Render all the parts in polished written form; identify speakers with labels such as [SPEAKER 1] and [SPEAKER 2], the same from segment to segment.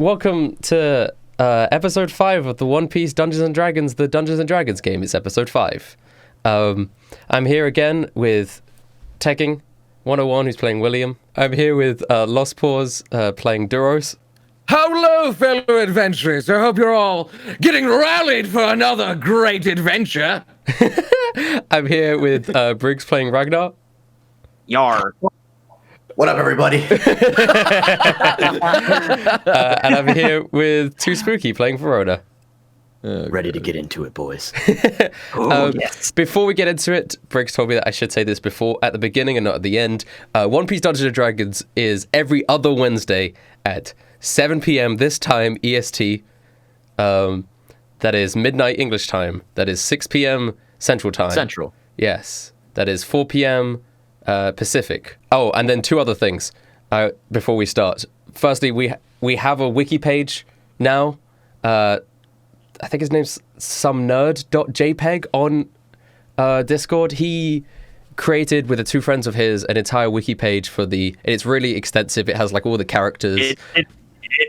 [SPEAKER 1] welcome to episode 5 of the One Piece Dungeons & Dragons, the Dungeons & Dragons game. It's episode 5. I'm here again with Tekking101, who's playing William. I'm here with Lost Paws, playing Duros.
[SPEAKER 2] Hello, fellow adventurers. I hope you're all getting rallied for another great adventure.
[SPEAKER 1] I'm here with Briggs, playing Ragnar.
[SPEAKER 3] Yar.
[SPEAKER 4] What up, everybody?
[SPEAKER 1] And I'm here with 2Spooky, playing Verona.
[SPEAKER 4] Ready to get into it, boys.
[SPEAKER 3] Yes.
[SPEAKER 1] Before we get into it, Briggs told me that I should say this before at the beginning and not at the end. One Piece Dungeons & Dragons is every other Wednesday at 7 p.m. this time EST. That is midnight English time. That is 6 p.m. Central time.
[SPEAKER 4] Central.
[SPEAKER 1] Yes. That is 4 p.m. Pacific. Oh, and then two other things before we start. Firstly, we have a wiki page now. I think his name's somenerd.jpg on Discord. He created, with the two friends of his, an entire wiki page for it's really extensive. It has like all the characters.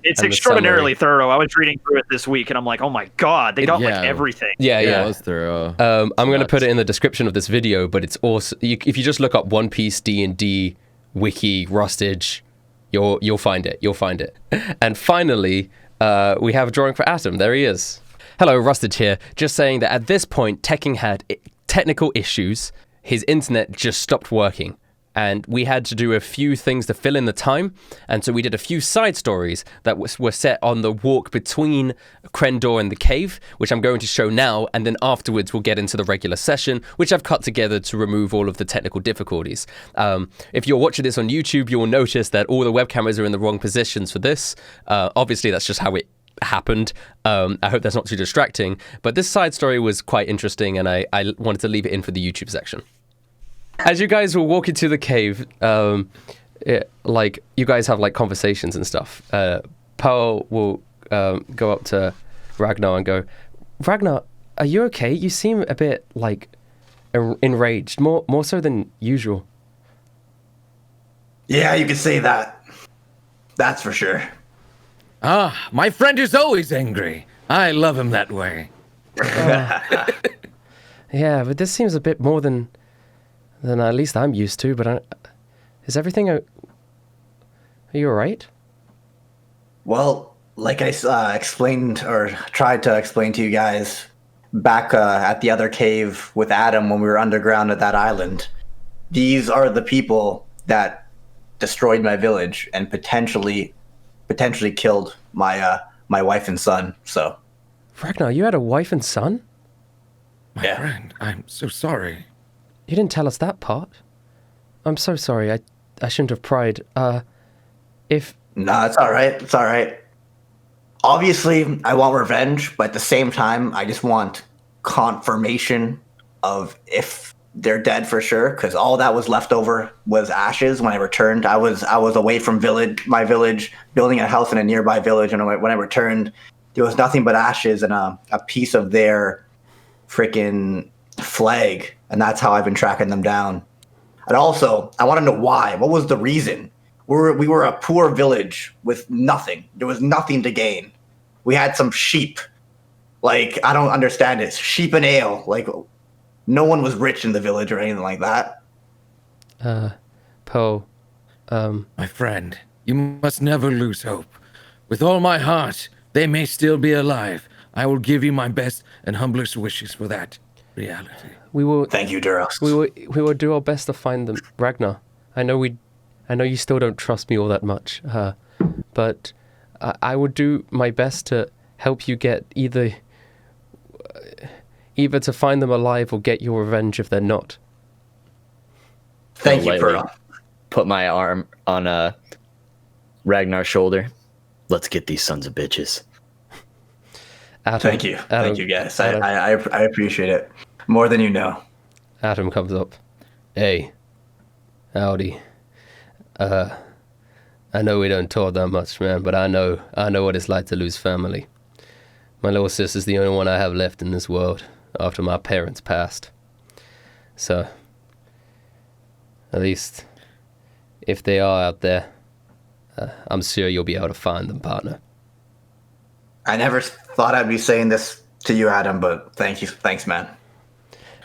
[SPEAKER 3] It's extraordinarily thorough. I was reading through it this week, and I'm like, oh my god, they got like everything.
[SPEAKER 1] Yeah.
[SPEAKER 2] It was thorough.
[SPEAKER 1] I'm going to put it in the description of this video, but it's also if you just look up One Piece D&D wiki rustage, you'll find it. You'll find it. And finally, we have a drawing for Atom. There he is. Hello, Rustage here. Just saying that at this point, Tekking had technical issues. His internet just stopped working. And we had to do a few things to fill in the time. And so we did a few side stories that were set on the walk between Krendor and the cave, which I'm going to show now. And then afterwards, we'll get into the regular session, which I've cut together to remove all of the technical difficulties. If you're watching this on YouTube, you'll notice that all the web cameras are in the wrong positions for this. Obviously, that's just how it happened. I hope that's not too distracting. But this side story was quite interesting, and I wanted to leave it in for the YouTube section. As you guys will walk into the cave, you guys have like conversations and stuff. Pearl will go up to Ragnar and go, Ragnar, are you okay? You seem a bit like enraged, more so than usual.
[SPEAKER 4] Yeah, you could say that. That's for sure.
[SPEAKER 2] Ah, my friend is always angry. I love him that way.
[SPEAKER 1] Yeah, but this seems a bit more than at least I'm used to, but is everything... Are you alright?
[SPEAKER 4] Well, like I explained or tried to explain to you guys back at the other cave with Adam when we were underground at that island, these are the people that destroyed my village and potentially killed my wife and son. So,
[SPEAKER 1] Ragnar, you had a wife and son?
[SPEAKER 2] My friend, I'm so sorry.
[SPEAKER 1] You didn't tell us that part. I'm so sorry. I shouldn't have pried.
[SPEAKER 4] No, it's all right. It's all right. Obviously, I want revenge, but at the same time, I just want confirmation of if they're dead for sure, because all that was left over was ashes when I returned. I was away from my village, building a house in a nearby village, and when I returned, there was nothing but ashes and a piece of their freaking flag, and that's how I've been tracking them down. And also, I want to know why. What was the reason? We were a poor village with nothing. There was nothing to gain. We had some sheep. Like, I don't understand it. Sheep and ale. Like, no one was rich in the village or anything like that.
[SPEAKER 1] Poe,
[SPEAKER 2] My friend, you must never lose hope. With all my heart, they may still be alive. I will give you my best and humblest wishes for that reality.
[SPEAKER 4] Thank you, Duros.
[SPEAKER 1] We will do our best to find them, Ragnar. I know you still don't trust me all that much, but I would do my best to help you get either to find them alive or get your revenge if they're not.
[SPEAKER 4] Thank you, Pearl.
[SPEAKER 5] Put my arm on Ragnar's shoulder. Let's get these sons of bitches.
[SPEAKER 1] Adam,
[SPEAKER 4] Thank you, guys. I appreciate it more than you know.
[SPEAKER 1] Adam comes up. Hey, howdy. I know we don't talk that much, man, but I know what it's like to lose family. My little sister's the only one I have left in this world after my parents passed. So, at least, if they are out there, I'm sure you'll be able to find them, partner.
[SPEAKER 4] I never thought I'd be saying this to you, Adam, but thanks, man.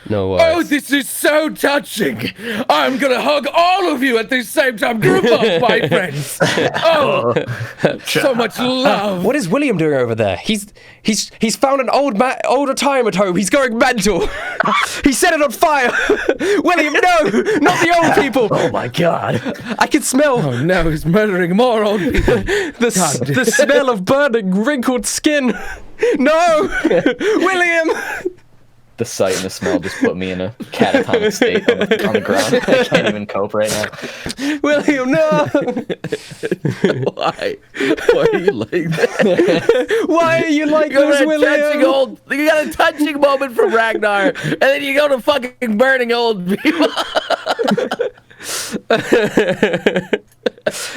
[SPEAKER 1] No worries.
[SPEAKER 2] Oh, this is so touching. I'm gonna hug all of you at the same time. Group up, my friends. Oh, so much love.
[SPEAKER 1] What is William doing over there? He's found an older time at home. He's going mental. He set it on fire. William, no, not the old people.
[SPEAKER 5] Oh my god.
[SPEAKER 1] I can smell.
[SPEAKER 2] Oh no, he's murdering more old people.
[SPEAKER 1] The smell of burning, wrinkled skin. No, William.
[SPEAKER 5] The sight and the smell just put me in a catatonic state on the ground. I can't even cope right now.
[SPEAKER 1] William, no!
[SPEAKER 2] Why? Why are you like that?
[SPEAKER 1] Why are you like this, William?
[SPEAKER 2] You got a touching moment from Ragnar, and then you go to fucking burning old people.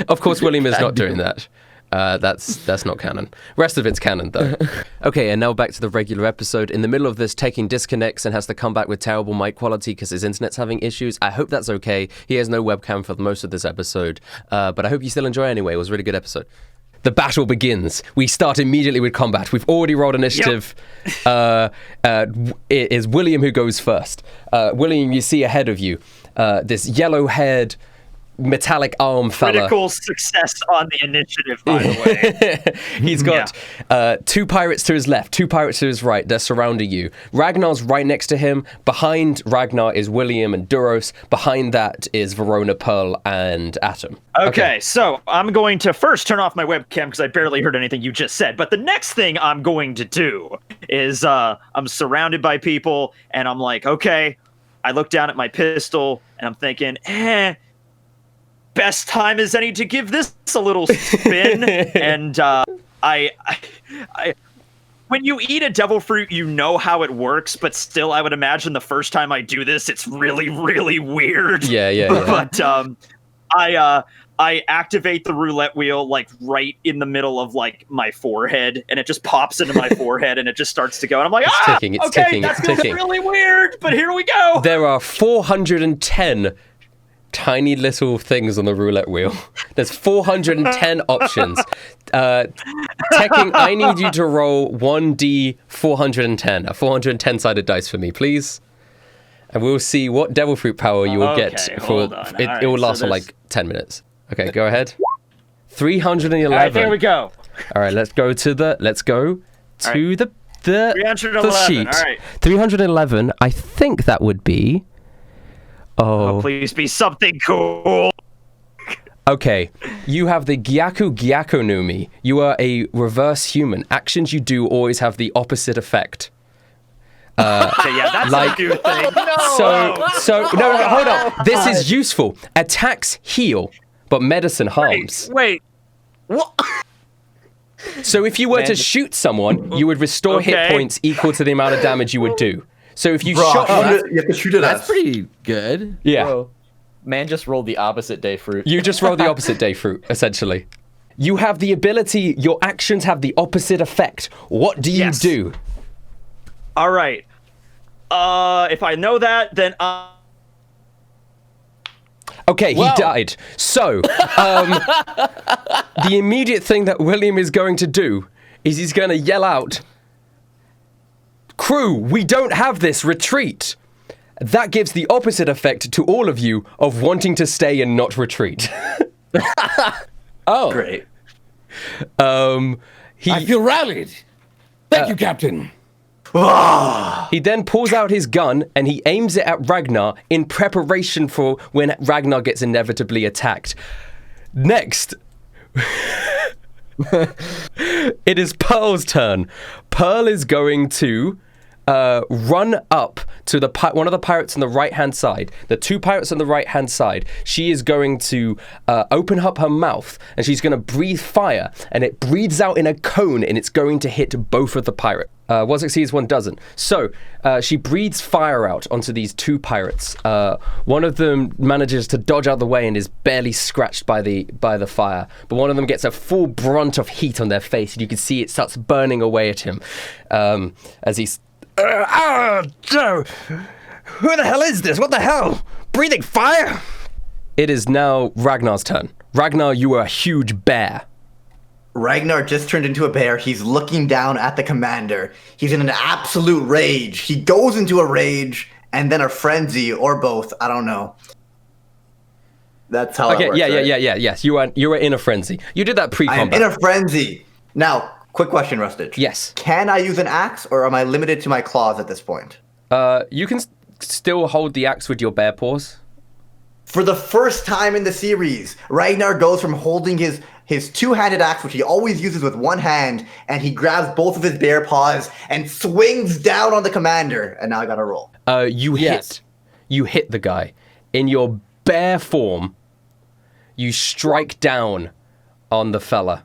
[SPEAKER 1] Of course, William is not doing that. That's not canon. Rest of it's canon, though. Okay, and now back to the regular episode. In the middle of this, Tekking disconnects and has to come back with terrible mic quality because his internet's having issues. I hope that's okay. He has no webcam for most of this episode, but I hope you still enjoy anyway. It was a really good episode. The battle begins. We start immediately with combat. We've already rolled initiative. Yep. It is William who goes first. William, you see ahead of you this yellow-haired, metallic arm fella.
[SPEAKER 3] Critical success on the initiative, by the way.
[SPEAKER 1] He's got 2 pirates to his left, 2 pirates to his right. They're surrounding you. Ragnar's right next to him. Behind Ragnar is William and Duros. Behind that is Verona, Pearl, and Atom.
[SPEAKER 3] Okay, so I'm going to first turn off my webcam because I barely heard anything you just said. But the next thing I'm going to do is I'm surrounded by people, and I'm like, okay. I look down at my pistol, and I'm thinking, best time as any to give this a little spin. And I when you eat a devil fruit, you know how it works, but still, I would imagine the first time I do this, it's really, really weird.
[SPEAKER 1] Yeah.
[SPEAKER 3] But I activate the roulette wheel like right in the middle of like my forehead, and it just pops into my forehead, and it just starts to go. And I'm like,
[SPEAKER 1] it's ticking,
[SPEAKER 3] that's gonna be really weird, but here we go.
[SPEAKER 1] There are 410 tiny little things on the roulette wheel. There's 410 options. Tekking, I need you to roll 1d 410, a 410-sided dice for me, please. And we'll see what devil fruit power you will get. It will last for like 10 minutes. Okay, go ahead. 311.
[SPEAKER 3] All right, there we go.
[SPEAKER 1] All right, let's go to the
[SPEAKER 3] 311.
[SPEAKER 1] sheet.
[SPEAKER 3] All right.
[SPEAKER 1] 311. I think that would be.
[SPEAKER 3] Oh, please be something cool.
[SPEAKER 1] Okay, you have the Gyaku Gyakonumi. You are a reverse human. Actions you do always have the opposite effect.
[SPEAKER 3] Okay, yeah, that's
[SPEAKER 1] like,
[SPEAKER 3] a new thing.
[SPEAKER 1] No, hold on. This is useful. Attacks heal, but medicine harms.
[SPEAKER 3] Wait. What?
[SPEAKER 1] So if you were to shoot someone, you would restore hit points equal to the amount of damage you would do. So if you shot,
[SPEAKER 4] you have to shoot it.
[SPEAKER 2] That's pretty good.
[SPEAKER 1] Yeah.
[SPEAKER 5] Bro, man just rolled the opposite day fruit.
[SPEAKER 1] You just rolled the opposite day fruit, essentially. You have the ability, your actions have the opposite effect. What do you do?
[SPEAKER 3] All right. If I know that, then
[SPEAKER 1] Okay, he died. So, the immediate thing that William is going to do is he's going to yell out, "Crew, we don't have this, retreat." That gives the opposite effect to all of you of wanting to stay and not retreat.
[SPEAKER 4] Oh. Great.
[SPEAKER 2] I feel rallied. Thank you, Captain.
[SPEAKER 1] He then pulls out his gun and he aims it at Ragnar in preparation for when Ragnar gets inevitably attacked. Next, it is Pearl's turn. Pearl is going to run up to one of the pirates on the right-hand side. The 2 pirates on the right-hand side. She is going to open up her mouth and she's going to breathe fire. And it breathes out in a cone and it's going to hit both of the pirates. One succeeds, one doesn't. So she breathes fire out onto these 2 pirates. One of them manages to dodge out of the way and is barely scratched by the fire. But one of them gets a full brunt of heat on their face, and you can see it starts burning away at him as he's. Joe! Who the hell is this? What the hell? Breathing fire? It is now Ragnar's turn. Ragnar, you are a huge bear.
[SPEAKER 4] Ragnar just turned into a bear. He's looking down at the commander. He's in an absolute rage. He goes into a rage and then a frenzy, or both. I don't know. That's how it works, right?
[SPEAKER 1] Yes. You were in a frenzy. You did that
[SPEAKER 4] I'm
[SPEAKER 1] pre-combat.
[SPEAKER 4] in a frenzy. Now, quick question, Rustage.
[SPEAKER 1] Yes.
[SPEAKER 4] Can I use an axe, or am I limited to my claws at this point?
[SPEAKER 1] You can still hold the axe with your bare paws.
[SPEAKER 4] For the first time in the series, Ragnar goes from holding his two-handed axe, which he always uses with one hand, and he grabs both of his bare paws and swings down on the commander. And now I gotta roll.
[SPEAKER 1] You hit the guy. In your bare form, you strike down on the fella,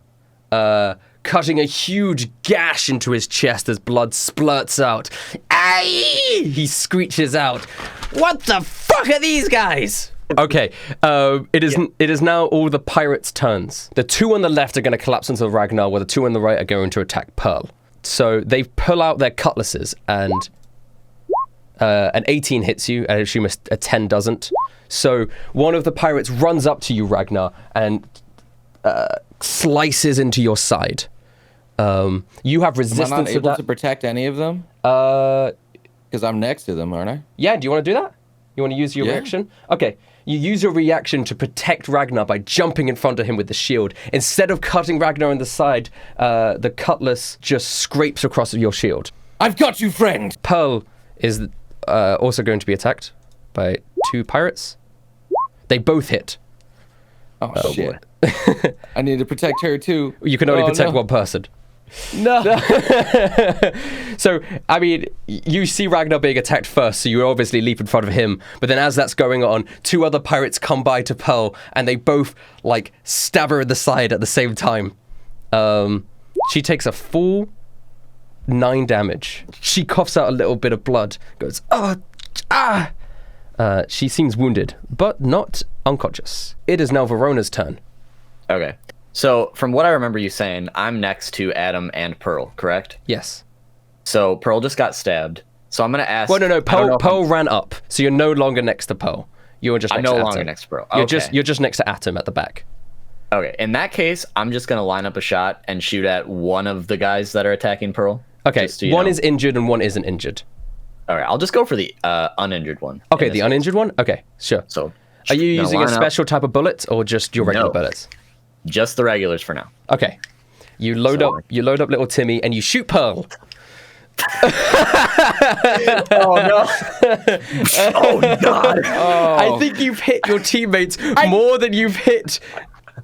[SPEAKER 1] cutting a huge gash into his chest as blood splurts out. Aye! He screeches out, "What the fuck are these guys?" Okay, it is now all the pirates' turns. The two on the left are going to collapse into Ragnar, while the two on the right are going to attack Pearl. So they pull out their cutlasses, and an 18 hits you, and I assume a 10 doesn't. So one of the pirates runs up to you, Ragnar, and slices into your side. You have resistance.
[SPEAKER 2] Am I not able
[SPEAKER 1] that.
[SPEAKER 2] to protect any of them? Because I'm next to them, aren't I?
[SPEAKER 1] Yeah, do you want to do that? You want to use your reaction? Okay. You use your reaction to protect Ragnar by jumping in front of him with the shield. Instead of cutting Ragnar in the side, the cutlass just scrapes across your shield.
[SPEAKER 2] I've got you, friend!
[SPEAKER 1] Pearl is also going to be attacked by two pirates. They both hit.
[SPEAKER 2] Oh shit. I need to protect her too.
[SPEAKER 1] You can only protect one person.
[SPEAKER 2] No.
[SPEAKER 1] So, I mean, you see Ragnar being attacked first, so you obviously leap in front of him. But then as that's going on, two other pirates come by to Pearl, and they both, like, stab her in the side at the same time. She takes a full 9 damage. She coughs out a little bit of blood, goes, she seems wounded, but not unconscious. It is now Verona's turn.
[SPEAKER 5] Okay. So, from what I remember you saying, I'm next to Adam and Pearl, correct?
[SPEAKER 1] Yes.
[SPEAKER 5] So, Pearl just got stabbed. So, I'm going to ask...
[SPEAKER 1] Well, no. Pearl ran up, so you're no longer next to Pearl. You're just next to Atom.
[SPEAKER 5] I'm no longer next to Pearl. Okay.
[SPEAKER 1] You're just next to Atom at the back.
[SPEAKER 5] Okay. In that case, I'm just going to line up a shot and shoot at one of the guys that are attacking Pearl.
[SPEAKER 1] Okay, one is injured and one isn't injured.
[SPEAKER 5] All right, I'll just go for the uninjured one.
[SPEAKER 1] Okay, the uninjured one? Okay, sure.
[SPEAKER 5] So,
[SPEAKER 1] are you using a special type of bullet or just your regular bullets?
[SPEAKER 5] Just the regulars for now.
[SPEAKER 1] Okay. You load up little Timmy and you shoot Pearl.
[SPEAKER 5] Oh no. Oh god. Oh.
[SPEAKER 1] I think you've hit your teammates more than you've hit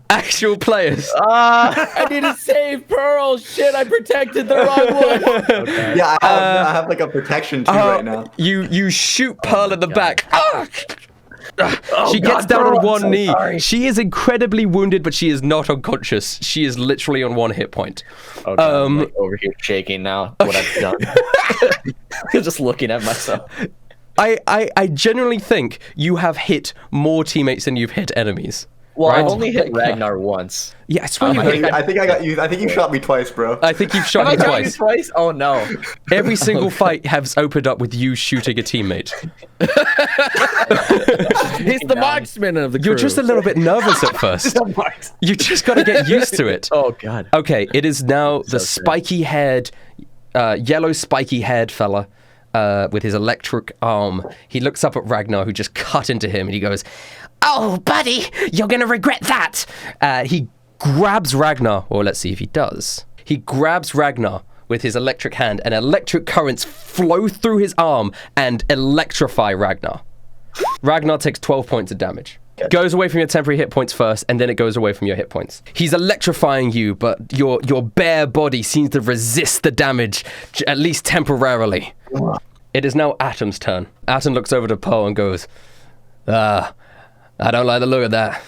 [SPEAKER 1] actual players.
[SPEAKER 2] I need to save Pearl. Shit, I protected the wrong one.
[SPEAKER 5] Okay.
[SPEAKER 4] Yeah, I have like a protection too right now.
[SPEAKER 1] You shoot Pearl in the back. She gets
[SPEAKER 5] God,
[SPEAKER 1] down
[SPEAKER 5] Pearl,
[SPEAKER 1] on one knee.
[SPEAKER 5] sorry.
[SPEAKER 1] She is incredibly wounded, but she is not unconscious. She is literally on 1 hit point.
[SPEAKER 5] Okay, I'm like over here shaking now. What I've done. Just looking at myself.
[SPEAKER 1] I genuinely think you have hit more teammates than you've hit enemies.
[SPEAKER 5] Well,
[SPEAKER 1] right?
[SPEAKER 5] I've only hit Ragnar once.
[SPEAKER 1] Yeah, I swear you
[SPEAKER 4] I think I got you. I think you shot me twice, bro.
[SPEAKER 1] I think you've shot
[SPEAKER 5] Have
[SPEAKER 1] me
[SPEAKER 5] I got you
[SPEAKER 1] twice.
[SPEAKER 5] twice? Oh no.
[SPEAKER 1] Every single fight has opened up with you shooting a teammate.
[SPEAKER 2] He's the marksman of the crew.
[SPEAKER 1] You're just a little bit nervous at first. You just got to get used to it.
[SPEAKER 5] Oh god.
[SPEAKER 1] Okay, it is now the spiky-haired, yellow spiky-haired fella with his electric arm. He looks up at Ragnar, who just cut into him, and he goes, "Oh, buddy, you're going to regret that." He grabs Ragnar, or let's see if he does. He grabs Ragnar with his electric hand, and electric currents flow through his arm and electrify Ragnar. Ragnar takes 12 points of damage. Goes away from your temporary hit points first, and then it goes away from your hit points. He's electrifying you, but your bare body seems to resist the damage, at least temporarily. It is now Atom's turn. Atom looks over to Pearl and goes, I don't like the look of that.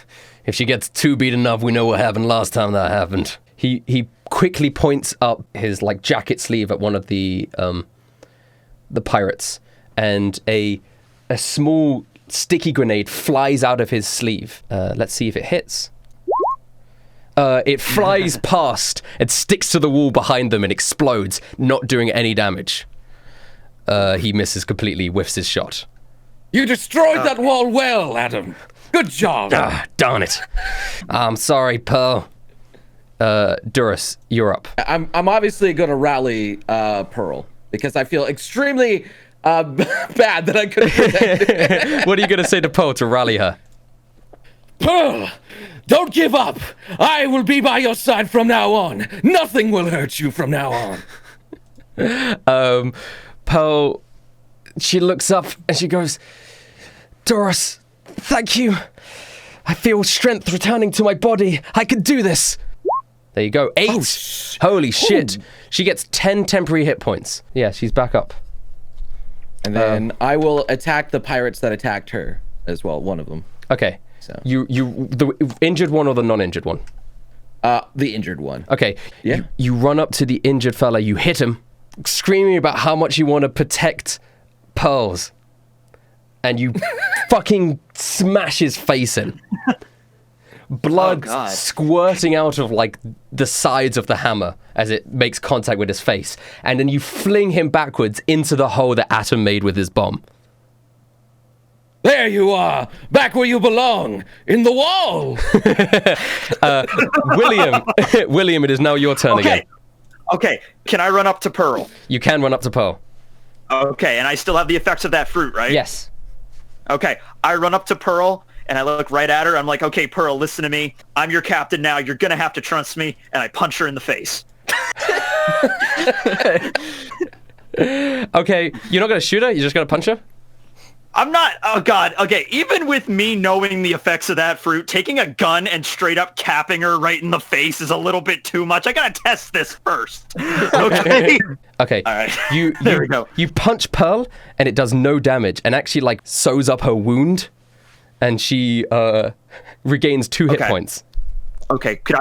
[SPEAKER 1] If she gets 2 beaten up, we know what happened last time that happened. He quickly points up his jacket sleeve at one of the pirates, and a small sticky grenade flies out of his sleeve. Let's see if it hits. It flies past and sticks to the wall behind them and explodes, not doing any damage. He misses completely, whiffs his shot.
[SPEAKER 2] You destroyed that wall well, Adam. Good job.
[SPEAKER 1] Darn it. I'm sorry, Pearl. Duros, you're up.
[SPEAKER 2] I'm obviously gonna rally Pearl because I feel extremely bad that I couldn't protect.
[SPEAKER 1] What are you going to say to Pearl to rally her?
[SPEAKER 2] Pearl, don't give up. I will be by your side from now on. Nothing will hurt you from now on.
[SPEAKER 1] Pearl, she looks up and she goes, Duros, thank you. I feel strength returning to my body. I can do this. There you go. 8. Holy shit. She gets 10 temporary hit points. Yeah, she's back up.
[SPEAKER 2] And then I will attack the pirates that attacked her as well, one of them.
[SPEAKER 1] Okay.
[SPEAKER 2] So
[SPEAKER 1] The injured one or the non-injured one?
[SPEAKER 2] The injured one.
[SPEAKER 1] Okay.
[SPEAKER 2] Yeah.
[SPEAKER 1] You run up to the injured fella, you hit him, screaming about how much you want to protect Pearls. And you fucking smash his face in. Blood squirting out of like the sides of the hammer as it makes contact with his face. And then you fling him backwards into the hole that Atom made with his bomb.
[SPEAKER 2] There you are, back where you belong, in the wall.
[SPEAKER 1] William, it is now your turn again.
[SPEAKER 3] Okay, can I run up to Pearl?
[SPEAKER 1] You can run up to Pearl.
[SPEAKER 3] Okay, and I still have the effects of that fruit, right?
[SPEAKER 1] Yes.
[SPEAKER 3] Okay, I run up to Pearl, and I look right at her. I'm like, okay, Pearl, listen to me. I'm your captain now. You're going to have to trust me. And I punch her in the face.
[SPEAKER 1] Okay, you're not going to shoot her? You're just going to punch her?
[SPEAKER 3] I'm not. Oh, God. Okay, even with me knowing the effects of that fruit, taking a gun and straight up capping her right in the face is a little bit too much. I got to test this first. Okay?
[SPEAKER 1] Okay.
[SPEAKER 3] All right.
[SPEAKER 1] There we go. You punch Pearl, and it does no damage, and actually, like, sews up her wound, and she regains 2 hit points.
[SPEAKER 3] Okay, can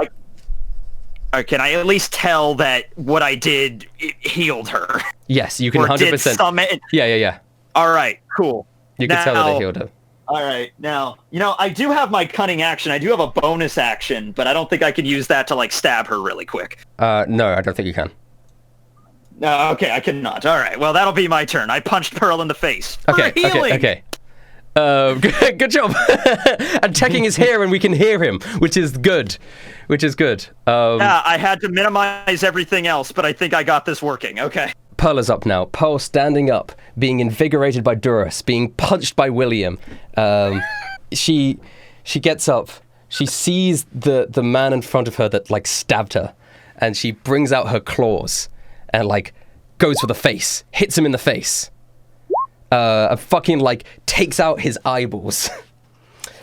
[SPEAKER 3] I at least tell that what I did healed her?
[SPEAKER 1] Yes, you can
[SPEAKER 3] or
[SPEAKER 1] 100%.
[SPEAKER 3] Did some it?
[SPEAKER 1] Yeah.
[SPEAKER 3] All right, cool.
[SPEAKER 1] You can tell that it healed her.
[SPEAKER 3] All right, now, I do have my cunning action. I do have a bonus action, but I don't think I can use that to, like, stab her really quick.
[SPEAKER 1] No, I don't think you can.
[SPEAKER 3] No, okay, I cannot. All right, well, that'll be my turn. I punched Pearl in the face.
[SPEAKER 1] Okay. Good job. And Tekking is here, and we can hear him, which is good. Yeah,
[SPEAKER 3] I had to minimize everything else, but I think I got this working. Okay.
[SPEAKER 1] Pearl is up now. Pearl standing up, being invigorated by Duros, being punched by William. She gets up. She sees the man in front of her that like stabbed her, and she brings out her claws and like goes for the face, hits him in the face. Fucking like takes out his eyeballs.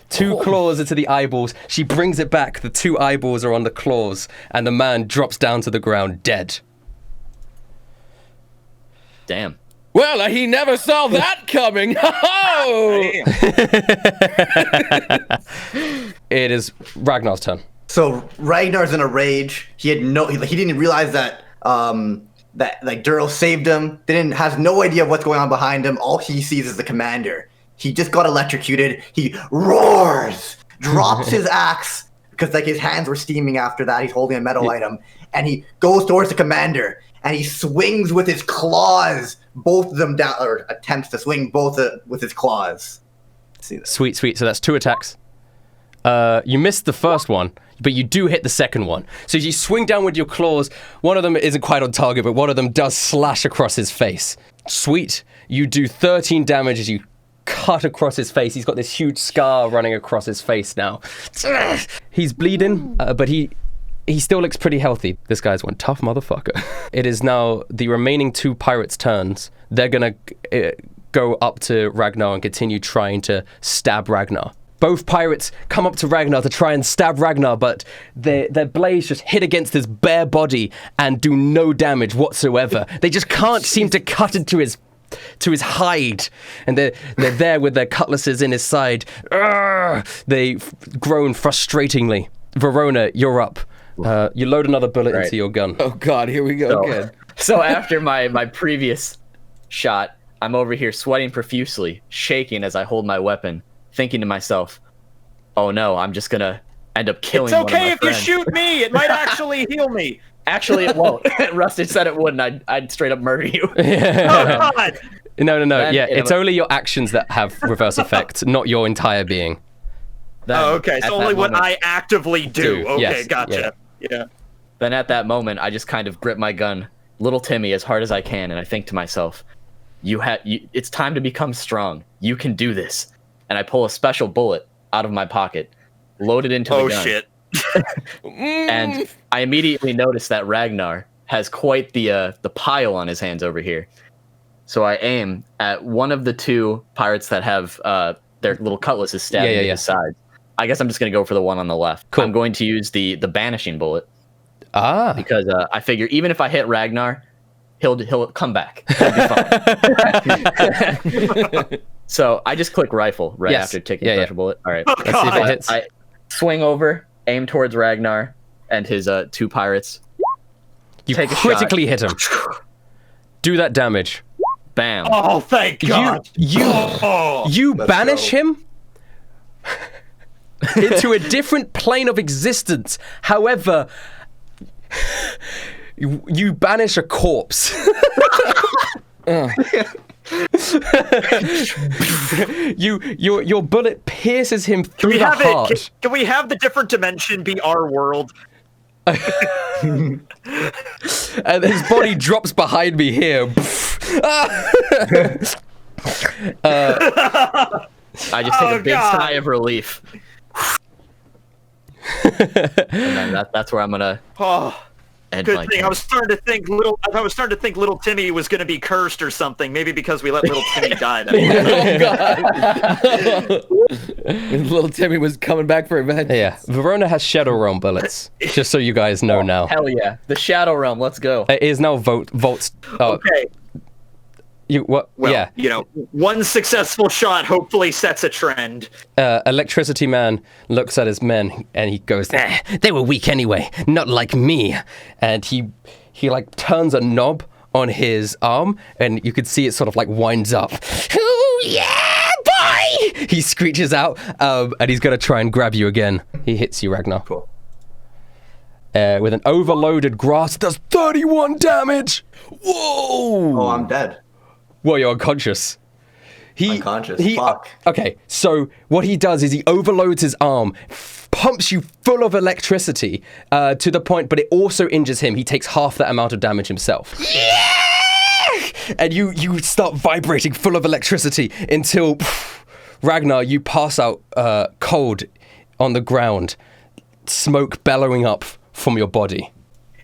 [SPEAKER 1] 2 claws into the eyeballs. She brings it back. The 2 eyeballs are on the claws, and the man drops down to the ground dead.
[SPEAKER 5] Damn.
[SPEAKER 2] Well, he never saw that coming.
[SPEAKER 1] It is Ragnar's turn.
[SPEAKER 4] So Ragnar's in a rage. He didn't realize that like Duros saved him. Has no idea what's going on behind him. All he sees is the commander. He just got electrocuted. He roars, drops his axe because like his hands were steaming after that. He's holding a metal item, and he goes towards the commander, and he swings with his claws, both of them down, or attempts to swing both with his claws. See that?
[SPEAKER 1] Sweet. So that's 2 attacks. You missed the first one, but you do hit the second one. So as you swing down with your claws, one of them isn't quite on target, but one of them does slash across his face. Sweet. You do 13 damage as you cut across his face. He's got this huge scar running across his face now. He's bleeding, but he still looks pretty healthy. This guy's one tough motherfucker. It is now the remaining 2 pirates' turns. They're gonna go up to Ragnar and continue trying to stab Ragnar. Both pirates come up to Ragnar to try and stab Ragnar, but their blades just hit against his bare body and do no damage whatsoever. They just can't seem to cut into his hide, and they're there with their cutlasses in his side. They groan frustratingly. Verona, you're up. You load another bullet into your gun.
[SPEAKER 2] Oh God, here we go again.
[SPEAKER 5] So after my previous shot, I'm over here sweating profusely, shaking as I hold my weapon, thinking to myself, "Oh no, I'm just gonna end up killing."
[SPEAKER 3] It's
[SPEAKER 5] one of my
[SPEAKER 3] okay if
[SPEAKER 5] friends.
[SPEAKER 3] you shoot me. It might actually heal me.
[SPEAKER 5] Actually, it won't. Rusted said it wouldn't. I'd straight up murder you.
[SPEAKER 3] Oh God.
[SPEAKER 1] No.
[SPEAKER 5] Then
[SPEAKER 1] Yeah, it's only your actions that have reverse effect, not your entire being.
[SPEAKER 5] Then,
[SPEAKER 3] Oh, okay. So only what I actively do. Okay,
[SPEAKER 1] yes,
[SPEAKER 3] gotcha. Yeah.
[SPEAKER 5] Then at that moment, I just kind of grip my gun, little Timmy, as hard as I can, and I think to myself, it's time to become strong. You can do this. And I pull a special bullet out of my pocket, load it into the gun.
[SPEAKER 3] Oh, shit.
[SPEAKER 5] And I immediately notice that Ragnar has quite the pile on his hands over here. So I aim at one of the two pirates that have their little cutlasses stabbing to the side. I guess I'm just going to go for the one on the left. Cool. I'm going to use the banishing bullet. Because I figure even if I hit Ragnar, he'll come back. He'll be fine. So I just click rifle after taking special bullet. All right, let's see if it hits. I swing over, aim towards Ragnar and his two pirates.
[SPEAKER 1] You critically hit him. Do that damage.
[SPEAKER 5] Bam.
[SPEAKER 3] Oh, thank God.
[SPEAKER 1] You banish him into a different plane of existence. However, you banish a corpse. Your bullet pierces him through the heart.
[SPEAKER 3] Can we have the different dimension be our world?
[SPEAKER 1] And his body drops behind me here.
[SPEAKER 5] I just take a big sigh of relief. And then that's where I'm gonna end my
[SPEAKER 3] thing. I was starting to think little Timmy was gonna be cursed or something. Maybe because we let little Timmy die.
[SPEAKER 2] Oh, God. Little Timmy was coming back for revenge.
[SPEAKER 1] Yeah, Verona has Shadow Realm bullets. Just so you guys know now.
[SPEAKER 5] Hell yeah, the Shadow Realm. Let's go.
[SPEAKER 1] It is now Volt's.
[SPEAKER 3] Okay.
[SPEAKER 1] Well, yeah.
[SPEAKER 3] One successful shot hopefully sets a trend.
[SPEAKER 1] Electricity Man looks at his men and he goes, they were weak anyway, not like me. And he like turns a knob on his arm and you could see it sort of like winds up. Oh yeah, boy! He screeches out and he's going to try and grab you again. He hits you, Ragnar.
[SPEAKER 4] Cool.
[SPEAKER 1] With an overloaded grasp, does 31 damage. Whoa!
[SPEAKER 4] Oh, I'm dead.
[SPEAKER 1] Well, you're unconscious.
[SPEAKER 4] Unconscious? Fuck.
[SPEAKER 1] Okay, so what he does is he overloads his arm, pumps you full of electricity to the point, but it also injures him. He takes half that amount of damage himself. Yeah! And you start vibrating full of electricity until, Ragnar, you pass out cold on the ground, smoke bellowing up from your body.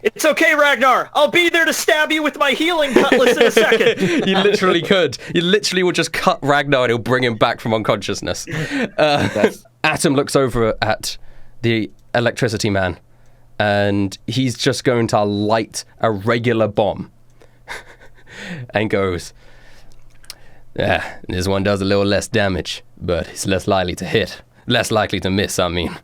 [SPEAKER 3] It's okay, Ragnar. I'll be there to stab you with my healing cutlass in a second.
[SPEAKER 1] You literally could. You literally would just cut Ragnar and he'll bring him back from unconsciousness. Atom looks over at the electricity man and he's just going to light a regular bomb and goes, yeah, this one does a little less damage, but it's less likely to hit. Less likely to miss, I mean.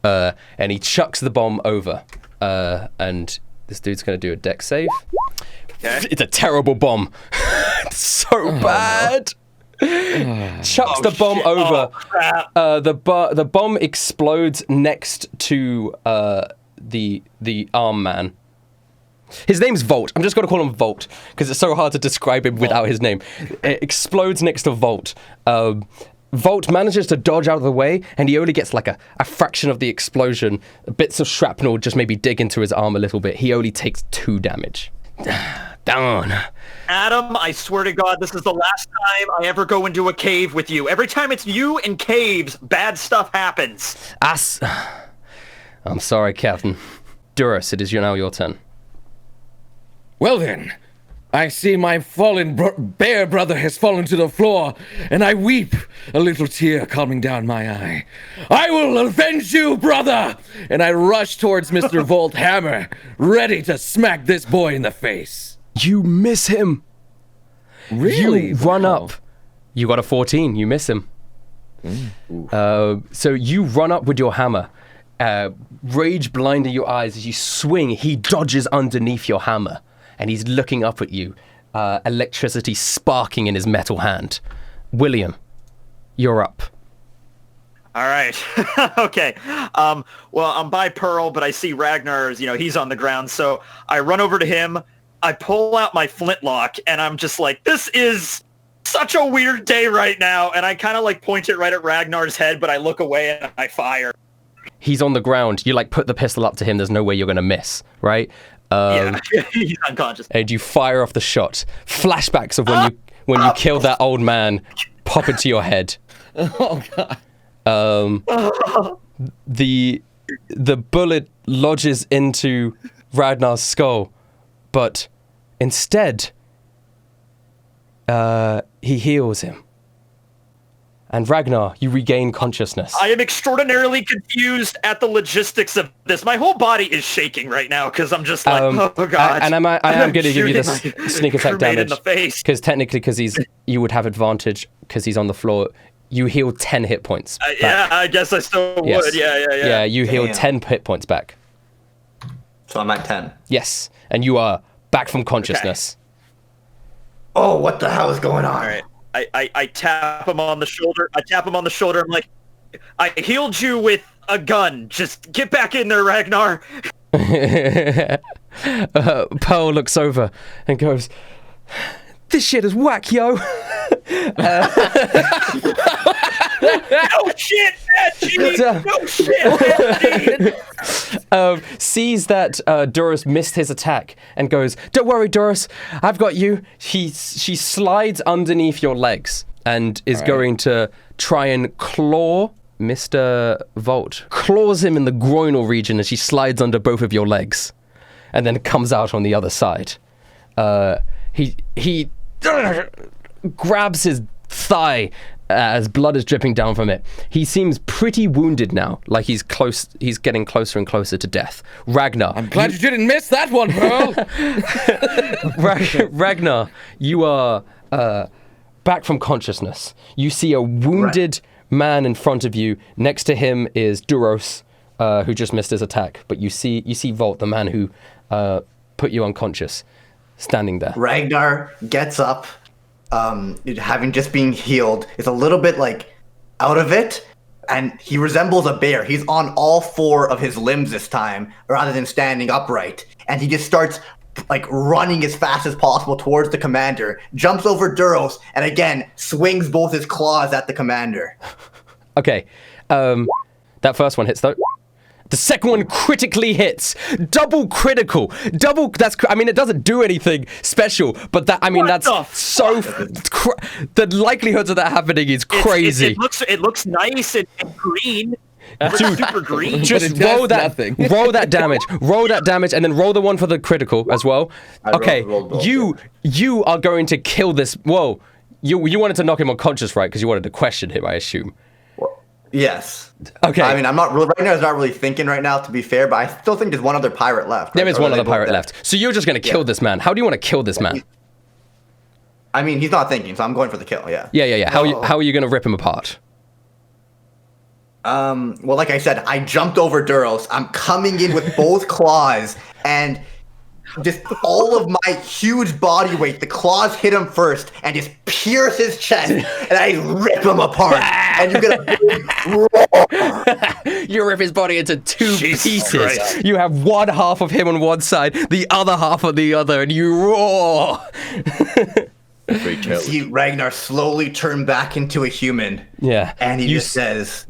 [SPEAKER 1] And he chucks the bomb over. And this dude's going to do a dex save. Okay. It's a terrible bomb. It's so bad. Chucks the bomb over.
[SPEAKER 3] Oh,
[SPEAKER 1] the bomb explodes next to the arm man. His name's Volt. I'm just going to call him Volt because it's so hard to describe him without his name. It explodes next to Volt. Volt manages to dodge out of the way, and he only gets like a fraction of the explosion. Bits of shrapnel just maybe dig into his arm a little bit. He only takes 2 damage. Darn.
[SPEAKER 3] Adam, I swear to God, this is the last time I ever go into a cave with you. Every time it's you and caves, bad stuff happens.
[SPEAKER 1] I'm sorry, Captain. Duros, it is now your turn.
[SPEAKER 2] Well then, I see my fallen bear brother has fallen to the floor, and I weep, a little tear coming down my eye. I will avenge you, brother! And I rush towards Mr. Volt Hammer, ready to smack this boy in the face.
[SPEAKER 1] You miss him.
[SPEAKER 2] Really?
[SPEAKER 1] You run up. You got a 14. You miss him. So you run up with your hammer. Rage blinding your eyes as you swing. He dodges underneath your hammer. And he's looking up at you, electricity sparking in his metal hand. William, you're up.
[SPEAKER 3] All right. Okay. Well, I'm by Pearl, but I see Ragnar's, he's on the ground. So I run over to him. I pull out my flintlock, and I'm just like, this is such a weird day right now. And I kind of like point it right at Ragnar's head, but I look away and I fire.
[SPEAKER 1] He's on the ground. You like put the pistol up to him. There's no way you're gonna miss, right?
[SPEAKER 3] He's unconscious.
[SPEAKER 1] And you fire off the shot. Flashbacks of when you killed that old man pop into your head.
[SPEAKER 2] Oh god.
[SPEAKER 1] The bullet lodges into Ragnar's skull, but instead he heals him. And Ragnar, you regain consciousness.
[SPEAKER 3] I am extraordinarily confused at the logistics of this. My whole body is shaking right now because I'm just like, oh god.
[SPEAKER 1] And I am going to give you this
[SPEAKER 3] shooting
[SPEAKER 1] sneak attack
[SPEAKER 3] crewmate
[SPEAKER 1] damage
[SPEAKER 3] in the face.
[SPEAKER 1] because technically, you would have advantage because he's on the floor. You heal 10 hit points.
[SPEAKER 3] Yeah, I guess I still
[SPEAKER 1] Yes.
[SPEAKER 3] would. Yeah.
[SPEAKER 1] Yeah, you heal
[SPEAKER 4] Damn.
[SPEAKER 1] 10 hit points back.
[SPEAKER 4] So I'm at 10.
[SPEAKER 1] Yes, and you are back from consciousness.
[SPEAKER 4] Oh, what the hell is going on?
[SPEAKER 3] All right. I tap him on the shoulder. I'm like, I healed you with a gun. Just get back in there, Ragnar.
[SPEAKER 1] Pearl looks over and goes, "This shit is whack, yo."
[SPEAKER 3] No shit, Reggie! No shit, Reggie!
[SPEAKER 1] Sees that Duros missed his attack and goes, "Don't worry, Duros, I've got you." She slides underneath your legs and is going to try and claw Mr. Volt. Claws him in the groinal region as she slides under both of your legs and then comes out on the other side. He grabs his thigh as blood is dripping down from it. He seems pretty wounded now, like he's getting closer and closer to death. Ragnar.
[SPEAKER 2] I'm glad you didn't miss that one, Pearl.
[SPEAKER 1] Ragnar, you are back from consciousness. You see a wounded man in front of you. Next to him is Duros, who just missed his attack. But you see Volt, the man who put you unconscious, standing there.
[SPEAKER 4] Ragnar gets up, having just been healed, is a little bit like out of it, and he resembles a bear. He's on all four of his limbs this time, rather than standing upright. And he just starts like running as fast as possible towards the commander, jumps over Duros, and again swings both his claws at the commander.
[SPEAKER 1] Okay, that first one hits though. The second one critically hits. Double critical. It doesn't do anything special, but that's so... the likelihoods of that happening is crazy.
[SPEAKER 3] It looks nice and green.
[SPEAKER 1] Dude,
[SPEAKER 3] super green.
[SPEAKER 1] Just roll that damage, and then roll the one for the critical as well. Okay,
[SPEAKER 4] rolled both,
[SPEAKER 1] you are going to kill this... Whoa, you wanted to knock him unconscious, right? Because you wanted to question him, I assume.
[SPEAKER 4] Yes.
[SPEAKER 1] Okay.
[SPEAKER 4] I mean, I'm not really, Ragnar's not really thinking right now, to be fair, but I still think there's one other pirate left.
[SPEAKER 1] There
[SPEAKER 4] right?
[SPEAKER 1] is
[SPEAKER 4] Or
[SPEAKER 1] one
[SPEAKER 4] are they
[SPEAKER 1] other
[SPEAKER 4] both
[SPEAKER 1] pirate
[SPEAKER 4] dead?
[SPEAKER 1] left. So you're just going to kill this man. How do you want to kill this man?
[SPEAKER 4] I mean, he's not thinking, so I'm going for the kill, yeah.
[SPEAKER 1] Yeah. How are you going to rip him apart?
[SPEAKER 4] Well, like I said, I jumped over Duros. I'm coming in with both claws, and just all of my huge body weight, the claws hit him first and just pierce his chest, and I rip him apart. And you get a big roar.
[SPEAKER 1] You rip his body into two
[SPEAKER 3] Jesus
[SPEAKER 1] pieces.
[SPEAKER 3] Christ.
[SPEAKER 1] You have one half of him on one side, the other half on the other, and you roar.
[SPEAKER 4] See Ragnar slowly turn back into a human.
[SPEAKER 1] Yeah.
[SPEAKER 4] And he just says,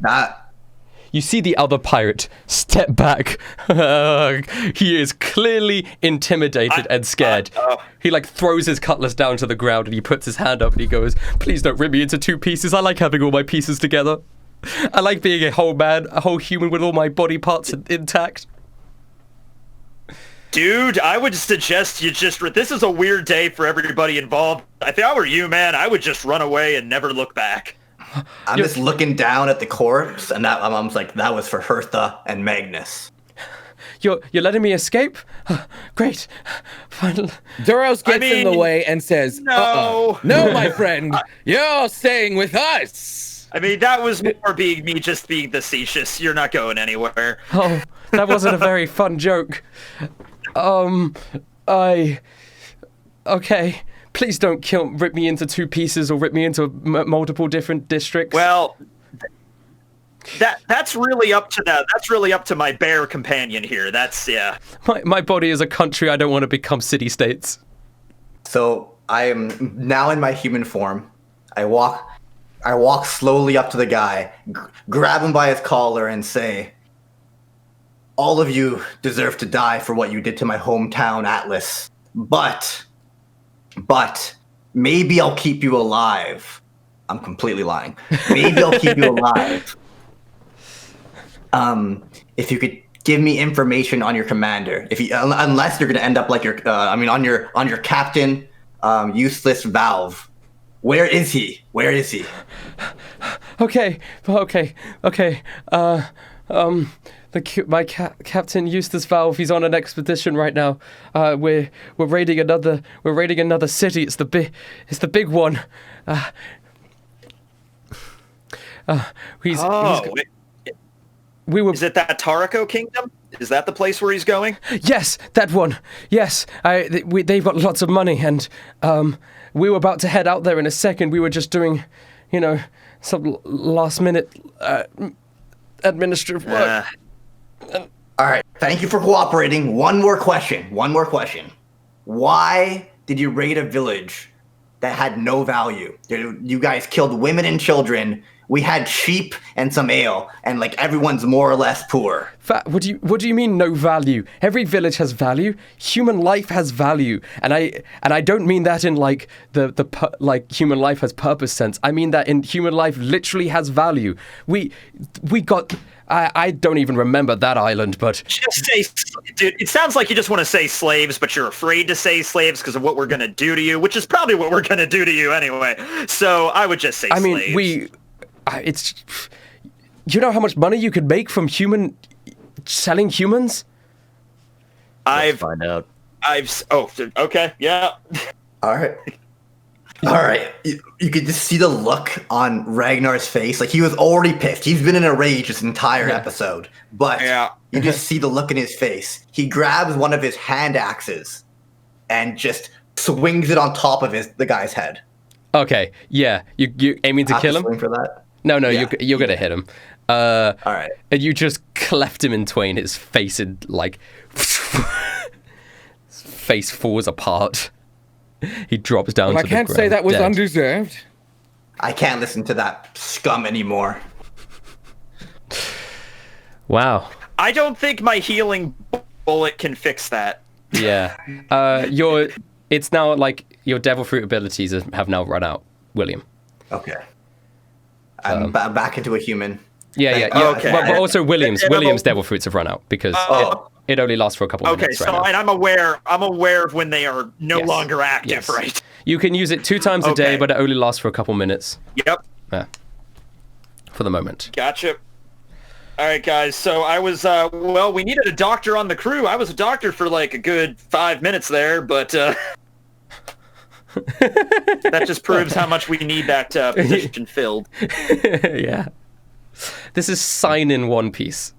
[SPEAKER 1] You see the other pirate step back. He is clearly intimidated and scared. He throws his cutlass down to the ground and he puts his hand up and he goes, "Please don't rip me into two pieces. I like having all my pieces together. I like being a whole man, a whole human with all my body parts intact."
[SPEAKER 3] Dude, I would suggest you this is a weird day for everybody involved. If I were you, man, I would just run away and never look back.
[SPEAKER 4] I'm just looking down at the corpse, and that I'm like, that was for Hertha and Magnus.
[SPEAKER 1] You're letting me escape? Great. Finally.
[SPEAKER 2] Duros gets in the way and says,
[SPEAKER 3] No.
[SPEAKER 2] No, my friend, you're staying with us.
[SPEAKER 3] I mean, that was more me just being facetious. You're not going anywhere.
[SPEAKER 1] Oh, that wasn't a very fun joke. Okay. Please don't rip me into two pieces or rip me into multiple different districts.
[SPEAKER 3] Well, that's really up to that. That's really up to my bear companion here. Yeah.
[SPEAKER 1] My body is a country. I don't want to become city-states.
[SPEAKER 4] So I am now in my human form. I walk slowly up to the guy, grab him by his collar, and say, all of you deserve to die for what you did to my hometown, Atlas. But maybe I'll keep you alive. I'm completely lying. Maybe I'll keep you alive. If you could give me information on your commander, unless you're gonna end up like on your captain, useless Valve. Where is he?
[SPEAKER 1] Okay. My captain Eustace Valve. He's on an expedition right now. We're raiding another city. It's the big one.
[SPEAKER 3] Is it that Terrico kingdom? Is that the place where he's going?
[SPEAKER 1] Yes, that one. Yes, they've got lots of money, and we were about to head out there in a second. We were just doing, some last minute administrative work.
[SPEAKER 4] All right, thank you for cooperating. One more question. Why did you raid a village that had no value? You guys killed women and children. We had sheep and some ale, and everyone's more or less poor.
[SPEAKER 1] What do you mean no value? Every village has value. Human life has value, and I don't mean that in the human life has purpose sense. I mean that in human life literally has value. We got. I don't even remember that island, but
[SPEAKER 3] just say, dude. It sounds like you just want to say slaves, but you're afraid to say slaves because of what we're gonna do to you, which is probably what we're gonna do to you anyway. So I would just say slaves.
[SPEAKER 1] I mean, it's, you know how much money you could make from selling humans?
[SPEAKER 5] Let's find out.
[SPEAKER 3] Okay, yeah.
[SPEAKER 4] All right. You could just see the look on Ragnar's face. He was already pissed. He's been in a rage this entire episode. But you just see the look in his face. He grabs one of his hand axes and just swings it on top of the guy's head.
[SPEAKER 1] Okay, yeah. You aiming to kill him?
[SPEAKER 4] Swing for that?
[SPEAKER 1] No, you're gonna hit him.
[SPEAKER 4] All right.
[SPEAKER 1] And you just cleft him in twain. His face his face falls apart. He drops down to the ground.
[SPEAKER 2] I can't say that was
[SPEAKER 1] dead.
[SPEAKER 2] undeserved.
[SPEAKER 4] I can't listen to that scum anymore.
[SPEAKER 1] Wow.
[SPEAKER 3] I don't think my healing bullet can fix that.
[SPEAKER 1] Yeah. It's now your devil fruit abilities have now run out, William.
[SPEAKER 4] Okay. I'm back into a human.
[SPEAKER 1] Yeah.
[SPEAKER 3] Okay.
[SPEAKER 1] But also William's devil fruits have run out because it only lasts for a couple of minutes.
[SPEAKER 3] Okay, so
[SPEAKER 1] right now.
[SPEAKER 3] and I'm aware of when they are no longer active,
[SPEAKER 1] Yes.
[SPEAKER 3] right?
[SPEAKER 1] You can use it 2 times a day, but it only lasts for a couple minutes.
[SPEAKER 3] Yep.
[SPEAKER 1] Yeah. For the moment.
[SPEAKER 3] Gotcha. All right, guys. So I was we needed a doctor on the crew. I was a doctor for a good 5 minutes there, but that just proves how much we need that position filled.
[SPEAKER 1] Yeah. This is sign in One Piece.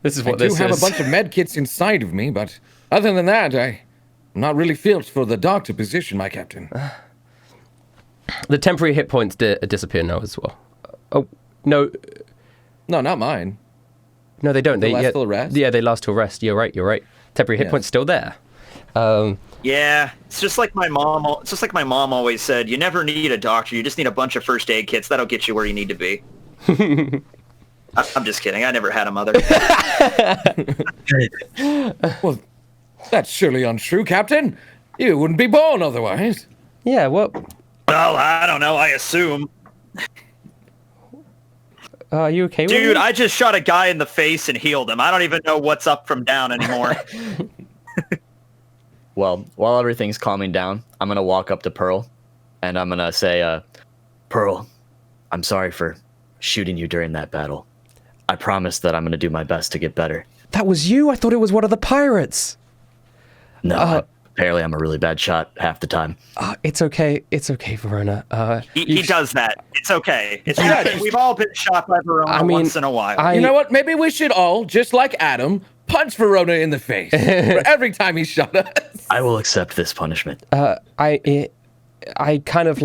[SPEAKER 1] This is what this is.
[SPEAKER 2] I do have a bunch of med kits inside of me, but other than that, I'm not really fit for the doctor position, my captain.
[SPEAKER 1] The temporary hit points disappear now as well. Oh, no.
[SPEAKER 2] No, not mine.
[SPEAKER 1] No, they don't.
[SPEAKER 2] They last till rest?
[SPEAKER 1] Yeah, they last till rest. You're right. Temporary hit points still there.
[SPEAKER 3] Yeah, it's just like my mom. It's just like my mom always said. You never need a doctor. You just need a bunch of first aid kits. That'll get you where you need to be. I'm just kidding. I never had a mother.
[SPEAKER 2] Well, that's surely untrue, Captain. You wouldn't be born otherwise.
[SPEAKER 1] Yeah, well,
[SPEAKER 3] I don't know. I assume.
[SPEAKER 1] Are you okay with
[SPEAKER 3] Dude,
[SPEAKER 1] me?
[SPEAKER 3] I just shot a guy in the face and healed him. I don't even know what's up from down anymore.
[SPEAKER 5] Well, while everything's calming down, I'm going to walk up to Pearl, and I'm going to say, Pearl, I'm sorry for shooting you during that battle. I promise that I'm going to do my best to get better.
[SPEAKER 1] That was you? I thought it was one of the pirates.
[SPEAKER 5] No, apparently I'm a really bad shot half the time.
[SPEAKER 1] It's okay. It's okay, Verona.
[SPEAKER 3] He does that. It's okay. We've all been shot by Verona once in a while.
[SPEAKER 2] You know what? Maybe we should all, just like Adam, punch Verona in the face for every time he shot us.
[SPEAKER 5] I will accept this punishment.
[SPEAKER 1] I kind of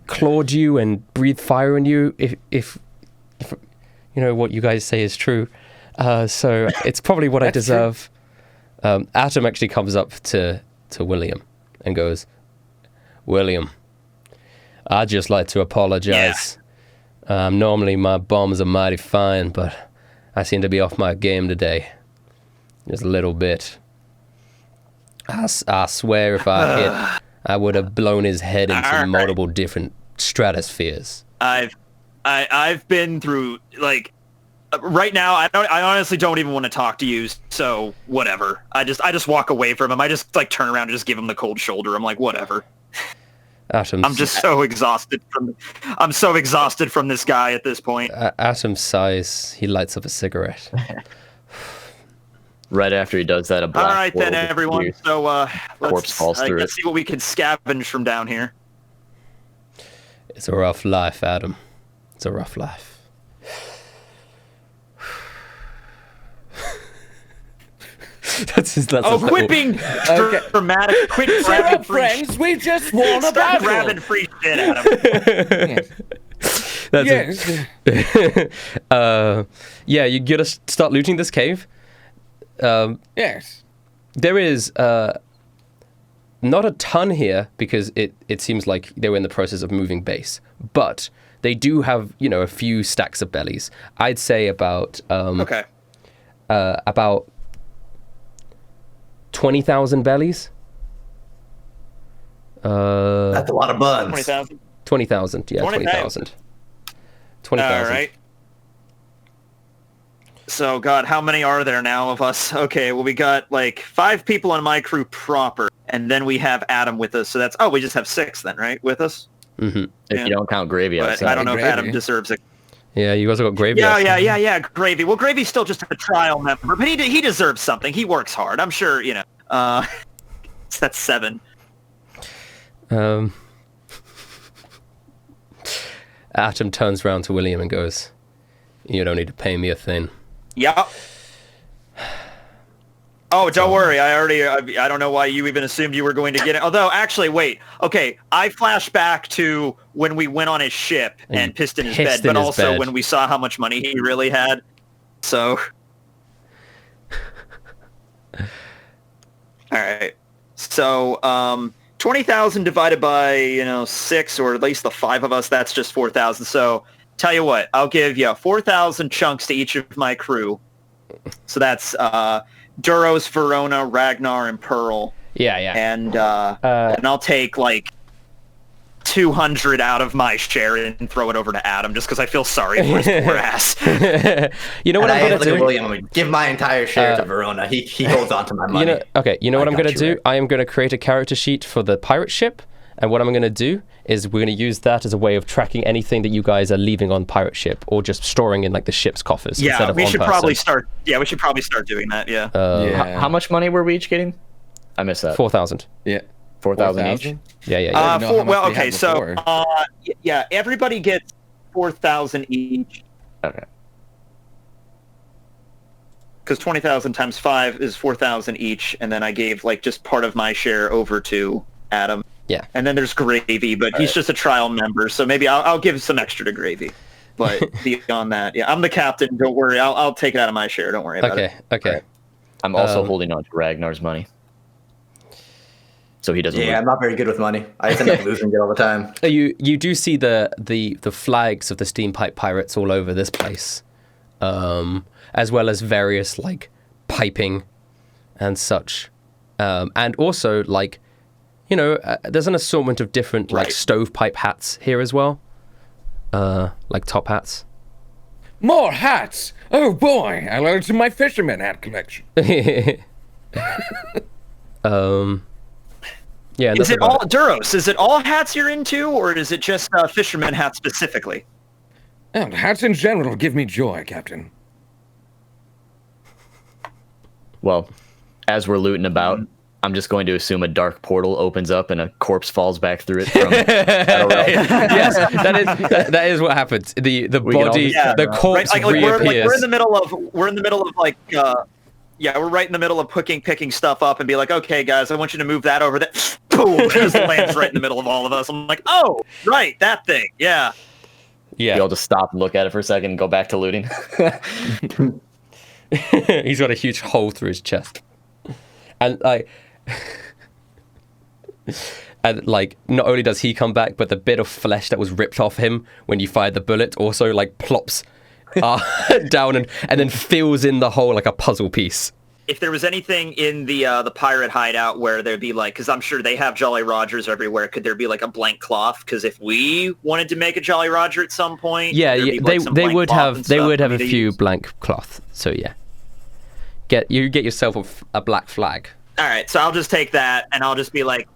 [SPEAKER 1] clawed you and breathed fire on you. If you know what you guys say is true, so it's probably what I deserve. Atom actually comes up to William and goes, William, I'd just like to apologize. Normally my bombs are mighty fine, but I seem to be off my game today. Just a little bit. I swear if I hit, I would have blown his head into multiple different stratospheres.
[SPEAKER 3] I've been through, like, right now, I honestly don't even want to talk to you, so whatever. I just walk away from him. I just, like, turn around and just give him the cold shoulder. I'm like, whatever. I'm just so exhausted from this guy at this point.
[SPEAKER 1] Atom sighs. He lights up a cigarette.
[SPEAKER 5] Right after he does that, a black
[SPEAKER 3] all right then, everyone. So
[SPEAKER 5] corpse falls through
[SPEAKER 3] let's see what we can scavenge from down here.
[SPEAKER 1] It's a rough life, Adam. It's a rough life. That's
[SPEAKER 3] quit being dramatic. Quit grabbing free
[SPEAKER 2] friends. We just won a battle.
[SPEAKER 3] grabbing free shit, Adam.
[SPEAKER 1] Yeah, you gotta start looting this cave.
[SPEAKER 2] Yes.
[SPEAKER 1] There is not a ton here because it seems like they were in the process of moving base, but they do have a few stacks of bellies. I'd say about about 20,000 bellies.
[SPEAKER 4] That's a lot of buns.
[SPEAKER 3] 20,000.
[SPEAKER 1] 20,000. Yeah, 20,000. 20,000.
[SPEAKER 3] All right. So, God, how many are there now of us? Okay, well, we got, like, 5 people on my crew proper, and then we have Adam with us. So that's, we just have 6 then, right, with us?
[SPEAKER 1] Mm-hmm.
[SPEAKER 5] If you don't count Gravy outside.
[SPEAKER 3] I don't know if Adam deserves it.
[SPEAKER 1] Yeah, you also got Gravy.
[SPEAKER 3] Yeah, Gravy. Well, Gravy's still just a trial member, but he deserves something. He works hard. I'm sure, that's 7.
[SPEAKER 1] Atom turns around to William and goes, "You don't need to pay me a thing."
[SPEAKER 3] Yep. Oh, don't worry. I don't know why you even assumed you were going to get it. Although, actually, wait. Okay, I flash back to when we went on his ship and pissed in his bed, but also when we saw how much money he really had. So. All right. So, 20,000 divided by, 6, or at least the 5 of us, that's just 4,000. So, tell you what, I'll give you 4,000 chunks to each of my crew. So that's Duros, Verona, Ragnar, and Pearl.
[SPEAKER 1] Yeah.
[SPEAKER 3] And I'll take like 200 out of my share and throw it over to Adam just because I feel sorry for his poor ass.
[SPEAKER 1] You know what I'm going to do?
[SPEAKER 4] William, give my entire share to Verona. He holds on to my money.
[SPEAKER 1] You know what I'm going to do? Right. I am going to create a character sheet for the pirate ship. And what I'm going to do is we're going to use that as a way of tracking anything that you guys are leaving on pirate ship or just storing in like the ship's coffers.
[SPEAKER 3] Yeah,
[SPEAKER 1] instead of
[SPEAKER 3] we should probably start. Yeah, we should probably start doing that. Yeah.
[SPEAKER 5] How much money were we each getting? I missed that.
[SPEAKER 1] 4,000.
[SPEAKER 2] Yeah.
[SPEAKER 5] 4,000 each.
[SPEAKER 1] Yeah.
[SPEAKER 3] Well, okay. So, everybody gets 4,000 each.
[SPEAKER 5] Okay.
[SPEAKER 3] Because 20,000 times 5 is 4,000 each, and then I gave like just part of my share over to Adam.
[SPEAKER 1] Yeah.
[SPEAKER 3] And then there's Gravy, but he's just a trial member, so maybe I'll give some extra to Gravy. But beyond that, I'm the captain. Don't worry. I'll take it out of my share. Don't worry about it.
[SPEAKER 1] Okay.
[SPEAKER 5] Right. I'm also holding on to Ragnar's money. So he doesn't lose.
[SPEAKER 4] I'm not very good with money. I just end up losing it all the time.
[SPEAKER 1] You do see the flags of the steam pipe pirates all over this place. As well as various like piping and such. And also like there's an assortment of different like stovepipe hats here as well, like top hats.
[SPEAKER 2] More hats! Oh boy, I learned in my fisherman hat collection.
[SPEAKER 1] Yeah.
[SPEAKER 3] Is it all Duros? Is it all hats you're into, or is it just fisherman hats specifically?
[SPEAKER 2] And hats in general give me joy, Captain.
[SPEAKER 5] Well, as we're looting about. I'm just going to assume a dark portal opens up and a corpse falls back through it.
[SPEAKER 1] Yes, that is what happens. The body, the corpse reappears.
[SPEAKER 3] We're in the middle of like, we're right in the middle of picking stuff up and be like, okay, guys, I want you to move that over there. Boom, just lands right in the middle of all of us. I'm like, oh, right, that thing, yeah.
[SPEAKER 5] You all just stop and look at it for a second and go back to looting.
[SPEAKER 1] He's got a huge hole through his chest, and not only does he come back, but the bit of flesh that was ripped off him when you fired the bullet also like plops down and then fills in the hole like a puzzle piece.
[SPEAKER 3] If there was anything in the pirate hideout where there'd be like, because I'm sure they have Jolly Rogers everywhere, could there be like a blank cloth? Because if we wanted to make a Jolly Roger at some point,
[SPEAKER 1] Yeah,
[SPEAKER 3] there'd be, like, some
[SPEAKER 1] they
[SPEAKER 3] blank
[SPEAKER 1] would
[SPEAKER 3] cloth
[SPEAKER 1] have
[SPEAKER 3] and
[SPEAKER 1] they
[SPEAKER 3] stuff
[SPEAKER 1] would have
[SPEAKER 3] for
[SPEAKER 1] a
[SPEAKER 3] me to
[SPEAKER 1] few
[SPEAKER 3] use.
[SPEAKER 1] blank cloth. So yeah, get yourself a black flag.
[SPEAKER 3] All right, so I'll just take that and I'll just be like,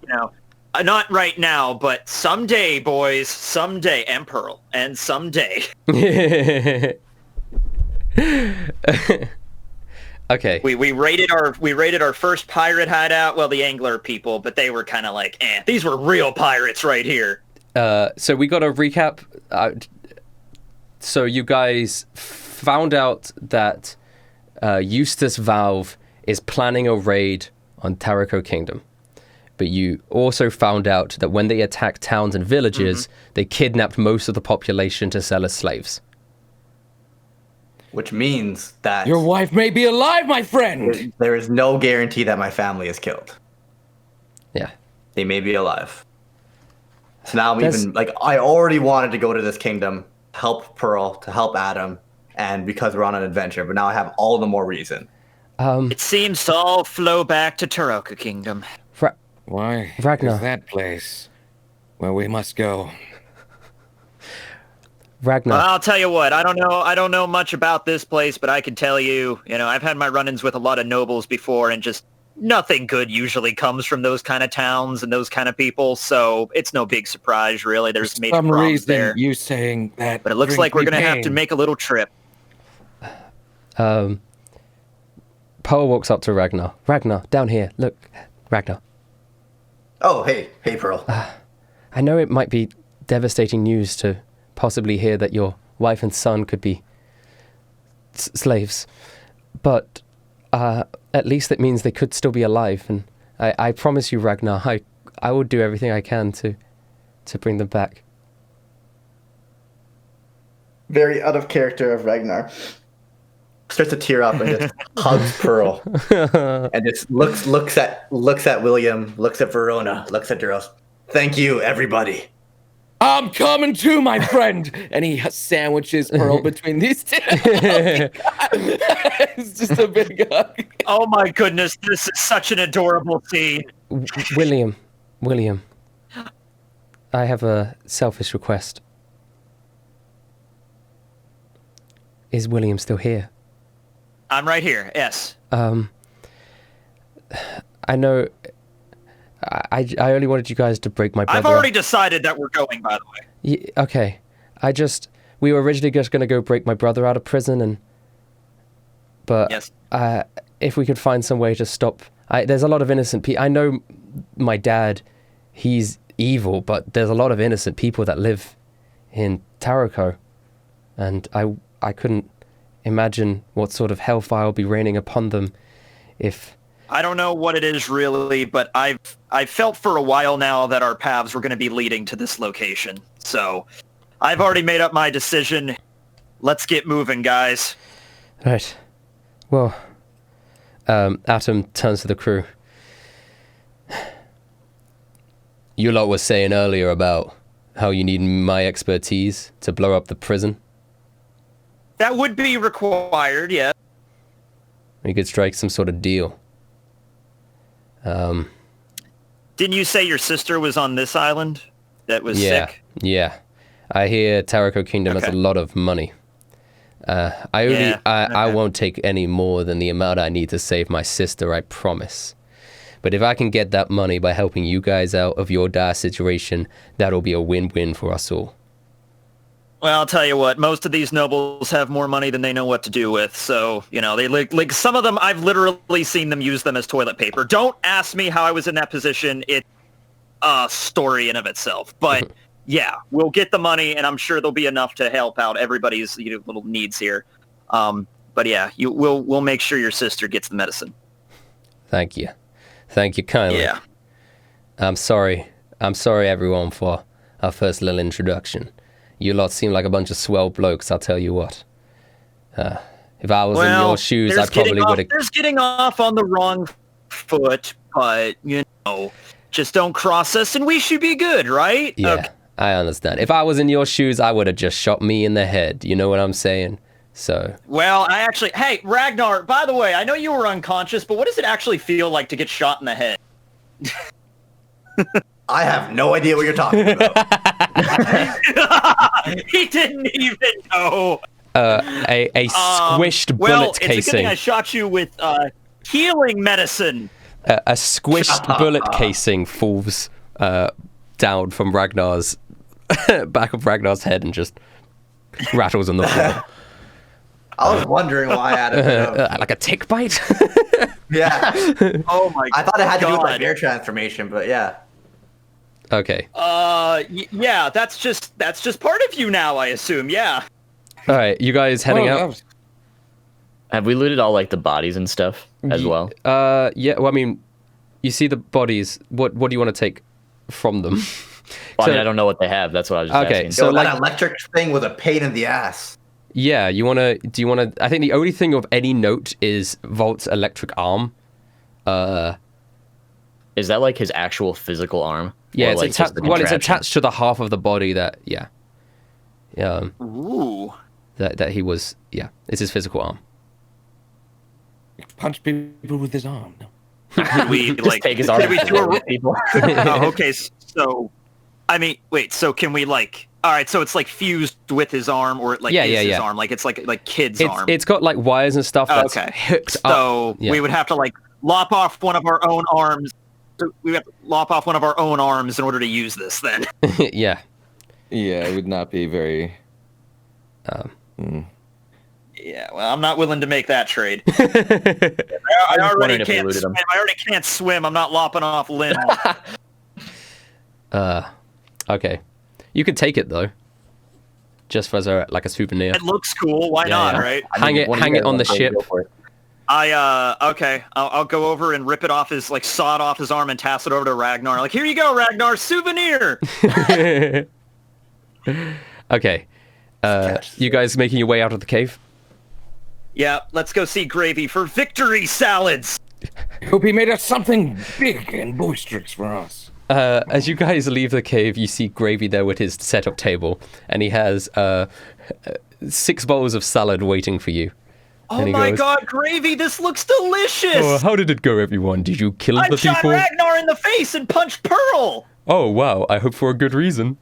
[SPEAKER 3] not right now, but someday, boys, someday, and Pearl, and someday.
[SPEAKER 1] Okay.
[SPEAKER 3] We raided our first pirate hideout. Well, the angler people, but they were kind of like, these were real pirates right here.
[SPEAKER 1] So we got a recap. So you guys found out that Eustace Valve is planning a raid on Terrico Kingdom. But you also found out that when they attacked towns and villages, they kidnapped most of the population to sell as slaves.
[SPEAKER 4] Which means that
[SPEAKER 2] Your wife may be alive, my friend!
[SPEAKER 4] there is no guarantee that my family is killed.
[SPEAKER 1] Yeah.
[SPEAKER 4] They may be alive. So now I'm even, like, I already wanted to go to this kingdom, help Pearl, to help Adam, and because we're on an adventure, but now I have all the more reason.
[SPEAKER 3] It seems to all flow back to Terrico Kingdom.
[SPEAKER 2] Why
[SPEAKER 1] Ragnar.
[SPEAKER 2] is that place where we must go?
[SPEAKER 1] Ragnar.
[SPEAKER 3] Well, I'll tell you what, I don't know much about this place, but I can tell you, I've had my run-ins with a lot of nobles before, and just nothing good usually comes from those kind of towns and those kind of people, so it's no big surprise, really. There's major
[SPEAKER 2] Some
[SPEAKER 3] problems
[SPEAKER 2] reason
[SPEAKER 3] there.
[SPEAKER 2] you saying that,
[SPEAKER 3] But it looks
[SPEAKER 2] brings
[SPEAKER 3] like we're
[SPEAKER 2] me
[SPEAKER 3] going to have to
[SPEAKER 2] pain.
[SPEAKER 3] make a little trip.
[SPEAKER 1] Pearl walks up to Ragnar. Ragnar, down here. Look, Ragnar.
[SPEAKER 4] Oh, hey Pearl.
[SPEAKER 1] I know it might be devastating news to possibly hear that your wife and son could be slaves, but at least it means they could still be alive, and I promise you, Ragnar, I will do everything I can to bring them back.
[SPEAKER 4] Very out of character of Ragnar. Starts to tear up and just hugs Pearl, and just looks at William, looks at Verona, looks at Duros. Thank you, everybody.
[SPEAKER 2] I'm coming too, my friend! And he sandwiches Pearl between these two. It's just a big hug.
[SPEAKER 3] Oh my goodness, this is such an adorable scene.
[SPEAKER 1] William, I have a selfish request. Is William still here?
[SPEAKER 3] I'm right here, yes.
[SPEAKER 1] I know. I only wanted you guys to break my brother.
[SPEAKER 3] I've already decided that we're going, by the way.
[SPEAKER 1] Okay. We were originally just going to go break my brother out of prison, but
[SPEAKER 3] Yes.
[SPEAKER 1] if we could find some way to stop. There's a lot of innocent people. I know my dad, he's evil, but there's a lot of innocent people that live in Terrico, and I couldn't imagine what sort of hellfire will be raining upon them if...
[SPEAKER 3] I don't know what it is really, but I've felt for a while now that our paths were going to be leading to this location. So I've already made up my decision. Let's get moving, guys.
[SPEAKER 1] Right. Well, Atom turns to the crew. You lot were saying earlier about how you need my expertise to blow up the prison.
[SPEAKER 3] That would be required, yeah.
[SPEAKER 1] We could strike some sort of deal.
[SPEAKER 3] Didn't you say your sister was on this island that was sick?
[SPEAKER 1] Yeah. I hear Terrico Kingdom has a lot of money. I won't take any more than the amount I need to save my sister, I promise. But if I can get that money by helping you guys out of your dire situation, that'll be a win-win for us all.
[SPEAKER 3] Well, I'll tell you what, most of these nobles have more money than they know what to do with. So, they like some of them, I've literally seen them use them as toilet paper. Don't ask me how I was in that position. It's a story in of itself. But yeah, we'll get the money, and I'm sure there'll be enough to help out everybody's little needs here. But yeah, we'll make sure your sister gets the medicine.
[SPEAKER 1] Thank you kindly.
[SPEAKER 3] Yeah.
[SPEAKER 1] I'm sorry everyone for our first little introduction. You lot seem like a bunch of swell blokes, I'll tell you what. If I was in your shoes, I probably would have...
[SPEAKER 3] There's getting off on the wrong foot, but, just don't cross us and we should be good, right?
[SPEAKER 1] Yeah,
[SPEAKER 3] Okay.
[SPEAKER 1] I understand. If I was in your shoes, I would have just shot me in the head. You know what I'm saying? So
[SPEAKER 3] Well, hey, Ragnar, by the way, I know you were unconscious, but what does it actually feel like to get shot in the head?
[SPEAKER 4] I have no idea what you're talking about.
[SPEAKER 3] He didn't even know.
[SPEAKER 1] a squished
[SPEAKER 3] Well,
[SPEAKER 1] bullet
[SPEAKER 3] it's a good
[SPEAKER 1] casing.
[SPEAKER 3] thing I shot you with healing medicine.
[SPEAKER 1] A squished bullet casing falls down from Ragnar's back of Ragnar's head and just rattles on the floor.
[SPEAKER 4] I was wondering why I had a bit of...
[SPEAKER 1] Like a tick bite.
[SPEAKER 4] Yeah.
[SPEAKER 3] Oh my god.
[SPEAKER 4] I thought it had to do with my bear transformation, but yeah.
[SPEAKER 1] Okay.
[SPEAKER 3] Yeah, that's just part of you now, I assume. Yeah.
[SPEAKER 1] All right, you guys heading out?
[SPEAKER 5] Have we looted all like the bodies and stuff as well?
[SPEAKER 1] Yeah. Well, I mean, you see the bodies. What do you want to take from them?
[SPEAKER 5] Well, I mean, I don't know what they have. That's what I was just asking.
[SPEAKER 1] So
[SPEAKER 4] that electric thing was a pain in the ass.
[SPEAKER 1] Yeah, do you want to, I think the only thing of any note is Volt's electric arm.
[SPEAKER 5] Is that like his actual physical arm?
[SPEAKER 1] Yeah,
[SPEAKER 5] Or,
[SPEAKER 1] it's
[SPEAKER 5] like, just the
[SPEAKER 1] it's
[SPEAKER 5] contraption?
[SPEAKER 1] attached to the half of the body that,
[SPEAKER 3] Ooh.
[SPEAKER 1] that he was, it's his physical arm.
[SPEAKER 2] Punch people with his arm. No.
[SPEAKER 3] Could we
[SPEAKER 5] Just take his arm.
[SPEAKER 3] Could we do a
[SPEAKER 5] people.
[SPEAKER 3] okay, so I mean, wait. So can we like? All right, so it's like fused with his arm, or it like is his arm, like it's like kid's arm.
[SPEAKER 1] It's got like wires and stuff that's
[SPEAKER 3] Okay.
[SPEAKER 1] hooked up.
[SPEAKER 3] So we would have to like lop off one of our own arms. We have to lop off one of our own arms in order to use this. Then.
[SPEAKER 1] Yeah.
[SPEAKER 2] Yeah, it would not be very...
[SPEAKER 3] Yeah, well, I'm not willing to make that trade. I already
[SPEAKER 5] wondering if we
[SPEAKER 3] can't
[SPEAKER 5] looted
[SPEAKER 3] swim.
[SPEAKER 5] them.
[SPEAKER 3] I already can't swim. I'm not lopping off limbs.
[SPEAKER 1] Okay. You could take it though. Just as a souvenir.
[SPEAKER 3] It looks cool. Why not?
[SPEAKER 1] yeah.
[SPEAKER 3] Right?
[SPEAKER 1] Hang it on the ship.
[SPEAKER 3] Okay. I'll go over and rip it off his saw it off his arm and toss it over to Ragnar. Like, here you go, Ragnar, souvenir.
[SPEAKER 1] Okay. You guys making your way out of the cave?
[SPEAKER 3] Yeah, let's go see Gravy for victory salads.
[SPEAKER 2] Hope he made us something big and boisterous for us.
[SPEAKER 1] As you guys leave the cave, you see Gravy there with his setup table, and he has 6 bowls of salad waiting for you.
[SPEAKER 3] Oh my god, Gravy, this looks delicious!
[SPEAKER 1] Oh, how did it go, everyone? Did you kill
[SPEAKER 3] I
[SPEAKER 1] the
[SPEAKER 3] shot
[SPEAKER 1] people?
[SPEAKER 3] Ragnar in the face and punched Pearl!
[SPEAKER 1] Oh, wow. I hope for a good reason.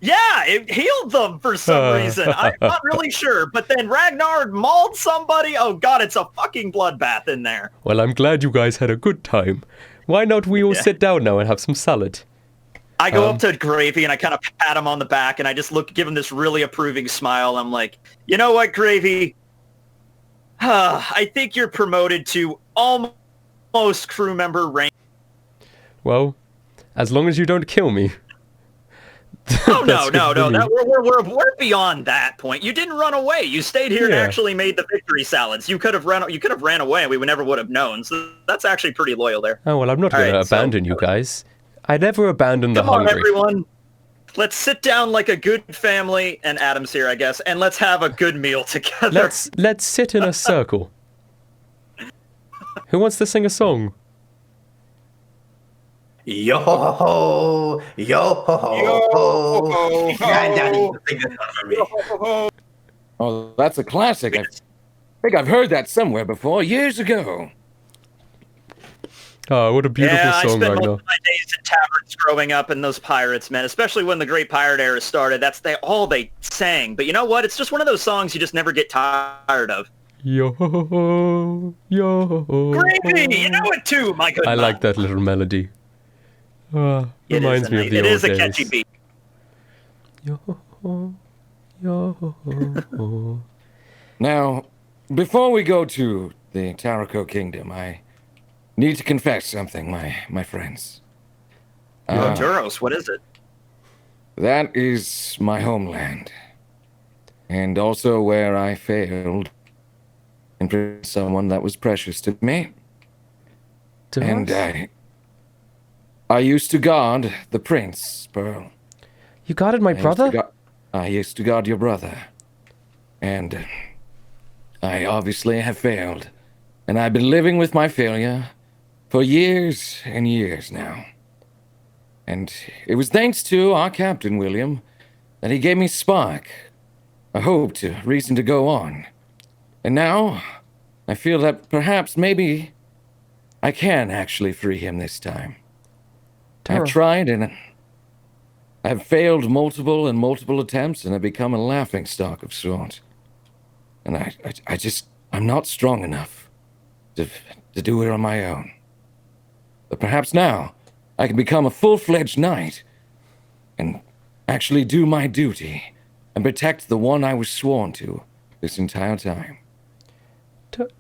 [SPEAKER 3] Yeah, it healed them for some reason. I'm not really sure. But then Ragnar mauled somebody. Oh god, it's a fucking bloodbath in there.
[SPEAKER 1] Well, I'm glad you guys had a good time. Why not we all sit down now and have some salad?
[SPEAKER 3] I go up to Gravy and I kind of pat him on the back and I just give him this really approving smile. I'm like, you know what, Gravy? I think you're promoted to almost crew member rank.
[SPEAKER 1] Well, as long as you don't kill me.
[SPEAKER 3] Oh no! We're beyond that point. You didn't run away. You stayed here and actually made the victory salads. You could have ran away, and we never would have known. So that's actually pretty loyal there.
[SPEAKER 1] Oh well, I'm not going to abandon you guys. I never abandon the hungry.
[SPEAKER 3] Come on, everyone. Let's sit down like a good family, and Adam's here, I guess, and let's have a good meal together.
[SPEAKER 1] Let's sit in a circle. Who wants to sing a song?
[SPEAKER 4] Yo ho ho, yo ho ho. Granddaddy, sing this one for me.
[SPEAKER 2] Oh, that's a classic. I think I've heard that somewhere before, years ago.
[SPEAKER 1] Oh, what a beautiful
[SPEAKER 3] I
[SPEAKER 1] song,
[SPEAKER 3] spent most
[SPEAKER 1] Ragnar.
[SPEAKER 3] of my days in taverns growing up, and those pirates, man, especially when the Great Pirate Era started, that's all they sang. But you know what? It's just one of those songs you just never get tired of.
[SPEAKER 1] Yo ho, yo ho.
[SPEAKER 3] Gravy, you know it too, my good
[SPEAKER 1] I
[SPEAKER 3] man.
[SPEAKER 1] like that little melody. Reminds me of the
[SPEAKER 3] It
[SPEAKER 1] old
[SPEAKER 3] is a
[SPEAKER 1] days.
[SPEAKER 3] catchy beat.
[SPEAKER 1] Yo ho, yo ho.
[SPEAKER 2] Now, before we go to the Terrico Kingdom, I need to confess something, my friends.
[SPEAKER 3] Duros, what is it?
[SPEAKER 2] That is my homeland. And also where I failed in someone that was precious to me. And I used to guard the prince, Pearl.
[SPEAKER 1] You guarded my brother?
[SPEAKER 2] I used to guard your brother. And I obviously have failed. And I've been living with my failure for years and years now. And it was thanks to our captain, William, that he gave me spark, a hope, a reason to go on. And now, I feel that perhaps maybe I can actually free him this time. I've tried and I've failed multiple attempts and have become a laughingstock of sorts. And I'm not strong enough to do it on my own. But perhaps now I can become a full-fledged knight and actually do my duty and protect the one I was sworn to this entire time.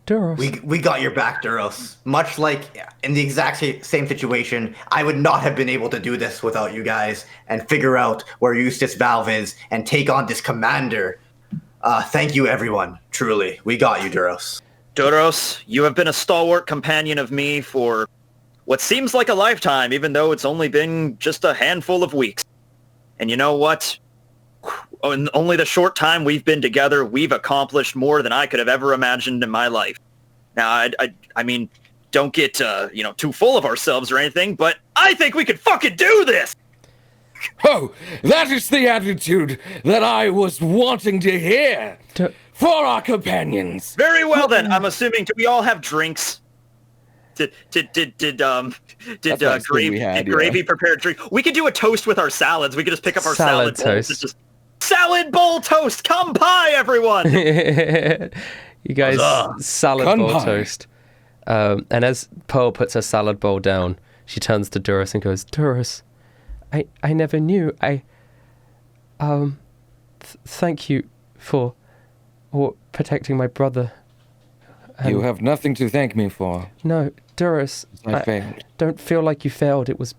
[SPEAKER 1] Duros.
[SPEAKER 4] We got your back, Duros. Much like in the exact same situation, I would not have been able to do this without you guys and figure out where Eustace Valve is and take on this commander. Thank you, everyone. Truly, we got you, Duros.
[SPEAKER 3] Duros, you have been a stalwart companion of me for what seems like a lifetime, even though it's only been just a handful of weeks. And you know what? In only the short time we've been together, we've accomplished more than I could have ever imagined in my life. Now, I mean, don't get, too full of ourselves or anything, but I think we could fucking do this!
[SPEAKER 2] Oh, that is the attitude that I was wanting to hear for our companions.
[SPEAKER 3] Very well then. I'm assuming, do we all have drinks? Did Gravy prepare a drink? We could do a toast with our salads. We could just pick up our salad
[SPEAKER 1] toast.
[SPEAKER 3] Bowls. Just salad bowl toast. Come pie, everyone.
[SPEAKER 1] You guys, salad bowl toast. And as Pearl puts her salad bowl down, she turns to Duros and goes, Duros, I never knew. Thank you for protecting my brother.
[SPEAKER 2] You have nothing to thank me for.
[SPEAKER 1] No, Duros,
[SPEAKER 2] I failed. Don't
[SPEAKER 1] feel like you failed. It was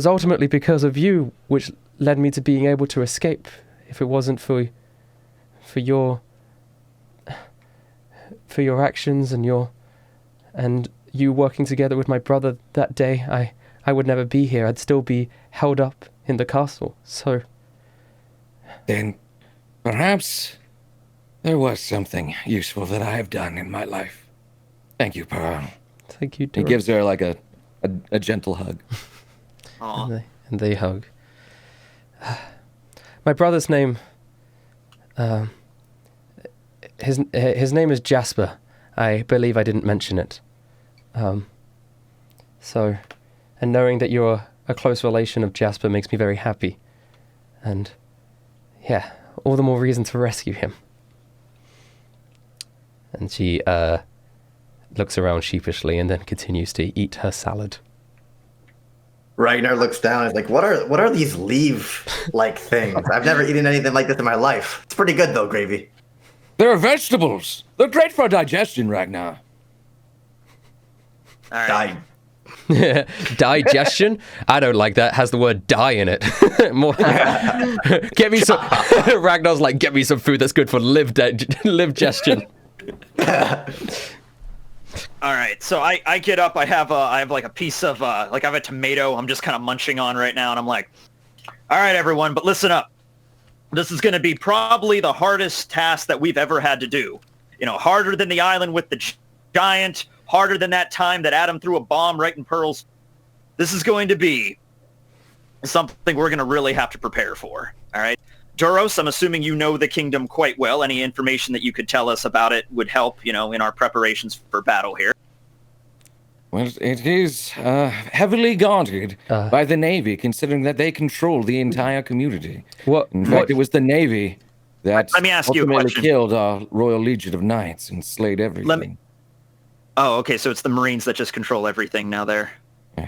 [SPEAKER 1] ultimately because of you which led me to being able to escape. If it wasn't for your actions and you working together with my brother that day, I would never be here. I'd still be held up in the castle. So
[SPEAKER 2] then perhaps there was something useful that I have done in my life. Thank you, Pearl.
[SPEAKER 1] Thank you,
[SPEAKER 2] He
[SPEAKER 1] Duros.
[SPEAKER 2] gives her like a gentle hug.
[SPEAKER 3] Aww.
[SPEAKER 1] And they hug. My brother's name, his name is Jasper. I believe I didn't mention it. So, and knowing that you're a close relation of Jasper makes me very happy. And yeah, all the more reason to rescue him. And she looks around sheepishly and then continues to eat her salad.
[SPEAKER 4] Ragnar looks down and is like, what are these leaf-like things? I've never eaten anything like this in my life. It's pretty good, though, Gravy.
[SPEAKER 2] They're vegetables. They're great for digestion, Ragnar.
[SPEAKER 3] All right.
[SPEAKER 1] Digestion? I don't like that. Has the word die in it. More. Get me some. Ragnar's like, get me some food that's good for live-gestion.
[SPEAKER 3] All right, so I get up. I have like a piece of I have a tomato. I'm just kind of munching on right now, and I'm like, all right, everyone, but listen up. This is going to be probably the hardest task that we've ever had to do. You know, harder than the island with the giant, harder than that time that Adam threw a bomb right in Pearl's. This is going to be something we're going to really have to prepare for. All right. Duros, I'm assuming you know the kingdom quite well. Any information that you could tell us about it would help, in our preparations for battle here.
[SPEAKER 2] Well, it is heavily guarded by the Navy, considering that they control the entire community. In fact, it was the Navy that
[SPEAKER 3] Let me ask you a
[SPEAKER 2] ultimately
[SPEAKER 3] question.
[SPEAKER 2] killed our Royal Legion of Knights and slayed everything.
[SPEAKER 3] Oh, okay, so it's the Marines that just control everything now there.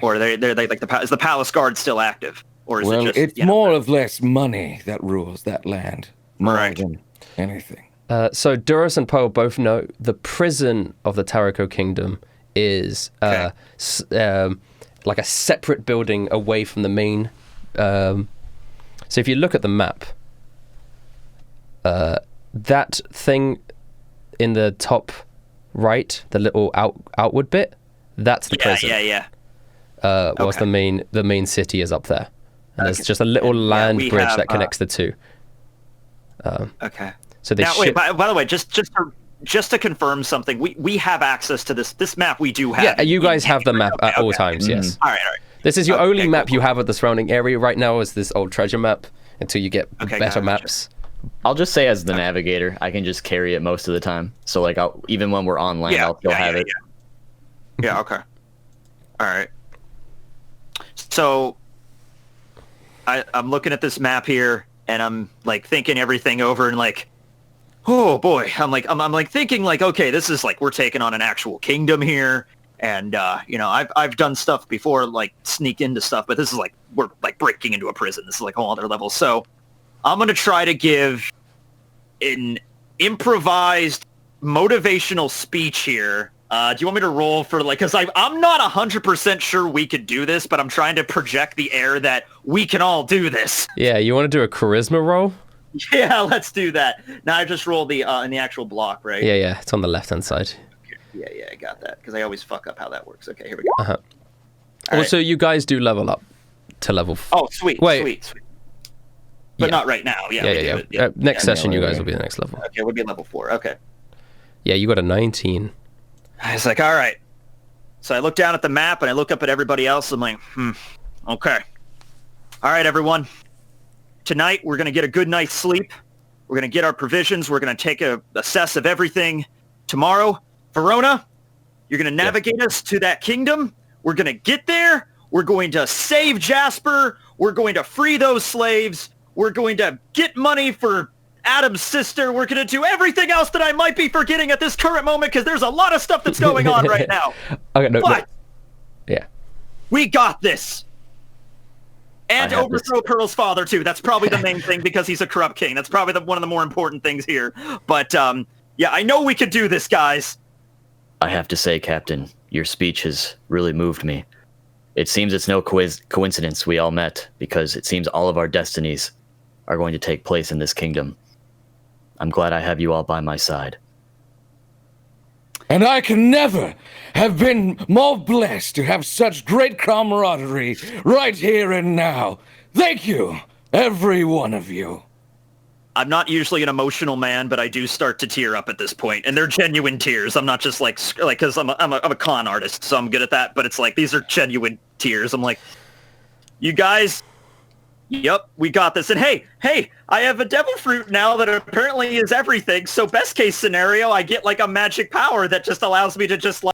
[SPEAKER 3] Or they're like is the Palace Guard still active? Or is it just,
[SPEAKER 2] it's more or less money that rules that land, more than anything.
[SPEAKER 1] So Duros and Poe both know the prison of the Terrico Kingdom is like a separate building away from the main. So if you look at the map, that thing in the top right, the little outward bit, that's the prison. Whilst the main city is up there. And there's just a little land bridge that connects the two.
[SPEAKER 3] Okay.
[SPEAKER 1] So they
[SPEAKER 3] wait, by the way, just to confirm something, we have access to this map. We do have.
[SPEAKER 1] Yeah, you guys have the map at all times. Yes.
[SPEAKER 3] All right.
[SPEAKER 1] This is your only map you have of the surrounding area right now. Is this old treasure map until you get better maps.
[SPEAKER 5] I'll just say as the navigator, I can just carry it most of the time. So like, even when we're on land, I'll still have it.
[SPEAKER 3] Yeah. Okay. All right. So I'm looking at this map here, and I'm like thinking everything over, and like, oh boy, I'm like thinking like, okay, this is like we're taking on an actual kingdom here, and I've done stuff before, like sneak into stuff, but this is like we're like breaking into a prison. This is like a whole other level. So I'm gonna try to give an improvised motivational speech here. Do you want me to roll for like, because I'm not 100% sure we could do this, but I'm trying to project the air that we can all do this.
[SPEAKER 1] Yeah, you want to do a charisma roll?
[SPEAKER 3] Yeah, let's do that. Now I just rolled the in the actual block, right?
[SPEAKER 1] Yeah, it's on the left-hand side.
[SPEAKER 3] Yeah, I got that, because I always fuck up how that works. Okay, here we go.
[SPEAKER 1] Uh-huh.
[SPEAKER 3] Also,
[SPEAKER 1] you guys do level up to level...
[SPEAKER 3] Oh, sweet, sweet. But not right now. Yeah.
[SPEAKER 1] Next session, you guys will be the next level.
[SPEAKER 3] Okay, we'll be level 4. Okay.
[SPEAKER 1] Yeah, you got a 19.
[SPEAKER 3] I was like, all right. So I look down at the map, and I look up at everybody else. I'm like, okay. All right, everyone. Tonight, we're going to get a good night's sleep. We're going to get our provisions. We're going to take a assess of everything. Tomorrow, Verona, you're going to navigate us to that kingdom. We're going to get there. We're going to save Jasper. We're going to free those slaves. We're going to get money for Adam's sister. We're going to do everything else that I might be forgetting at this current moment, because there's a lot of stuff that's going on right now.
[SPEAKER 1] Okay, no. Yeah.
[SPEAKER 3] We got this. And overthrow Pearl's father, too. That's probably the main thing, because he's a corrupt king. That's probably one of the more important things here. But, yeah, I know we could do this, guys.
[SPEAKER 5] I have to say, Captain, your speech has really moved me. It seems it's no coincidence we all met, because it seems all of our destinies are going to take place in this kingdom. I'm glad I have you all by my side.
[SPEAKER 2] And I can never have been more blessed to have such great camaraderie right here and now. Thank you, every one of you.
[SPEAKER 3] I'm not usually an emotional man, but I do start to tear up at this point, and they're genuine tears. I'm not just like because I'm a con artist, so I'm good at that. But it's like these are genuine tears. I'm like, you guys. Yep, we got this. And hey, I have a devil fruit now that apparently is everything. So best case scenario, I get like a magic power that just allows me to just like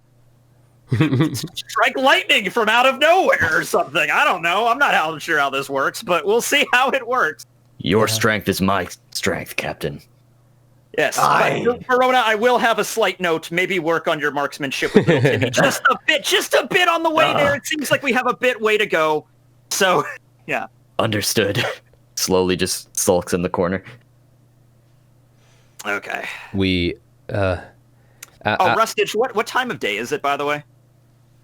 [SPEAKER 3] strike lightning from out of nowhere or something. I don't know. I'm not sure how this works, but we'll see how it works.
[SPEAKER 5] Your strength is my strength, Captain.
[SPEAKER 3] Yes, but Verona, I will have a slight note. Maybe work on your marksmanship with little Timmy. just a bit on the way there. It seems like we have a bit way to go. So, yeah.
[SPEAKER 5] Understood. Slowly just sulks in the corner.
[SPEAKER 3] Okay.
[SPEAKER 1] We,
[SPEAKER 3] Rustage, what time of day is it, by the way?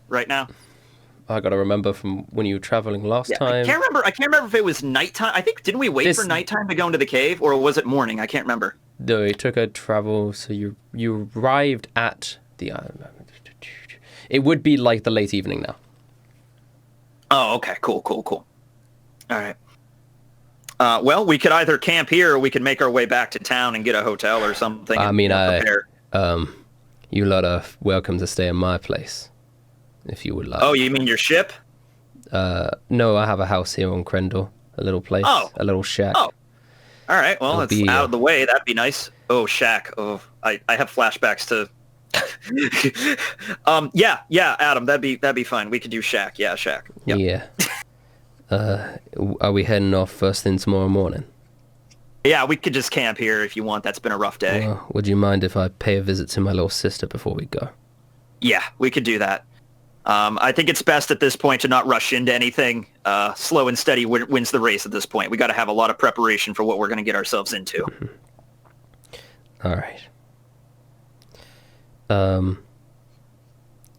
[SPEAKER 3] Right now?
[SPEAKER 1] I gotta remember from when you were traveling last time.
[SPEAKER 3] I can't remember if it was nighttime. I think, didn't we wait for nighttime to go into the cave, or was it morning? I can't remember.
[SPEAKER 1] No, it took a travel, so you arrived at the... it would be like the late evening now.
[SPEAKER 3] Oh, okay. Cool. All right. Well, we could either camp here, or we could make our way back to town and get a hotel or something.
[SPEAKER 1] I mean, you lot are welcome to stay in my place, if you would like.
[SPEAKER 3] Oh, you mean your ship?
[SPEAKER 1] No, I have a house here on Crendor, a little place, a little shack.
[SPEAKER 3] Oh, all right. Well, it's out of the way. That'd be nice. Oh, shack. Oh, I have flashbacks to. Yeah, Adam. That'd be fine. We could do shack. Yeah, shack. Yep.
[SPEAKER 1] Yeah. Are we heading off first thing tomorrow morning?
[SPEAKER 3] Yeah, we could just camp here if you want. That's been a rough day.
[SPEAKER 1] Well, would you mind if I pay a visit to my little sister before we go?
[SPEAKER 3] Yeah, we could do that. I think it's best at this point to not rush into anything. Slow and steady wins the race at this point. We got to have a lot of preparation for what we're going to get ourselves into.
[SPEAKER 1] All right. Are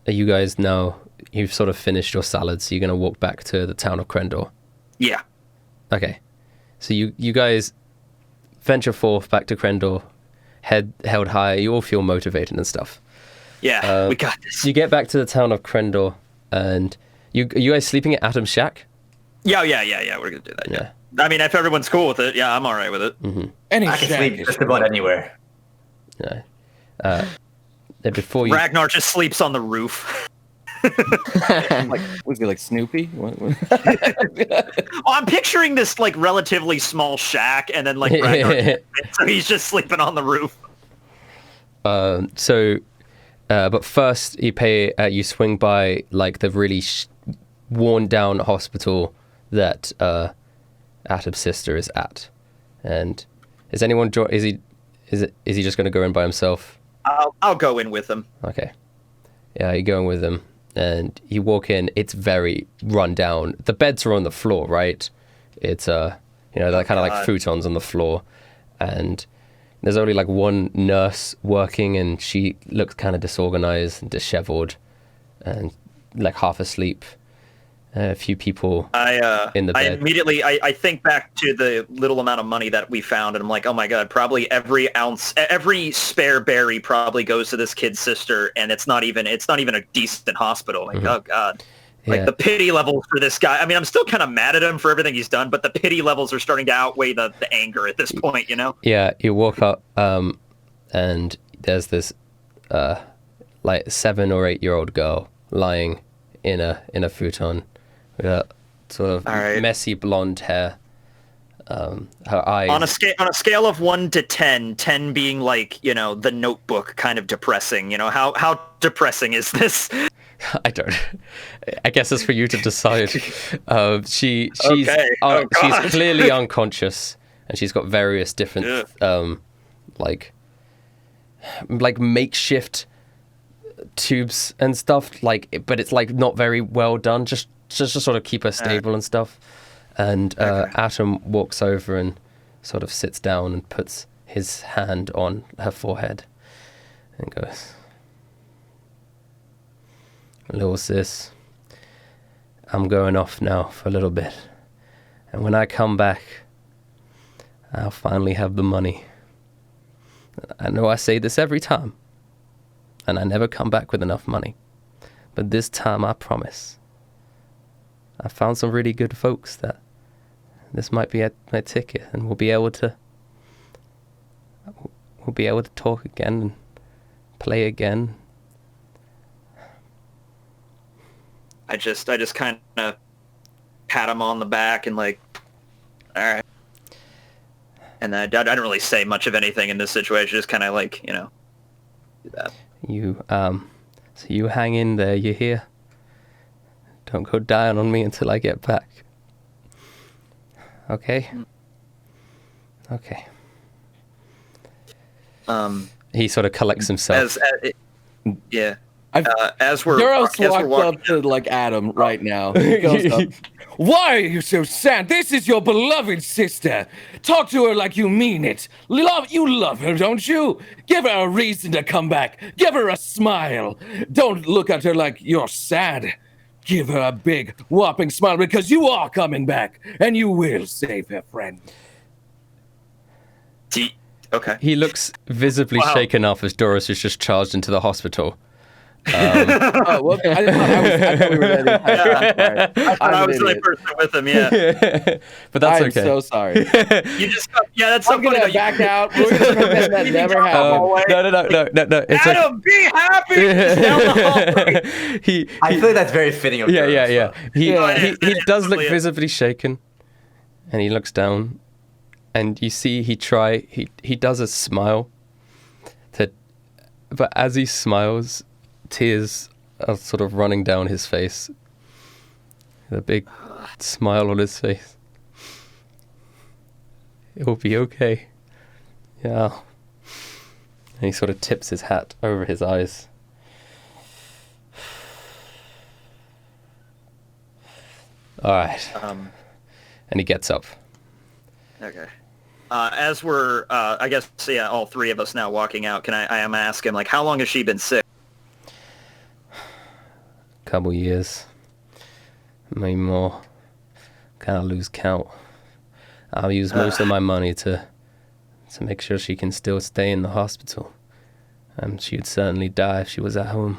[SPEAKER 1] you guys now... You've sort of finished your salads, so you're going to walk back to the town of Crendor?
[SPEAKER 3] Yeah.
[SPEAKER 1] Okay. So you guys venture forth back to Crendor, head held high, you all feel motivated and stuff.
[SPEAKER 3] Yeah, we got this.
[SPEAKER 1] You get back to the town of Crendor, and you guys sleeping at Adam's shack?
[SPEAKER 3] Yeah, we're going to do that, yeah. I mean, if everyone's cool with it, yeah, I'm all right with it.
[SPEAKER 1] Mm-hmm.
[SPEAKER 4] I can sleep just about anywhere.
[SPEAKER 1] Yeah. Before you...
[SPEAKER 3] Ragnar just sleeps on the roof.
[SPEAKER 2] Like, was he like Snoopy? What?
[SPEAKER 3] Well, I'm picturing this like relatively small shack, and then like Ragnar, so he's just sleeping on the roof.
[SPEAKER 1] But first you swing by like the really worn down hospital that Atom's sister is at, and is anyone is he just going to go in by himself?
[SPEAKER 3] I'll go in with him.
[SPEAKER 1] Okay, yeah, you're going with him, and you walk in. It's very run down. The beds are on the floor, right? It's they're kind of like futons on the floor, and there's only like one nurse working, and she looks kind of disorganized and disheveled and like half asleep. A few people in the bed.
[SPEAKER 3] I think back to the little amount of money that we found, and I'm like, oh my god, probably every spare berry probably goes to this kid's sister, and it's not even a decent hospital. Like, oh god. Like the pity levels for this guy. I mean, I'm still kind of mad at him for everything he's done, but the pity levels are starting to outweigh the anger at this point, you know?
[SPEAKER 1] Yeah, you walk up, and there's this like 7 or 8 year old girl lying in a futon with a sort of messy blonde hair. Her eyes
[SPEAKER 3] on a scale of 1 to 10, 10 being like, the Notebook kind of depressing. How depressing is this?
[SPEAKER 1] I guess it's for you to decide. She's clearly unconscious, and she's got various different like makeshift tubes and stuff, but it's like not very well done, just to sort of keep her stable and stuff. And Atom walks over and sort of sits down and puts his hand on her forehead and goes, "Little sis, I'm going off now for a little bit. And when I come back, I'll finally have the money. I know I say this every time, and I never come back with enough money. But this time, I promise. I found some really good folks that this might be my ticket, and we'll be able to talk again and play again."
[SPEAKER 3] I just kind of pat him on the back and like, all right. And I don't really say much of anything in this situation. Just kind of like, do that.
[SPEAKER 1] So you hang in there, you hear? Don't go dying on me until I get back. Okay? Okay. He sort of collects himself.
[SPEAKER 3] Yeah. As we're
[SPEAKER 2] Duros
[SPEAKER 3] walking
[SPEAKER 2] walks up to like Adam right now. He goes up. Why are you so sad? This is your beloved sister. Talk to her like you mean it. You love her, don't you? Give her a reason to come back. Give her a smile. Don't look at her like you're sad. Give her a big, whopping smile, because you are coming back, and you will save her, friend.
[SPEAKER 3] Okay.
[SPEAKER 1] He looks visibly shaken up as Duros is just charged into the hospital.
[SPEAKER 2] I thought we were there the entire time.
[SPEAKER 3] I was the only person with him, yeah.
[SPEAKER 1] But that's
[SPEAKER 2] I'm
[SPEAKER 1] okay.
[SPEAKER 2] so sorry.
[SPEAKER 3] You just, that's so
[SPEAKER 2] I'm
[SPEAKER 3] funny.
[SPEAKER 2] gonna back out. We're gonna pretend that never happened.
[SPEAKER 1] No. It's
[SPEAKER 3] Adam, be happy!
[SPEAKER 4] I feel like that's very fitting of Duros,
[SPEAKER 1] Yeah. He does look
[SPEAKER 3] Absolutely.
[SPEAKER 1] visibly shaken, and he looks down, and you see he does a smile, but as he smiles, tears are sort of running down his face. A big smile on his face. It will be okay. Yeah. And he sort of tips his hat over his eyes. All right. And he gets up.
[SPEAKER 3] Okay. As we're, I guess, all three of us now walking out, I am asking, like, how long has she been sick?
[SPEAKER 1] Couple years, maybe more. Kind of lose count. I'll use most of my money to make sure she can still stay in the hospital. She would certainly die if she was at home.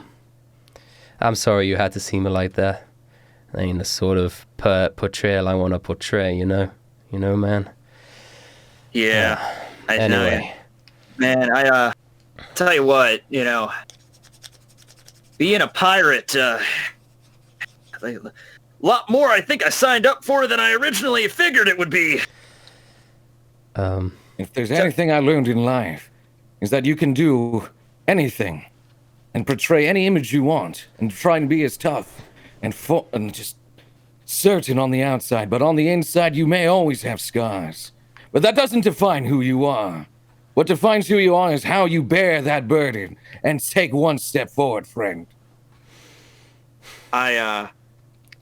[SPEAKER 1] I'm sorry you had to see me like that. That ain't the sort of portrayal I want to portray, you know, man.
[SPEAKER 3] Yeah, I
[SPEAKER 1] anyway,
[SPEAKER 3] know. Man, I tell you what, being a pirate, a lot more I think I signed up for than I originally figured it would be.
[SPEAKER 2] If there's anything I learned in life, is that you can do anything and portray any image you want and try and be as tough and just certain on the outside, but on the inside you may always have scars. But that doesn't define who you are. What defines who you are is how you bear that burden and take one step forward, friend.
[SPEAKER 3] I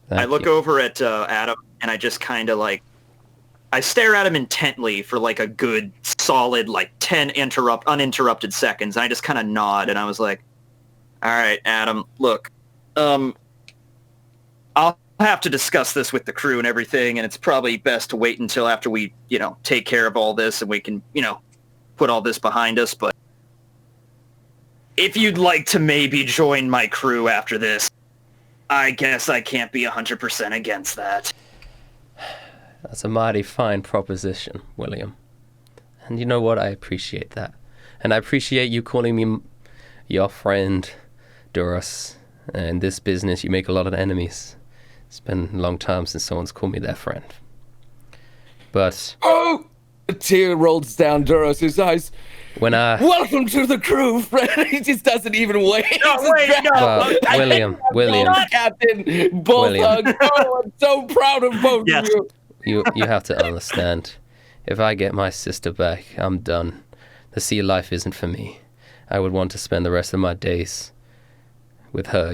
[SPEAKER 3] look over at Adam and I just kind of like, I stare at him intently for like a good solid like 10 uninterrupted seconds. And I just kind of nod and I was like, all right, Adam, look, I'll have to discuss this with the crew and everything. And it's probably best to wait until after we, take care of all this and we can, put all this behind us. But if you'd like to maybe join my crew after this, I guess I can't be 100% against that.
[SPEAKER 1] That's a mighty fine proposition, William. And you know what? I appreciate that. And I appreciate you calling me your friend, Duros. In this business, you make a lot of enemies. It's been a long time since someone's called me their friend. But...
[SPEAKER 2] Oh! A tear rolls down Duros' eyes. Welcome to the crew, friend. He just doesn't even wait.
[SPEAKER 3] No, wait, no.
[SPEAKER 1] William.
[SPEAKER 2] Captain, both hugs. Oh, I'm so proud of both of you.
[SPEAKER 1] You have to understand. If I get my sister back, I'm done. The sea life isn't for me. I would want to spend the rest of my days with her,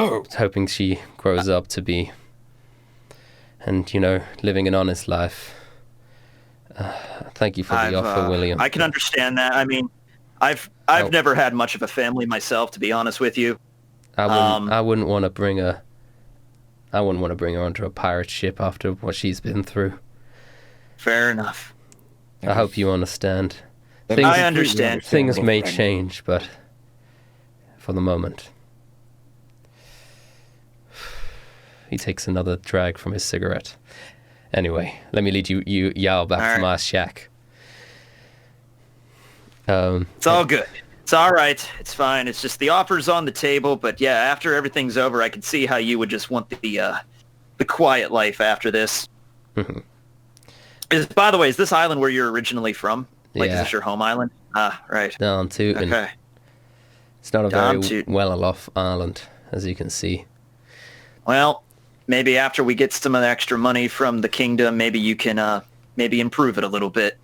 [SPEAKER 2] Oh.
[SPEAKER 1] Hoping she grows up to be, and, living an honest life. Thank you for the offer, William.
[SPEAKER 3] I can understand that. I mean, I've never had much of a family myself, to be honest with you.
[SPEAKER 1] I wouldn't want to bring her onto a pirate ship after what she's been through.
[SPEAKER 3] Fair enough.
[SPEAKER 1] I hope you understand.
[SPEAKER 3] I understand.
[SPEAKER 1] Things may change, but for the moment. He takes another drag from his cigarette. Anyway, let me lead you Yao back to my shack.
[SPEAKER 3] It's all good. It's all right. It's fine. It's just the offer's on the table, but yeah, after everything's over, I can see how you would just want the quiet life after this. By the way, is this island where you're originally from? Like, is this your home island? Ah, right.
[SPEAKER 1] Down Tootin.
[SPEAKER 3] Okay.
[SPEAKER 1] It's not a very well-off island, as you can see.
[SPEAKER 3] Well, maybe after we get some of the extra money from the kingdom, maybe you can maybe improve it a little bit.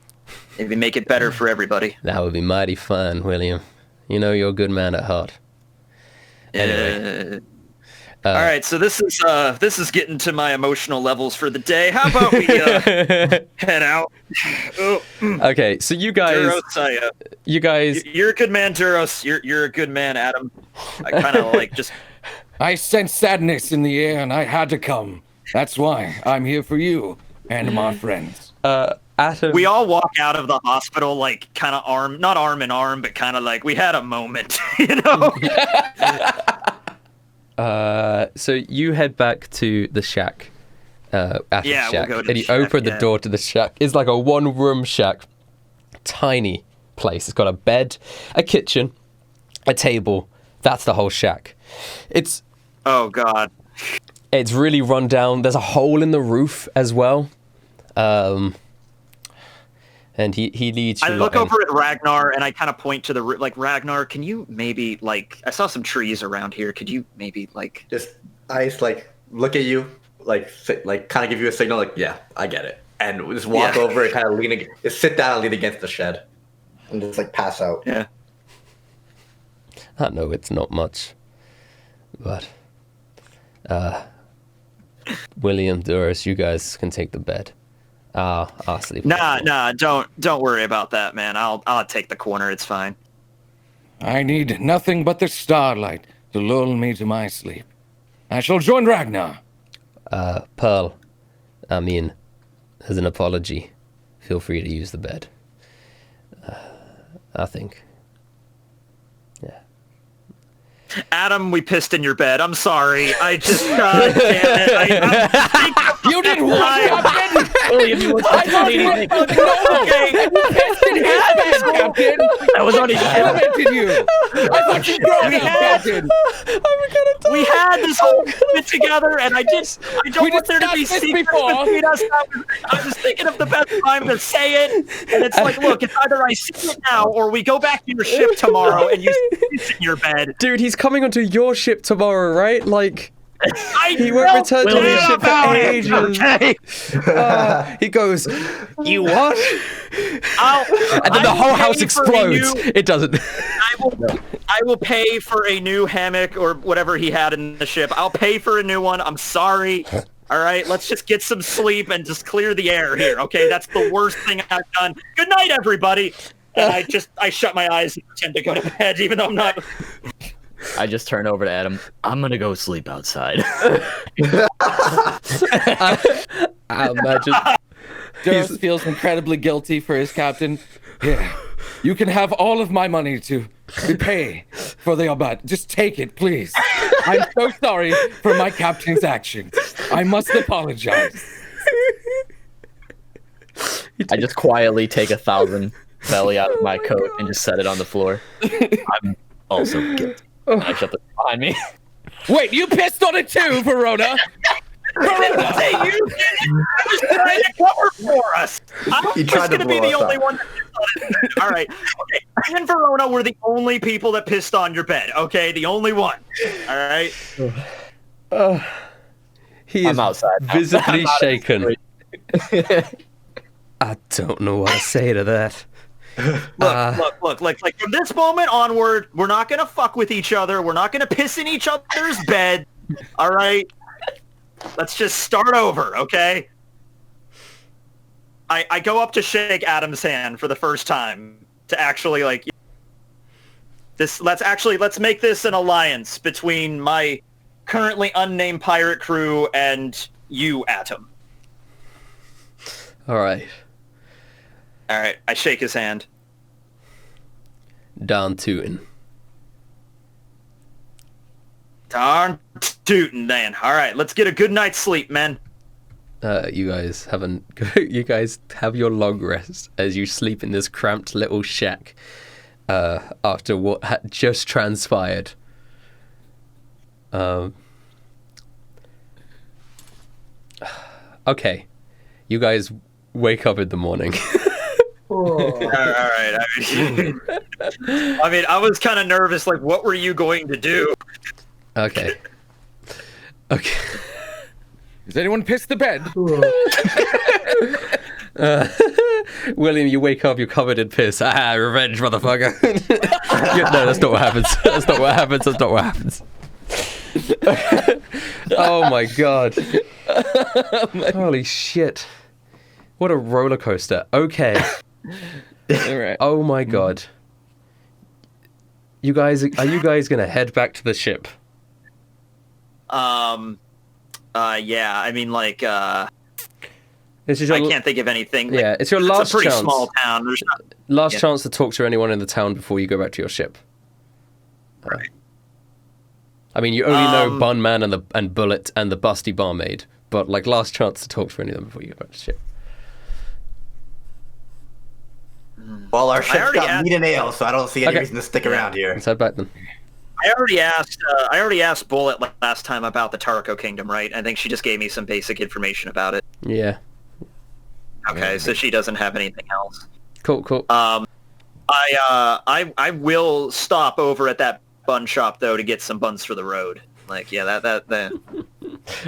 [SPEAKER 3] Maybe make it better for everybody.
[SPEAKER 1] That would be mighty fun, William. You're a good man at heart. Anyway.
[SPEAKER 3] All right, so this is getting to my emotional levels for the day. How about we head out?
[SPEAKER 1] Okay, so you guys,
[SPEAKER 3] Duros, you're a good man, Duros. You're a good man, Adam. I kind of like just.
[SPEAKER 2] I sense sadness in the air, and I had to come. That's why I'm here for you and my friends.
[SPEAKER 1] Adam.
[SPEAKER 3] We all walk out of the hospital like kind of not arm in arm, but kind of like we had a moment,
[SPEAKER 1] So you head back to the shack. Shack.
[SPEAKER 3] We'll go to
[SPEAKER 1] and you open the door to the shack. It's like a one-room shack. Tiny place. It's got a bed, a kitchen, a table. That's the whole shack.
[SPEAKER 3] Oh, God.
[SPEAKER 1] It's really run down. There's a hole in the roof as well. And he leads you.
[SPEAKER 3] I look over at Ragnar and I kind of point to the roof. Like, Ragnar, can you maybe, I saw some trees around here. Could you maybe,
[SPEAKER 4] I just, look at you, kind of give you a signal, yeah, I get it. And just walk over and kind of just sit down and lean against the shed. And just, pass out.
[SPEAKER 3] Yeah.
[SPEAKER 1] I know it's not much, but William, Duros, you guys can take the bed. I'll sleep.
[SPEAKER 3] Nah, don't worry about that, man. I'll take the corner. It's fine.
[SPEAKER 2] I need nothing but the starlight to lull me to my sleep. I shall join Ragnar.
[SPEAKER 1] Pearl, as an apology, feel free to use the bed. I think. Yeah.
[SPEAKER 3] Adam, we pissed in your bed. I'm sorry. I just, damn it.
[SPEAKER 2] You did what, Captain?
[SPEAKER 5] William, you weren't supposed to say anything.
[SPEAKER 2] Captain.
[SPEAKER 5] That was only
[SPEAKER 2] Complimented you. I thought you drove him, Captain.
[SPEAKER 3] We had this whole bit together, and I don't want there to be
[SPEAKER 2] discussed this
[SPEAKER 3] secrets
[SPEAKER 2] before.
[SPEAKER 3] between us. I was thinking of the best time to say it, and it's like, look, it's either I see it now, or we go back to your ship tomorrow, and you sit in your bed.
[SPEAKER 1] Dude, he's coming onto your ship tomorrow, right? Like, he
[SPEAKER 3] I
[SPEAKER 1] won't
[SPEAKER 3] know
[SPEAKER 1] return to his
[SPEAKER 3] all
[SPEAKER 1] ship for
[SPEAKER 3] about it,
[SPEAKER 1] ages.
[SPEAKER 3] okay?
[SPEAKER 1] He goes, you what? And then the
[SPEAKER 3] I will
[SPEAKER 1] whole house
[SPEAKER 3] pay for a
[SPEAKER 1] explodes. It doesn't.
[SPEAKER 3] I will pay for a new hammock or whatever he had in the ship. I'll pay for a new one. I'm sorry. All right, let's just get some sleep and just clear the air here, okay? That's the worst thing I've done. Good night, everybody. And I shut my eyes and pretend to go to bed, even though I'm not.
[SPEAKER 5] I just turn over to Adam. I'm gonna go sleep outside.
[SPEAKER 1] I imagine.
[SPEAKER 2] Duros feels incredibly guilty for his captain. Yeah. You can have all of my money to repay for the Abad. Just take it, please. I'm so sorry for my captain's actions. I must apologize.
[SPEAKER 5] I just quietly take 1,000 belly out of my coat and just set it on the floor. I'm also guilty. And I shut the door behind me.
[SPEAKER 2] Wait, you pissed on it too, Verona? Verona!
[SPEAKER 3] Hey, you did it! I was trying to cover for us. I was going to be the only one that pissed on it. All right. Okay. Me and Verona were the only people that pissed on your bed. Okay, the only one. All right.
[SPEAKER 1] He
[SPEAKER 5] I'm
[SPEAKER 1] is
[SPEAKER 5] outside.
[SPEAKER 1] visibly
[SPEAKER 5] I'm out of
[SPEAKER 1] shaken. I don't know what to say to that.
[SPEAKER 3] Look, like from this moment onward, we're not gonna fuck with each other. We're not gonna piss in each other's bed. All right? Let's just start over, okay? I go up to shake Adam's hand for the first time to actually like let's make this an alliance between my currently unnamed pirate crew and you, Atom.
[SPEAKER 1] All right.
[SPEAKER 3] All right, I shake his hand.
[SPEAKER 1] Darn tootin'.
[SPEAKER 3] Darn tootin' then. All right, let's get a good night's sleep, men.
[SPEAKER 1] You guys haven't. You guys have your long rest as you sleep in this cramped little shack. After what had just transpired. Okay, you guys wake up in the morning.
[SPEAKER 3] All right. I mean, I was kind of nervous. Like, what were you going to do?
[SPEAKER 1] Okay.
[SPEAKER 2] Has anyone pissed the bed?
[SPEAKER 1] William, you wake up, you're covered in piss. Revenge, motherfucker. No, that's not what happens. That's not what happens. Oh my god. Holy shit. What a roller coaster. Okay.
[SPEAKER 2] All right.
[SPEAKER 1] Oh my god. Are you guys gonna head back to the ship?
[SPEAKER 3] Yeah. I mean, like,
[SPEAKER 1] This is
[SPEAKER 3] I
[SPEAKER 1] your,
[SPEAKER 3] can't think of anything. Like,
[SPEAKER 1] yeah, it's your last
[SPEAKER 3] It's a pretty
[SPEAKER 1] chance.
[SPEAKER 3] small town. There's not.
[SPEAKER 1] Last
[SPEAKER 3] Yeah.
[SPEAKER 1] chance to talk to anyone in the town before you go back to your ship.
[SPEAKER 3] Right.
[SPEAKER 1] I mean, you only know Bunman and Bullet and the busty barmaid, but like last chance to talk to any of them before you go back to the ship.
[SPEAKER 4] Well, our ship's
[SPEAKER 3] already
[SPEAKER 4] got
[SPEAKER 3] asked-
[SPEAKER 4] meat and ale, so I don't see any
[SPEAKER 1] Okay.
[SPEAKER 4] reason to stick around here.
[SPEAKER 1] Let's head back then.
[SPEAKER 3] I already asked Bullet last time about the Terrico Kingdom, right? I think she just gave me some basic information about it.
[SPEAKER 1] Yeah.
[SPEAKER 3] Okay, so she doesn't have anything else.
[SPEAKER 1] Cool.
[SPEAKER 3] I will stop over at that bun shop though to get some buns for the road. Like, yeah, that.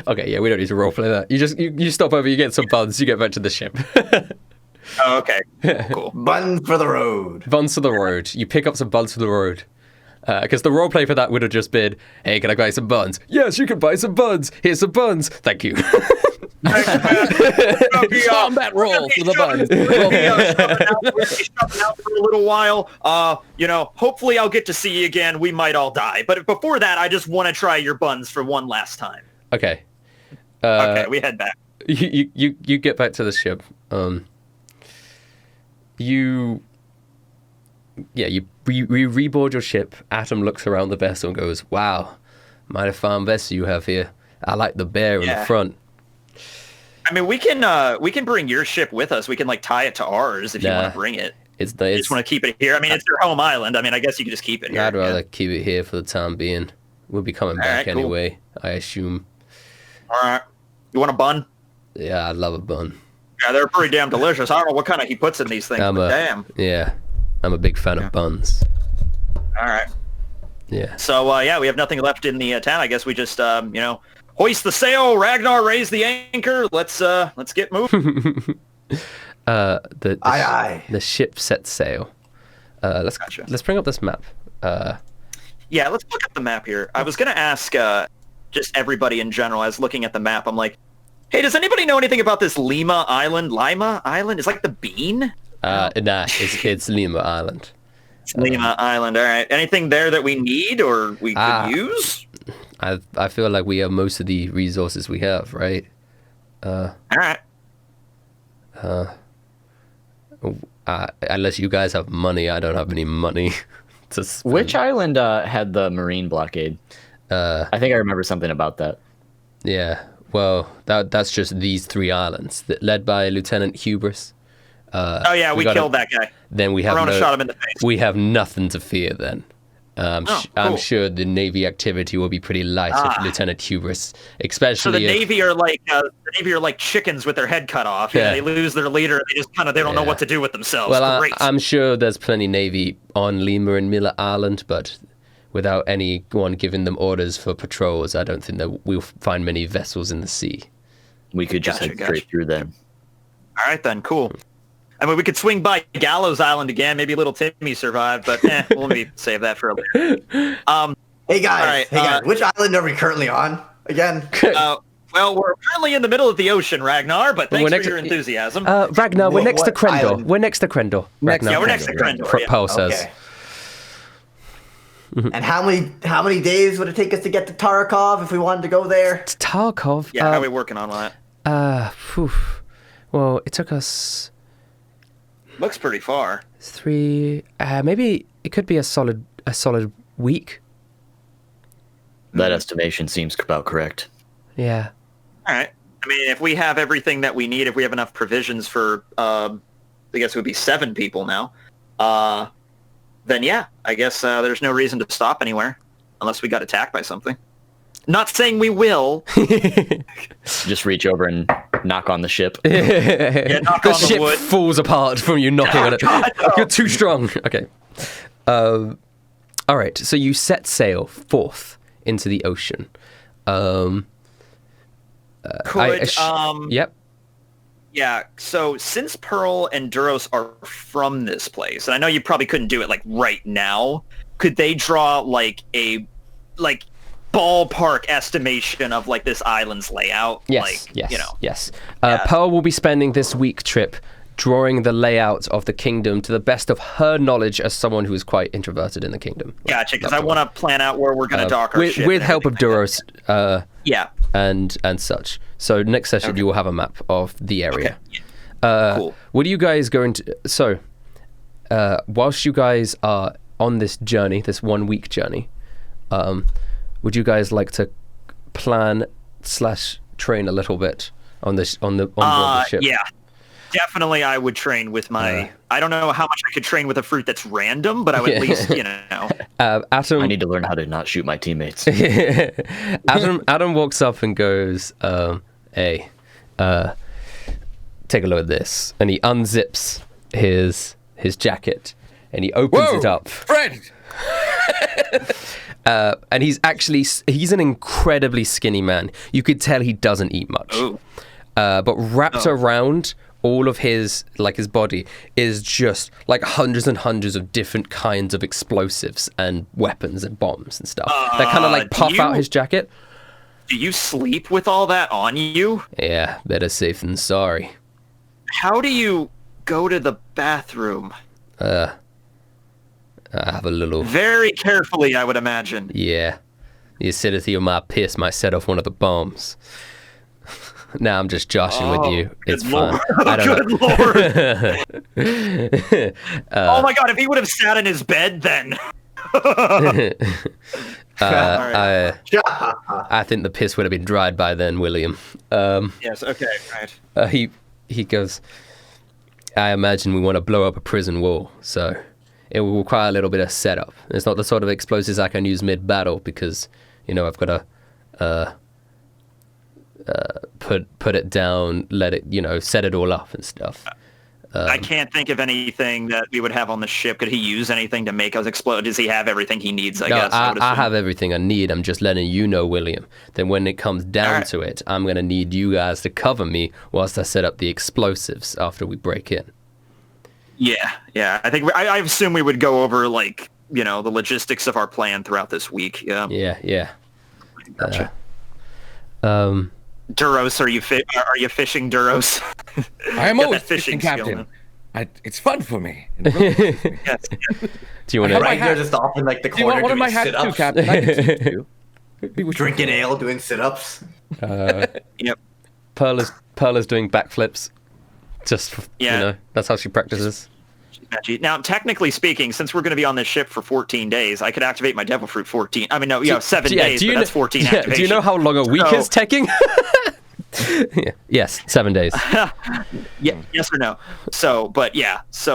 [SPEAKER 1] Okay, yeah, we don't need to roleplay that. You stop over, you get some buns, you get back to the ship.
[SPEAKER 3] Oh, okay. Cool.
[SPEAKER 4] Buns for the road.
[SPEAKER 1] Buns for the road. You pick up some buns for the road. Because the roleplay for that would have just been, hey, can I buy some buns? Yes, you can buy some buns. Here's some buns. Thank you.
[SPEAKER 2] Combat roll for the buns.
[SPEAKER 3] We'll be stopping out for a little while. Hopefully I'll get to see you again. We might all die. But before that, I just want to try your buns for one last time.
[SPEAKER 1] Okay.
[SPEAKER 3] Okay, we head back.
[SPEAKER 1] You get back to the ship. You reboard your ship. Atom looks around the vessel and goes, "Wow, mighty fine vessel you have here. I like the bear in the front."
[SPEAKER 3] I mean, we can bring your ship with us. We can like tie it to ours if you want to bring it. You just want to keep it here. I mean, it's your home island. I mean, I guess you could just keep it here.
[SPEAKER 1] I'd rather keep it here for the time being. We'll be coming back anyway, I assume.
[SPEAKER 3] All right. You want a bun?
[SPEAKER 1] Yeah, I love a bun.
[SPEAKER 3] Yeah, they're pretty damn delicious. I don't know what kind of he puts in these things, but damn.
[SPEAKER 1] Yeah, I'm a big fan of buns.
[SPEAKER 3] All right.
[SPEAKER 1] Yeah.
[SPEAKER 3] So, yeah, we have nothing left in the town. I guess we just, hoist the sail, Ragnar, raise the anchor. Let's get moving.
[SPEAKER 1] The ship sets sail. Let's bring up this map.
[SPEAKER 3] Yeah, let's look at the map here. I was going to ask just everybody in general. I was looking at the map. I'm like, hey, does anybody know anything about this Lima Island? Lima Island? It's like the bean?
[SPEAKER 1] It's Lima Island.
[SPEAKER 3] It's Lima Island, all right. Anything there that we need or we could use?
[SPEAKER 1] I feel like we have most of the resources we have, right?
[SPEAKER 3] All right.
[SPEAKER 1] Unless you guys have money, I don't have any money to spend.
[SPEAKER 5] Which island had the marine blockade? I think I remember something about that.
[SPEAKER 1] Yeah. Well, that's just these 3 islands, led by Lieutenant Hubris.
[SPEAKER 3] We killed that guy.
[SPEAKER 1] Then we have
[SPEAKER 3] Verona shot him in the face.
[SPEAKER 1] We have nothing to fear then.
[SPEAKER 3] Cool.
[SPEAKER 1] I'm sure the Navy activity will be pretty light if Lieutenant Hubris, especially. So
[SPEAKER 3] the Navy are like chickens with their head cut off. Yeah. They lose their leader. They just they don't know what to do with themselves.
[SPEAKER 1] Well, I'm sure there's plenty Navy on Lima and Miller Island, but without anyone giving them orders for patrols, I don't think that we'll find many vessels in the sea.
[SPEAKER 5] We could just head straight through them.
[SPEAKER 3] All right, then. Cool. I mean, we could swing by Gallows Island again. Maybe little Timmy survived, but we'll maybe save that for later.
[SPEAKER 4] Hey guys, which island are we currently on again?
[SPEAKER 3] Well, we're currently in the middle of the ocean, Ragnar, but thanks for your enthusiasm.
[SPEAKER 1] Ragnar, we're next to Crendor. We're next to Crendor.
[SPEAKER 3] Yeah, we're next to Crendor.
[SPEAKER 1] Paul says.
[SPEAKER 4] Okay. And how many days would it take us to get to Tarkov if we wanted to go there?
[SPEAKER 1] It's Tarkov?
[SPEAKER 3] Yeah, how are we working on that?
[SPEAKER 1] Well, it took us...
[SPEAKER 3] Looks pretty far.
[SPEAKER 1] 3... maybe it could be a solid week.
[SPEAKER 5] That estimation seems about correct.
[SPEAKER 1] Yeah.
[SPEAKER 3] All right. I mean, if we have everything that we need, if we have enough provisions for, I guess it would be 7 people now, then yeah, I guess there's no reason to stop anywhere unless we got attacked by something. Not saying we will.
[SPEAKER 5] Just reach over and knock on the ship.
[SPEAKER 3] Yeah, knock
[SPEAKER 1] the
[SPEAKER 3] on the
[SPEAKER 1] ship
[SPEAKER 3] wood.
[SPEAKER 1] falls apart from you knocking on it.
[SPEAKER 3] God, no.
[SPEAKER 1] You're too strong. Okay. All right. So you set sail forth into the ocean. Yep.
[SPEAKER 3] Yeah, so since Pearl and Duros are from this place, and I know you probably couldn't do it like right now, could they draw like a ballpark estimation of like this island's layout?
[SPEAKER 1] Yes, yes. Pearl will be spending this week trip drawing the layout of the kingdom to the best of her knowledge as someone who is quite introverted in the kingdom.
[SPEAKER 3] Gotcha, because I want to plan out where we're going to dock our ship.
[SPEAKER 1] With help of Duros.
[SPEAKER 3] Yeah.
[SPEAKER 1] And such. So next session you will have a map of the area.
[SPEAKER 3] Okay. Cool.
[SPEAKER 1] What are you guys going to... So, whilst you guys are on this journey, this 1 week journey, would you guys like to plan / train a little bit on board the ship?
[SPEAKER 3] Yeah. Definitely I would train with my... I don't know how much I could train with a fruit that's random, but I would at least,
[SPEAKER 1] Atom,
[SPEAKER 5] I need to learn how to not shoot my teammates.
[SPEAKER 1] Adam walks up and goes, hey, take a look at this. And he unzips his jacket and he opens it up.
[SPEAKER 2] Friend!
[SPEAKER 1] And he's an incredibly skinny man. You could tell he doesn't eat much.
[SPEAKER 3] Ooh.
[SPEAKER 1] But wrapped around all of his body is just like hundreds and hundreds of different kinds of explosives and weapons and bombs and stuff that kind of like puff out his jacket.
[SPEAKER 3] Do you sleep with all that on you?
[SPEAKER 1] Yeah, better safe than sorry.
[SPEAKER 3] How do you go to the bathroom?
[SPEAKER 1] I have a little...
[SPEAKER 3] Very carefully, I would imagine.
[SPEAKER 1] Yeah. The acidity of my piss might set off one of the bombs. Now I'm just joshing with you. It's fun.
[SPEAKER 3] Good Lord. Oh my God, if he would have sat in his bed then.
[SPEAKER 1] I think the piss would have been dried by then, William.
[SPEAKER 3] Yes. Okay. Right.
[SPEAKER 1] He goes, I imagine we want to blow up a prison wall, so it will require a little bit of setup. It's not the sort of explosives I can use mid-battle because, I've got to put it down, let it, set it all up and stuff.
[SPEAKER 3] I can't think of anything that we would have on the ship. Could he use anything to make us explode? Does he have everything he needs, I guess?
[SPEAKER 1] I have everything I need. I'm just letting you know, William. Then when it comes down to it, I'm going to need you guys to cover me whilst I set up the explosives after we break in.
[SPEAKER 3] Yeah. I think I assume we would go over, the logistics of our plan throughout this week. Yeah.
[SPEAKER 1] Yeah.
[SPEAKER 3] Gotcha. Duros, are you fishing, Duros?
[SPEAKER 2] I am always fishing, Captain. It's fun for me.
[SPEAKER 3] Yes.
[SPEAKER 1] Do you want to?
[SPEAKER 4] Right there, just off in the
[SPEAKER 2] Do you want
[SPEAKER 4] corner
[SPEAKER 2] one of my
[SPEAKER 4] doing
[SPEAKER 2] hats too,
[SPEAKER 4] sit-ups,
[SPEAKER 2] Captain? I can teach you.
[SPEAKER 4] drinking ale, doing sit-ups.
[SPEAKER 3] Yep.
[SPEAKER 1] Perla's doing backflips. Just that's how she practices.
[SPEAKER 3] Now, technically speaking, since we're going to be on this ship for 14 days, I could activate my Devil Fruit 14. I mean, no, 7 days, but that's 14 activations.
[SPEAKER 1] Do you know how long a week is, Tekking? Yes, 7 days.
[SPEAKER 3] Yes or no? So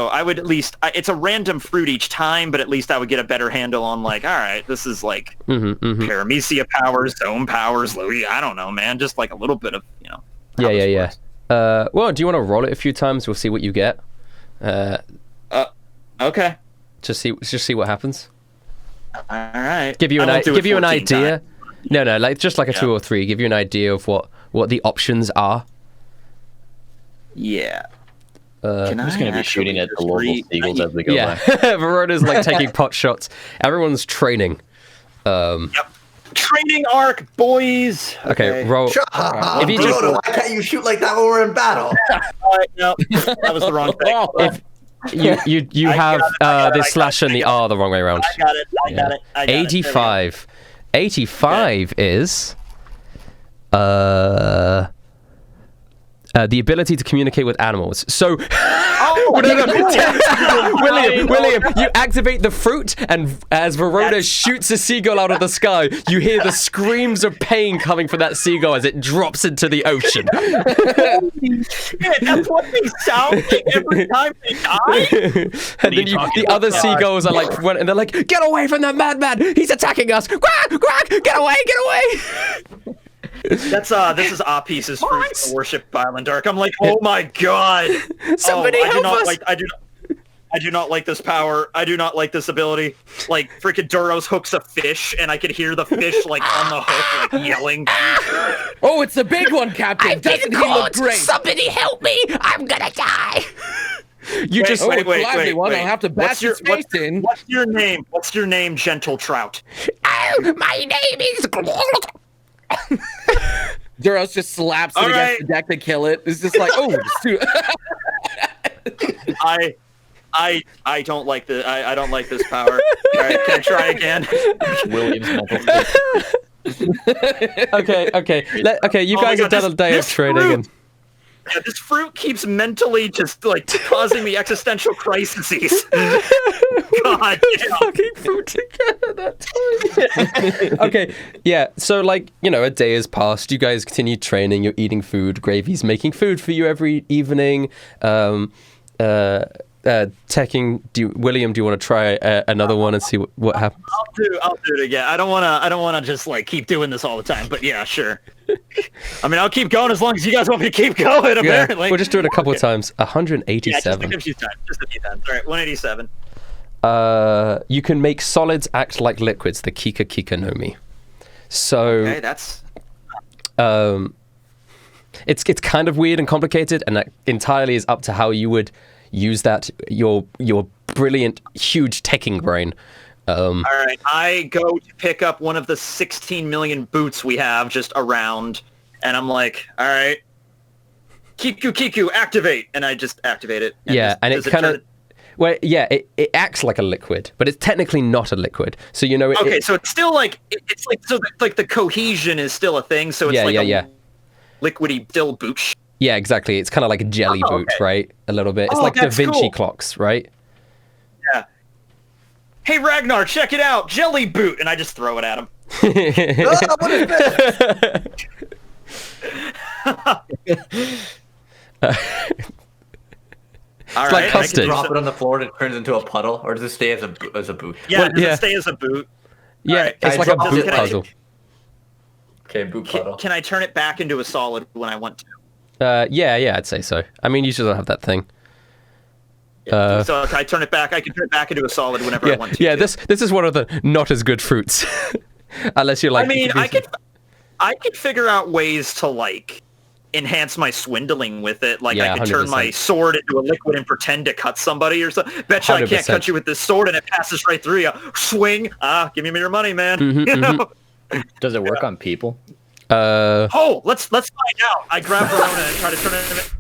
[SPEAKER 3] I would at least, it's a random fruit each time, but at least I would get a better handle on all right, this is paramecia powers, zone powers, Louis, I don't know, man, just a little bit of,
[SPEAKER 1] Yeah. Well, do you want to roll it a few times? We'll see what you get.
[SPEAKER 3] Okay.
[SPEAKER 1] Just see what happens.
[SPEAKER 3] All right.
[SPEAKER 1] Give you an idea.
[SPEAKER 3] Time.
[SPEAKER 1] No, just a 2 or 3. Give you an idea of what the options are.
[SPEAKER 3] Yeah.
[SPEAKER 5] I'm just going to be shooting at the local seagulls as we go by.
[SPEAKER 1] Verona's taking pot shots. Everyone's training.
[SPEAKER 3] Yep. Training arc, boys.
[SPEAKER 1] Okay, roll.
[SPEAKER 4] If you why can't you shoot like that when we're in battle?
[SPEAKER 3] No, that was the wrong thing.
[SPEAKER 1] You have the slash and the R the wrong way around.
[SPEAKER 3] I got it.
[SPEAKER 1] 85. 85 is the ability to communicate with animals. So, William, you activate the fruit, and as Verona shoots a seagull out of the sky, you hear the screams of pain coming from that seagull as it drops into the ocean.
[SPEAKER 3] That's what they sound like every time they die?
[SPEAKER 1] And then the other seagulls are and they're like, get away from that madman! He's attacking us! Quack, quack, get away, get away!
[SPEAKER 3] This is Apis's fruit from the Worship Island Arc. I'm like, oh my god!
[SPEAKER 1] Somebody help us!
[SPEAKER 3] I do not like this power. I do not like this ability. Freaking Duros hooks a fish, and I could hear the fish on the hook, yelling.
[SPEAKER 2] Oh, it's a big one, Captain. Doesn't he look great?
[SPEAKER 1] Somebody help me! I'm gonna die.
[SPEAKER 3] Wait.
[SPEAKER 2] I'll have to bash your face in.
[SPEAKER 3] What's your name? What's your name, Gentle Trout?
[SPEAKER 1] Oh, my name is.
[SPEAKER 2] Duros just slaps it against the deck to kill it. It's just it's too.
[SPEAKER 3] I don't like the I don't like this power. All right, can I try again?
[SPEAKER 5] William's
[SPEAKER 1] Okay. You guys have done a day of training. And...
[SPEAKER 3] Yeah, this fruit keeps mentally just causing me existential crises. God damn.
[SPEAKER 1] Fucking fruit together that time. Okay, yeah. So a day has passed. You guys continue training. You're eating food. Gravy's making food for you every evening. Tekking, William, do you want to try another one and see what happens?
[SPEAKER 3] I'll do it again. I don't want to just keep doing this all the time. But yeah, sure. I mean, I'll keep going as long as you guys want me to keep going. Apparently,
[SPEAKER 1] we'll just do it a couple of times. 187.
[SPEAKER 3] Yeah, just a few times. All right, 187.
[SPEAKER 1] You can make solids act like liquids. The Kika no Mi. So
[SPEAKER 3] okay, that's.
[SPEAKER 1] It's kind of weird and complicated, and that entirely is up to how you would use that your brilliant, huge Tekking brain.
[SPEAKER 3] All right, I go to pick up one of the 16 million boots we have just around, and I'm like, all right, Kiku, activate, and I just activate it.
[SPEAKER 1] And it kind of, it acts like a liquid, but it's technically not a liquid. So
[SPEAKER 3] so it's still the cohesion is still a thing. So it's liquidy still boot.
[SPEAKER 1] Yeah, exactly. It's kind of like a jelly boot, right? A little bit. It's like Da Vinci clocks, right?
[SPEAKER 3] Yeah. Hey Ragnar, check it out, jelly boot, and I just throw it at him.
[SPEAKER 4] Oh, what is this?
[SPEAKER 3] All
[SPEAKER 1] like
[SPEAKER 3] right,
[SPEAKER 1] custard.
[SPEAKER 4] Drop it on the floor and it turns into a puddle, or does it stay as a boot?
[SPEAKER 3] Yeah,
[SPEAKER 1] Well,
[SPEAKER 3] does
[SPEAKER 1] yeah.
[SPEAKER 3] it stay as a boot?
[SPEAKER 1] Yeah,
[SPEAKER 3] Alright,
[SPEAKER 1] it's
[SPEAKER 4] I
[SPEAKER 1] like a
[SPEAKER 4] dropped
[SPEAKER 1] boot
[SPEAKER 4] it.
[SPEAKER 1] puzzle.
[SPEAKER 4] Okay, boot puddle.
[SPEAKER 3] Can I turn it back into a solid when I want to?
[SPEAKER 1] Yeah, I'd say so. I mean, you still don't have that thing.
[SPEAKER 3] So can I turn it back? I can turn it back into a solid whenever I want to.
[SPEAKER 1] Yeah,
[SPEAKER 3] too.
[SPEAKER 1] this is one of the not as good fruits. Unless you're like.
[SPEAKER 3] I mean, I could figure out ways to like enhance my swindling with it. Like
[SPEAKER 1] Yeah,
[SPEAKER 3] I could turn
[SPEAKER 1] 100%.
[SPEAKER 3] my sword into a liquid and pretend to cut somebody or something. Betcha I can't
[SPEAKER 1] 100%.
[SPEAKER 3] cut you with this sword and it passes right through you. Swing. Give me your money, man.
[SPEAKER 1] Mm-hmm,
[SPEAKER 3] You know?
[SPEAKER 5] Does it work on people?
[SPEAKER 3] Oh, let's find out. I grab Verona and try to turn it.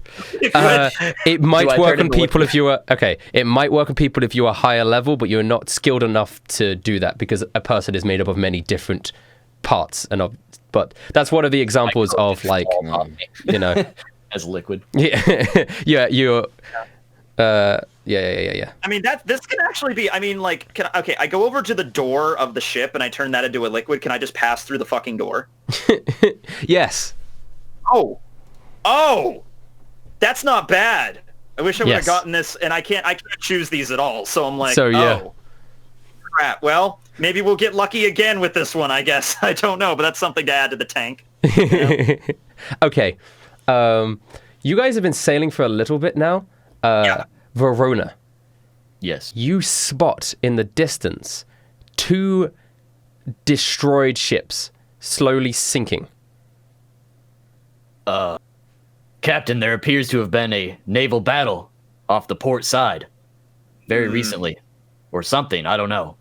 [SPEAKER 1] It might
[SPEAKER 5] Do I
[SPEAKER 1] work
[SPEAKER 5] turn
[SPEAKER 1] on
[SPEAKER 5] into
[SPEAKER 1] people if you are okay. It might work on people if you are higher level, but you're not skilled enough to do that because a person is made up of many different parts but that's one of the examples of like you know
[SPEAKER 5] As liquid.
[SPEAKER 1] yeah you're yeah.
[SPEAKER 3] I mean, this can actually be. I mean, like, okay, I go over to the door of the ship and I turn that into a liquid. Can I just pass through the fucking door?
[SPEAKER 1] Yes.
[SPEAKER 3] Oh, that's not bad. I wish I would have
[SPEAKER 1] Yes.
[SPEAKER 3] gotten this, and I can't choose these at all. So I'm like,
[SPEAKER 1] So, yeah.
[SPEAKER 3] oh, crap. Well, maybe we'll get lucky again with this one. I guess I don't know, but that's something to add to the tank.
[SPEAKER 1] Okay. You guys have been sailing for a little bit now.
[SPEAKER 3] Yeah.
[SPEAKER 1] Verona,
[SPEAKER 5] Yes.
[SPEAKER 1] you spot in the distance 2 destroyed ships slowly sinking.
[SPEAKER 5] Captain, there appears to have been a naval battle off the port side very recently. Or something, I don't know.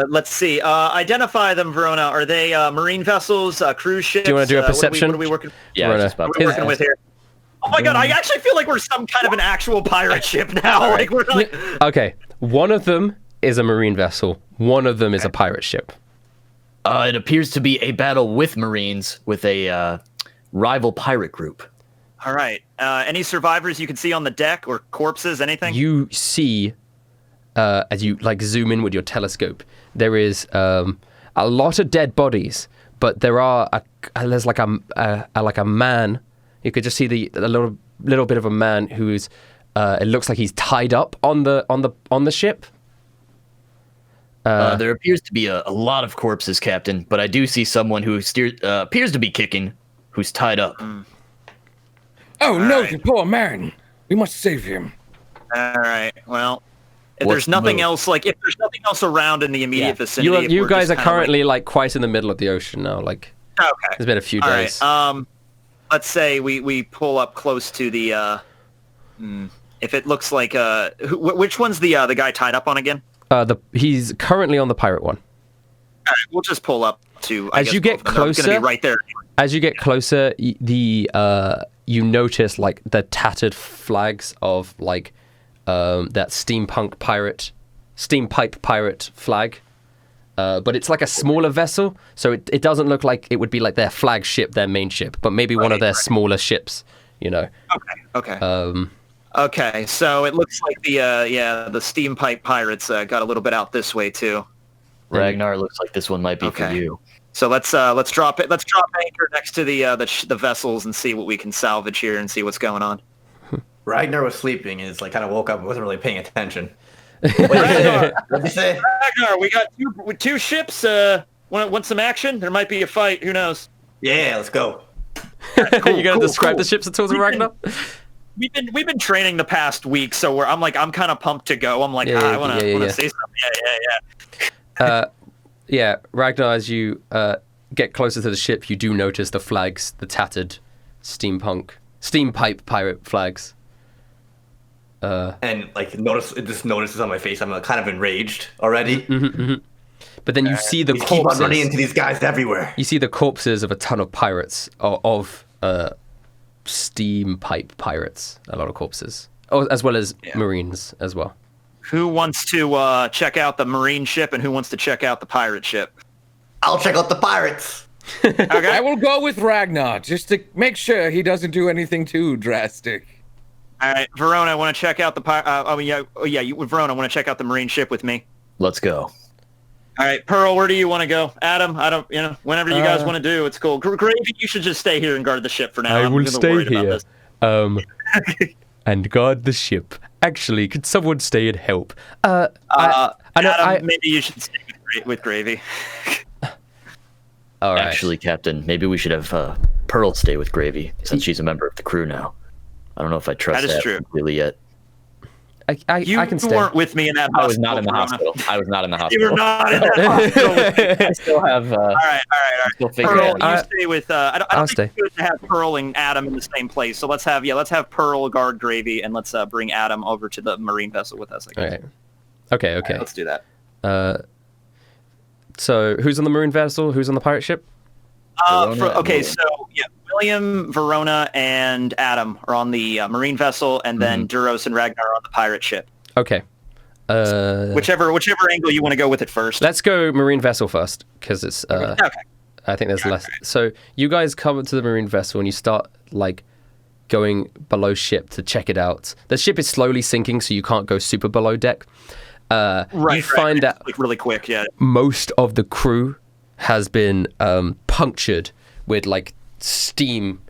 [SPEAKER 3] Let's see. Identify them, Verona. Are they marine vessels, cruise ships?
[SPEAKER 1] Do you want to do a perception?
[SPEAKER 3] What are we working?
[SPEAKER 5] Yeah,
[SPEAKER 1] Verona.
[SPEAKER 5] just about
[SPEAKER 3] What are we working with here? Oh my god! I actually feel like we're some kind of an actual pirate ship now. Like we're like.
[SPEAKER 1] Okay, one of them is a marine vessel. One of them is a pirate ship.
[SPEAKER 5] It appears to be a battle with Marines with a rival pirate group.
[SPEAKER 3] All right. Any survivors you can see on the deck or corpses? Anything?
[SPEAKER 1] You see, as you like zoom in with your telescope, there is a lot of dead bodies, but there's like a man. You could just see a little bit of a man who's. It looks like he's tied up on the ship.
[SPEAKER 5] There appears to be a lot of corpses, Captain, but I do see someone who appears to be kicking, who's tied up.
[SPEAKER 2] Oh no,
[SPEAKER 3] right.
[SPEAKER 2] the poor man. We must save him.
[SPEAKER 3] All right. Well, if
[SPEAKER 5] What's
[SPEAKER 3] there's nothing
[SPEAKER 5] the move?
[SPEAKER 3] if there's nothing else around in the immediate vicinity, if
[SPEAKER 1] You
[SPEAKER 3] we're
[SPEAKER 1] guys
[SPEAKER 3] just
[SPEAKER 1] are
[SPEAKER 3] kinda
[SPEAKER 1] currently like quite in the middle of the ocean now. Like
[SPEAKER 3] like, okay.
[SPEAKER 1] there's been a few
[SPEAKER 3] All
[SPEAKER 1] days.
[SPEAKER 3] right. Let's say we pull up close to the. If it looks like which one's the guy tied up on again?
[SPEAKER 1] He's currently on the pirate one.
[SPEAKER 3] All right, we'll just pull up to. I
[SPEAKER 1] As
[SPEAKER 3] guess
[SPEAKER 1] you get
[SPEAKER 3] both of them. It's gonna
[SPEAKER 1] closer-
[SPEAKER 3] be right there.
[SPEAKER 1] As you get closer, you notice like the tattered flags of like that steampunk steampipe pirate flag. But it's like a smaller vessel, so it doesn't look like it would be like their flagship, their main ship, but maybe one of their smaller ships, you know.
[SPEAKER 3] Okay. Okay, so it looks like the steampipe pirates got a little bit out this way too.
[SPEAKER 5] Ragnar, looks like this one might be for
[SPEAKER 3] Okay.
[SPEAKER 5] you.
[SPEAKER 3] So let's drop it. Let's drop anchor next to the vessels and see what we can salvage here and see what's going on.
[SPEAKER 4] Ragnar was sleeping and like kind of woke up and wasn't really paying attention.
[SPEAKER 3] Ragnar,
[SPEAKER 4] What'd you say?
[SPEAKER 3] we got two ships. Want some action? There might be a fight. Who knows?
[SPEAKER 4] Yeah, let's go.
[SPEAKER 1] You're gonna
[SPEAKER 3] cool,
[SPEAKER 1] describe
[SPEAKER 3] cool.
[SPEAKER 1] the ships at all, Ragnar?
[SPEAKER 3] We've been training the past week, so I'm kind of pumped to go. I'm like,
[SPEAKER 1] Yeah,
[SPEAKER 3] I want to
[SPEAKER 1] yeah.
[SPEAKER 3] say something.
[SPEAKER 1] Yeah, Ragnar, as you get closer to the ship, you do notice the flags, the tattered steampipe pirate flags.
[SPEAKER 4] And like notices on my face. I'm kind of enraged already.
[SPEAKER 1] But then you see the
[SPEAKER 4] These keep on running
[SPEAKER 1] corpses.
[SPEAKER 4] into these guys everywhere.
[SPEAKER 1] You see the corpses of a ton of pirates, of steampipe pirates. A lot of corpses, as well as Marines as well.
[SPEAKER 3] Who wants to check out the marine ship and who wants to check out the pirate ship?
[SPEAKER 4] I'll check out the pirates.
[SPEAKER 3] Okay.
[SPEAKER 2] I will go with Ragnar just to make sure he doesn't do anything too drastic.
[SPEAKER 3] All right, Verona, want to check out the Verona, want to check out the marine ship with me?
[SPEAKER 5] Let's go.
[SPEAKER 3] All right, Pearl, where do you want to go? Adam, I don't, whenever you guys want to do, it's cool. Gravy, you should just stay here and guard the ship for now.
[SPEAKER 1] I
[SPEAKER 3] I'm
[SPEAKER 1] will
[SPEAKER 3] really
[SPEAKER 1] stay
[SPEAKER 3] worried about
[SPEAKER 1] here.
[SPEAKER 3] this.
[SPEAKER 1] And guard the ship. Actually, could someone stay and help?
[SPEAKER 3] Adam, maybe you should stay with Gravy.
[SPEAKER 1] All right.
[SPEAKER 5] Actually, Captain, maybe we should have Pearl stay with Gravy since she's a member of the crew now. I don't know if I trust that completely yet.
[SPEAKER 1] I can stay.
[SPEAKER 3] You weren't with me in that hospital.
[SPEAKER 5] I was not in the hospital. I was not in the hospital.
[SPEAKER 3] You were not in that hospital.
[SPEAKER 5] I still have.
[SPEAKER 3] All right. Pearl, you stay with. I don't
[SPEAKER 1] I'll
[SPEAKER 3] think
[SPEAKER 1] stay.
[SPEAKER 3] it's good to have Pearl and Adam in the same place. So let's have Pearl guard Gravy, and let's bring Adam over to the marine vessel with us. I guess.
[SPEAKER 1] All right. Okay.
[SPEAKER 3] All right, let's do that.
[SPEAKER 1] So who's on the marine vessel? Who's on the pirate ship?
[SPEAKER 3] William, Verona, and Adam are on the marine vessel, and then Duros and Ragnar are on the pirate ship.
[SPEAKER 1] Okay.
[SPEAKER 3] Whichever angle you want to go with it first.
[SPEAKER 1] Let's go marine vessel first, because it's.
[SPEAKER 3] Okay.
[SPEAKER 1] I think there's less. So you guys come up to the marine vessel and you start going below ship to check it out. The ship is slowly sinking, so you can't go super below deck. You find that
[SPEAKER 3] really quick. Yeah.
[SPEAKER 1] most of the crew has been punctured with steam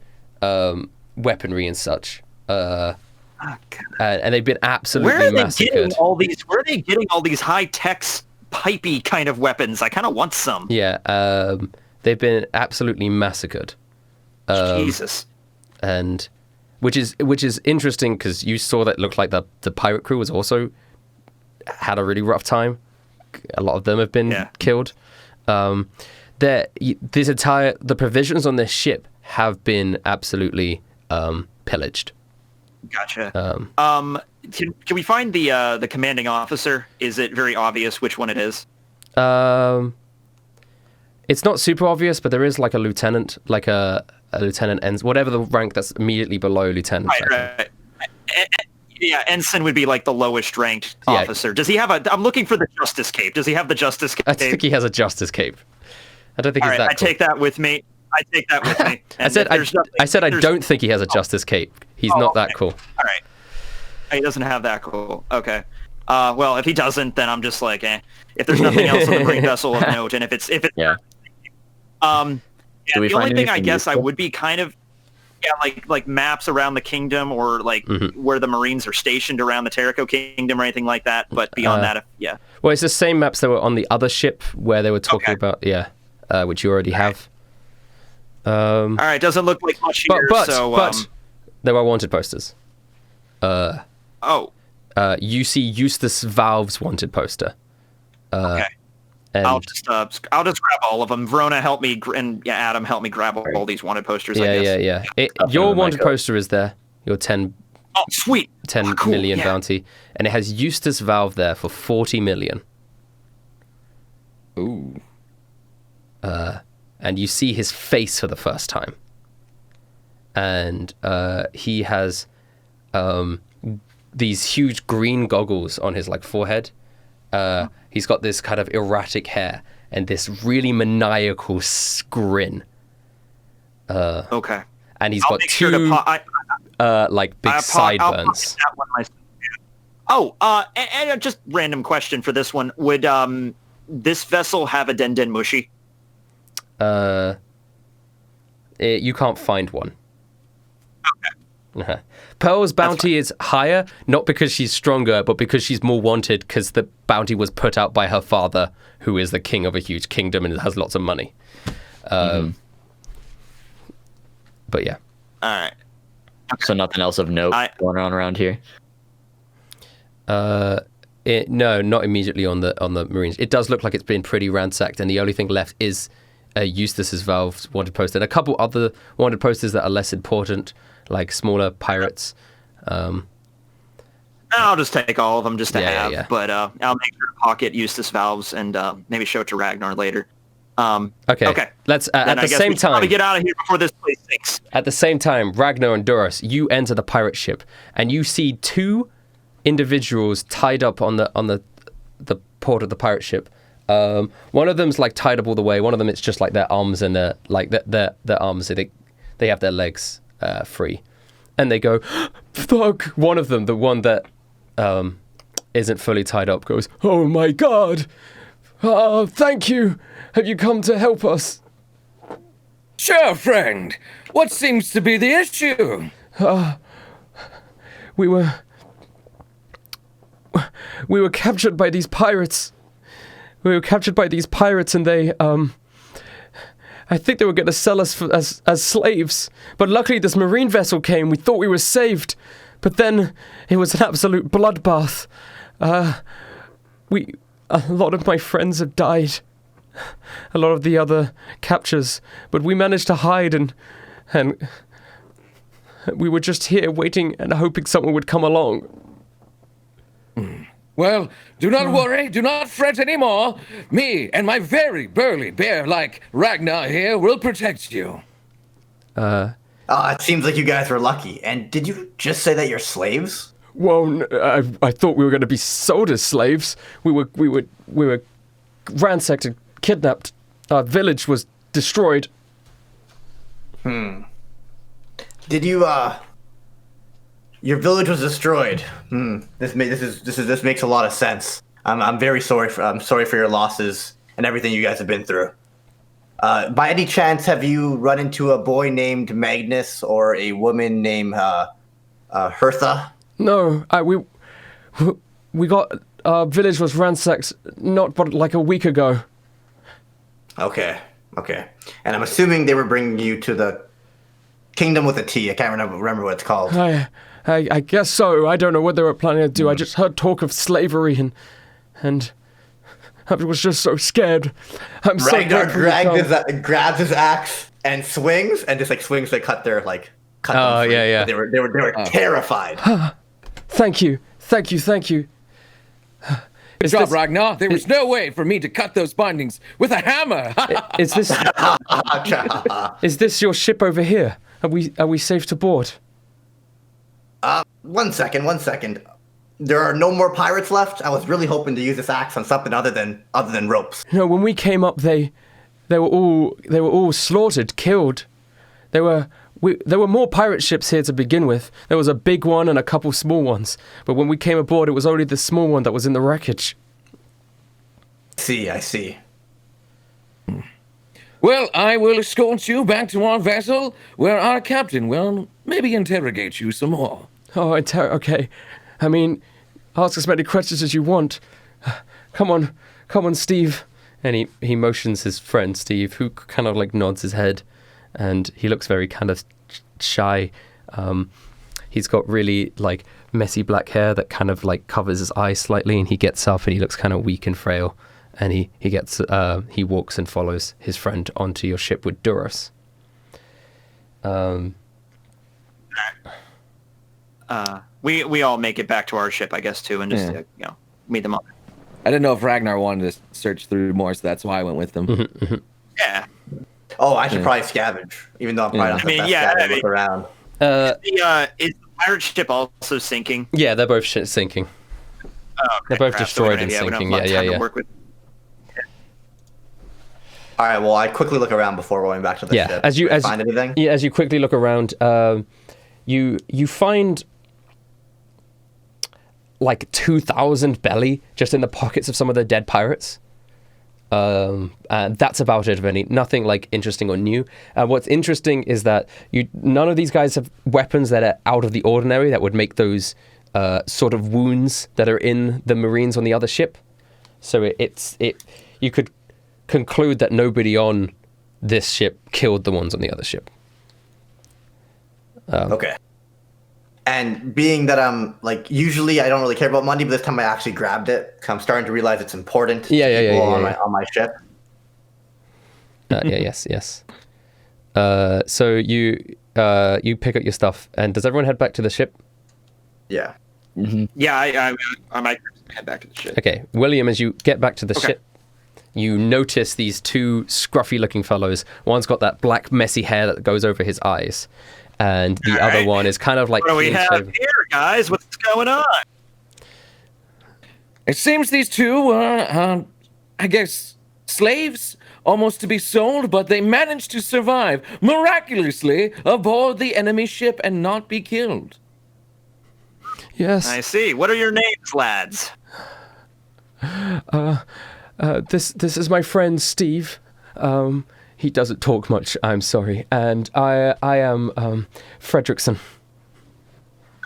[SPEAKER 1] weaponry and such. And they've been absolutely massacred.
[SPEAKER 3] Where are they getting all these high-tech, pipey kind of weapons? I kind of want some.
[SPEAKER 1] Yeah, they've been absolutely massacred.
[SPEAKER 3] Jesus.
[SPEAKER 1] And which is interesting because you saw that it looked like the pirate crew was also had a really rough time. A lot of them have been killed. The provisions on this ship have been absolutely pillaged.
[SPEAKER 3] Gotcha. Can we find the commanding officer? Is it very obvious which one it is?
[SPEAKER 1] It's not super obvious, but there is a lieutenant, a lieutenant ends, whatever the rank that's immediately below lieutenant.
[SPEAKER 3] Right. Yeah, ensign would be the lowest ranked officer. Does he have I'm looking for the justice cape. Does he have the justice cape?
[SPEAKER 1] I think he has a justice cape. I don't think he's that cool.
[SPEAKER 3] Take that with me. I
[SPEAKER 1] said I don't think he has a justice cape. He's not that cool.
[SPEAKER 3] All right. He doesn't have that cool. Okay. Well, if he doesn't, then I'm just if there's nothing else on the marine vessel of note, and if it's
[SPEAKER 5] yeah.
[SPEAKER 3] The only thing I guess I would be kind of like maps around the kingdom or where the Marines are stationed around the Terrico kingdom or anything like that. But beyond that,
[SPEAKER 1] Well, it's the same maps that were on the other ship where they were talking about, which you already have.
[SPEAKER 3] All right, doesn't look like much here.
[SPEAKER 1] But there are wanted posters. You see Eustace Valve's wanted poster.
[SPEAKER 3] Okay. And I'll just grab all of them. Verona, help me, and Adam, help me grab all these wanted posters.
[SPEAKER 1] Yeah. Your wanted poster is there. Your 10.
[SPEAKER 3] Oh, sweet.
[SPEAKER 1] 10 million bounty, and it has Eustace Valve there for 40 million.
[SPEAKER 2] Ooh.
[SPEAKER 1] And you see his face for the first time, and he has these huge green goggles on his forehead. He's got this kind of erratic hair and this really maniacal grin.
[SPEAKER 3] Okay.
[SPEAKER 1] And he's got two big sideburns.
[SPEAKER 3] And just random question for this one: would this vessel have a Den Mushi?
[SPEAKER 1] You can't find one. Okay. Pearl's bounty is higher, not because she's stronger, but because she's more wanted, because the bounty was put out by her father, who is the king of a huge kingdom and has lots of money. But yeah.
[SPEAKER 3] All right.
[SPEAKER 5] Okay. So nothing else of note going on around here?
[SPEAKER 1] No, not immediately on the Marines. It does look like it's been pretty ransacked, and the only thing left is Eustace's Valve's wanted poster and a couple other wanted posters that are less important, like smaller pirates.
[SPEAKER 3] I'll just take all of them just to have.
[SPEAKER 1] Yeah.
[SPEAKER 3] But I'll make sure to pocket Eustace Valve's and maybe show it to Ragnar later.
[SPEAKER 1] Okay. Let's at the same time.
[SPEAKER 3] Probably get out of here before this place sinks.
[SPEAKER 1] At the same time, Ragnar and Duros, you enter the pirate ship, and you see two individuals tied up on the port of the pirate ship. One of them's tied up all the way. One of them, it's just their arms and their arms. They have their legs free, and they go, "Fuck!" One of them, the one that isn't fully tied up goes, "Oh my God! Thank you! Have you come to help us?"
[SPEAKER 2] Sure, friend. What seems to be the issue?
[SPEAKER 1] We were captured by these pirates. We were captured by these pirates, and they, I think they were going to sell us as slaves. But luckily this marine vessel came. We thought we were saved. But then it was an absolute bloodbath. A lot of my friends have died. A lot of the other captures. But we managed to hide, and we were just here waiting and hoping someone would come along.
[SPEAKER 2] Well, do not worry, do not fret anymore. Me and my very burly bear-like Ragnar here will protect you.
[SPEAKER 4] It seems like you guys were lucky. And did you just say that you're slaves?
[SPEAKER 1] Well, I thought we were going to be sold as slaves. We were ransacked and kidnapped. Our village was destroyed.
[SPEAKER 4] Did you, your village was destroyed. This makes a lot of sense. I'm very sorry I'm sorry for your losses and everything you guys have been through. By any chance, have you run into a boy named Magnus or a woman named Hertha?
[SPEAKER 1] No, we got our village was ransacked not but like a week ago.
[SPEAKER 4] Okay. And I'm assuming they were bringing you to the Kingdom with a T. I can't remember what it's called.
[SPEAKER 1] I guess so. I don't know what they were planning to do. I just heard talk of slavery and I was just so scared. I'm
[SPEAKER 4] Ragnar
[SPEAKER 1] so
[SPEAKER 4] grabs his axe and swings, and just like swings to cut them free.
[SPEAKER 1] yeah.
[SPEAKER 4] They were terrified.
[SPEAKER 1] Thank you.
[SPEAKER 2] Good job, Ragnar. There was no way for me to cut those bindings with a hammer.
[SPEAKER 1] Is this your ship over here? Are we safe to board?
[SPEAKER 4] One second. There are no more pirates left. I was really hoping to use this axe on something other than ropes.
[SPEAKER 1] No, when we came up, they were all slaughtered, killed. There were more pirate ships here to begin with. There was a big one and a couple small ones. But when we came aboard, it was only the small one that was in the wreckage.
[SPEAKER 4] I see.
[SPEAKER 2] Well, I will escort you back to our vessel, where our captain will maybe interrogate you some more.
[SPEAKER 1] Oh, okay. I mean, ask as many questions as you want. Come on, Steve. And he motions his friend, Steve, who kind of like nods his head. And he looks very kind of shy. He's got really like messy black hair that kind of like covers his eyes slightly, and he gets up and he looks kind of weak and frail. And he walks and follows his friend onto your ship with Duros.
[SPEAKER 3] We all make it back to our ship, I guess, too, and just meet them up.
[SPEAKER 2] I didn't know if Ragnar wanted to search through more, so that's why I went with them.
[SPEAKER 3] Yeah.
[SPEAKER 4] Oh, I should probably scavenge, even though I'm probably not the best guy to look around.
[SPEAKER 3] Is the pirate ship also sinking?
[SPEAKER 1] Yeah, they're both sinking.
[SPEAKER 3] Oh, okay,
[SPEAKER 1] they're both destroyed and sinking. Yeah.
[SPEAKER 4] All right. Well, I quickly look around before going back to the ship.
[SPEAKER 1] As you
[SPEAKER 4] find anything?
[SPEAKER 1] Yeah, as you quickly look around, you find like 2,000 belly just in the pockets of some of the dead pirates. And that's about it. Nothing like interesting or new. What's interesting is that none of these guys have weapons that are out of the ordinary that would make those sort of wounds that are in the Marines on the other ship. So you could conclude that nobody on this ship killed the ones on the other ship.
[SPEAKER 4] Okay. And being that I'm like, usually I don't really care about money, but this time I actually grabbed it. I'm starting to realize it's important on my ship.
[SPEAKER 1] Yes. So you pick up your stuff, and does everyone head back to the ship?
[SPEAKER 4] Yeah.
[SPEAKER 3] Mm-hmm. Yeah, I might head back to the ship.
[SPEAKER 1] Okay, William, as you get back to the ship, you notice these two scruffy-looking fellows. One's got that black, messy hair that goes over his eyes, and the other one is kind of like...
[SPEAKER 3] What do we have here, guys? What's going on?
[SPEAKER 2] It seems these two were, I guess, slaves, almost to be sold, but they managed to survive miraculously aboard the enemy ship and not be killed.
[SPEAKER 1] Yes.
[SPEAKER 3] I see. What are your names, lads?
[SPEAKER 1] This is my friend Steve. He doesn't talk much, I'm sorry. And I am Fredrickson.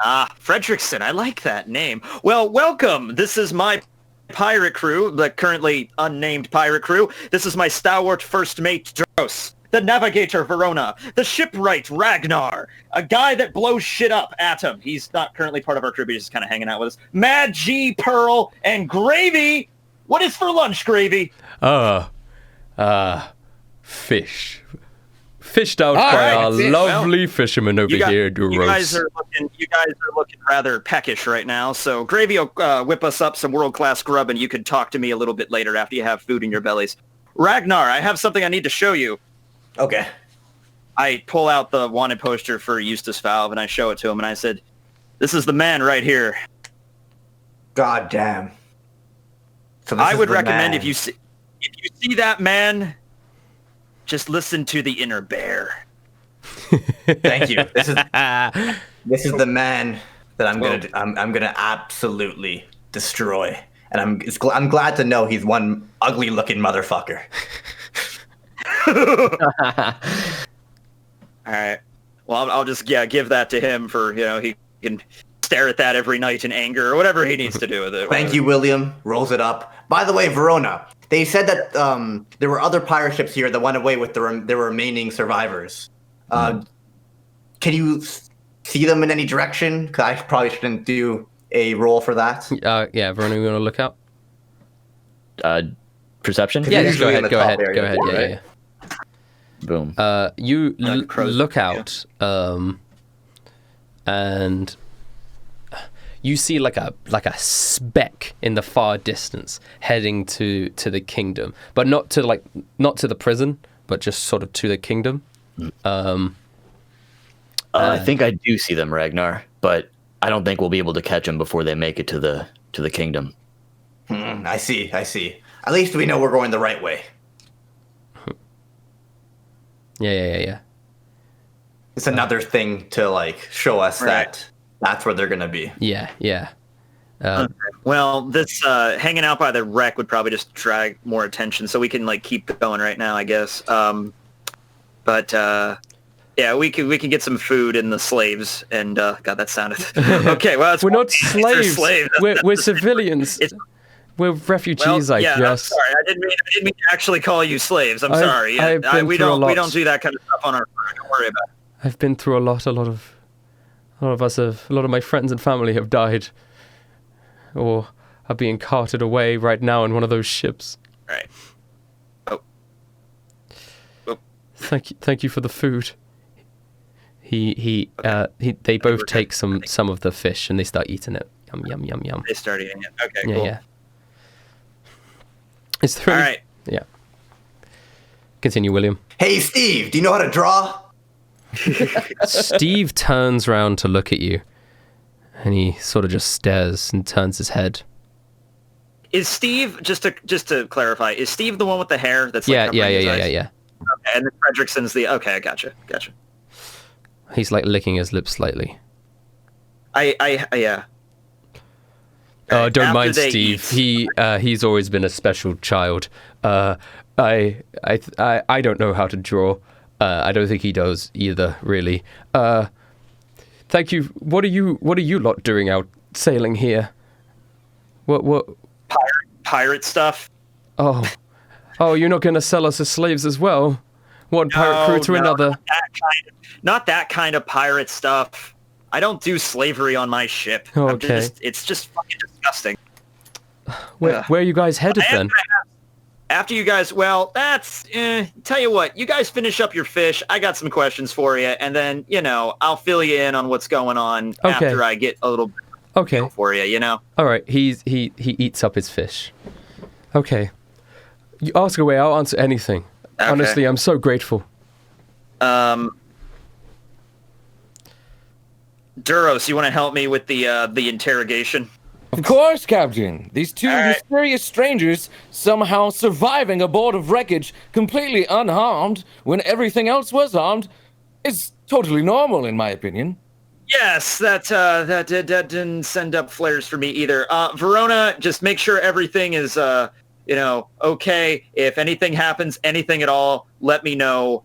[SPEAKER 3] Ah, Fredrickson, I like that name. Well, welcome. This is my pirate crew, the currently unnamed pirate crew. This is my stalwart first mate, Duros, the navigator, Verona, the shipwright, Ragnar, a guy that blows shit up, Atom. He's not currently part of our crew, but he's just kind of hanging out with us. Mad G, Pearl, and Gravy. What is for lunch, Gravy?
[SPEAKER 1] Fish. Fished out by our lovely fisherman over here, Duros.
[SPEAKER 3] You guys are looking rather peckish right now. So Gravy will whip us up some world-class grub, and you can talk to me a little bit later after you have food in your bellies. Ragnar, I have something I need to show you.
[SPEAKER 4] Okay.
[SPEAKER 3] I pull out the wanted poster for Eustace Valve, and I show it to him, and I said, "This is the man right here."
[SPEAKER 4] God damn. So
[SPEAKER 3] I would recommend if you see that man, just listen to the inner bear.
[SPEAKER 4] Thank you. This is the man that I'm gonna absolutely destroy, and I'm glad to know he's one ugly looking motherfucker.
[SPEAKER 3] All right. Well, I'll just give that to him for he can stare at that every night in anger or whatever he needs to do with it.
[SPEAKER 4] Thank you, William. Rolls it up. By the way, Verona. They said that there were other pirate ships here that went away with the remaining survivors. Can you see them in any direction? Because I probably shouldn't do a roll for that.
[SPEAKER 1] Yeah, Verona, you want to look out?
[SPEAKER 5] Perception?
[SPEAKER 1] Yeah, just go ahead. Go ahead.
[SPEAKER 4] Right?
[SPEAKER 1] Yeah.
[SPEAKER 5] Boom.
[SPEAKER 1] You look out, and you see like a speck in the far distance heading to the kingdom, but not to the prison, but just sort of to the kingdom.
[SPEAKER 5] I think I do see them, Ragnar, but I don't think we'll be able to catch them before they make it to the kingdom.
[SPEAKER 4] I see. At least we know we're going the right way.
[SPEAKER 1] Yeah.
[SPEAKER 4] It's another thing to show us that that's where they're gonna be.
[SPEAKER 1] Yeah.
[SPEAKER 3] Well, this hanging out by the wreck would probably just drag more attention, so we can keep going right now, I guess. But yeah, we can get some food and the slaves. And God, that sounded okay. Well,
[SPEAKER 1] we're not slaves. We're civilians. We're refugees.
[SPEAKER 3] I'm sorry. I didn't mean to actually call you slaves. I'm sorry. We don't do that kind of stuff on our crew. Don't worry about it.
[SPEAKER 1] I've been through a lot. A lot of my friends and family have died, or are being carted away right now in one of those ships.
[SPEAKER 3] Right. Oh.
[SPEAKER 1] Thank you for the food. They both take some of the fish and they start eating it. Yum.
[SPEAKER 3] They start eating it. Okay, cool.
[SPEAKER 1] Yeah. Is there
[SPEAKER 3] all right.
[SPEAKER 1] Yeah. Continue, William.
[SPEAKER 4] Hey, Steve, do you know how to draw?
[SPEAKER 1] Steve turns around to look at you, and he sort of just stares and turns his head.
[SPEAKER 3] Is Steve, just to clarify, is Steve the one with the hair that's
[SPEAKER 1] yeah.
[SPEAKER 3] Okay, and then Fredrickson's okay, I gotcha.
[SPEAKER 1] He's licking his lips slightly.
[SPEAKER 3] Yeah.
[SPEAKER 1] Don't mind Steve. He's always been a special child. I don't know how to draw. I don't think he does either, really. Thank you. What are you lot doing out sailing here? What?
[SPEAKER 3] Pirate stuff.
[SPEAKER 1] Oh, you're not going to sell us as slaves as well? One pirate crew to another.
[SPEAKER 3] Not that kind of pirate stuff. I don't do slavery on my ship.
[SPEAKER 1] Okay.
[SPEAKER 3] It's just fucking disgusting.
[SPEAKER 1] Where are you guys headed then?
[SPEAKER 3] After you guys, well, that's, tell you what, you guys finish up your fish. I got some questions for you, and then, I'll fill you in on what's going on after I get a little bit for you, All
[SPEAKER 1] right, he eats up his fish. Okay. You ask away, I'll answer anything. Okay. Honestly, I'm so grateful.
[SPEAKER 3] Duros, you want to help me with the interrogation?
[SPEAKER 2] Of course, Captain. These two mysterious strangers somehow surviving aboard of wreckage completely unharmed when everything else was armed is totally normal, in my opinion.
[SPEAKER 3] Yes, that didn't send up flares for me either. Verona, just make sure everything is okay. If anything happens, anything at all, let me know.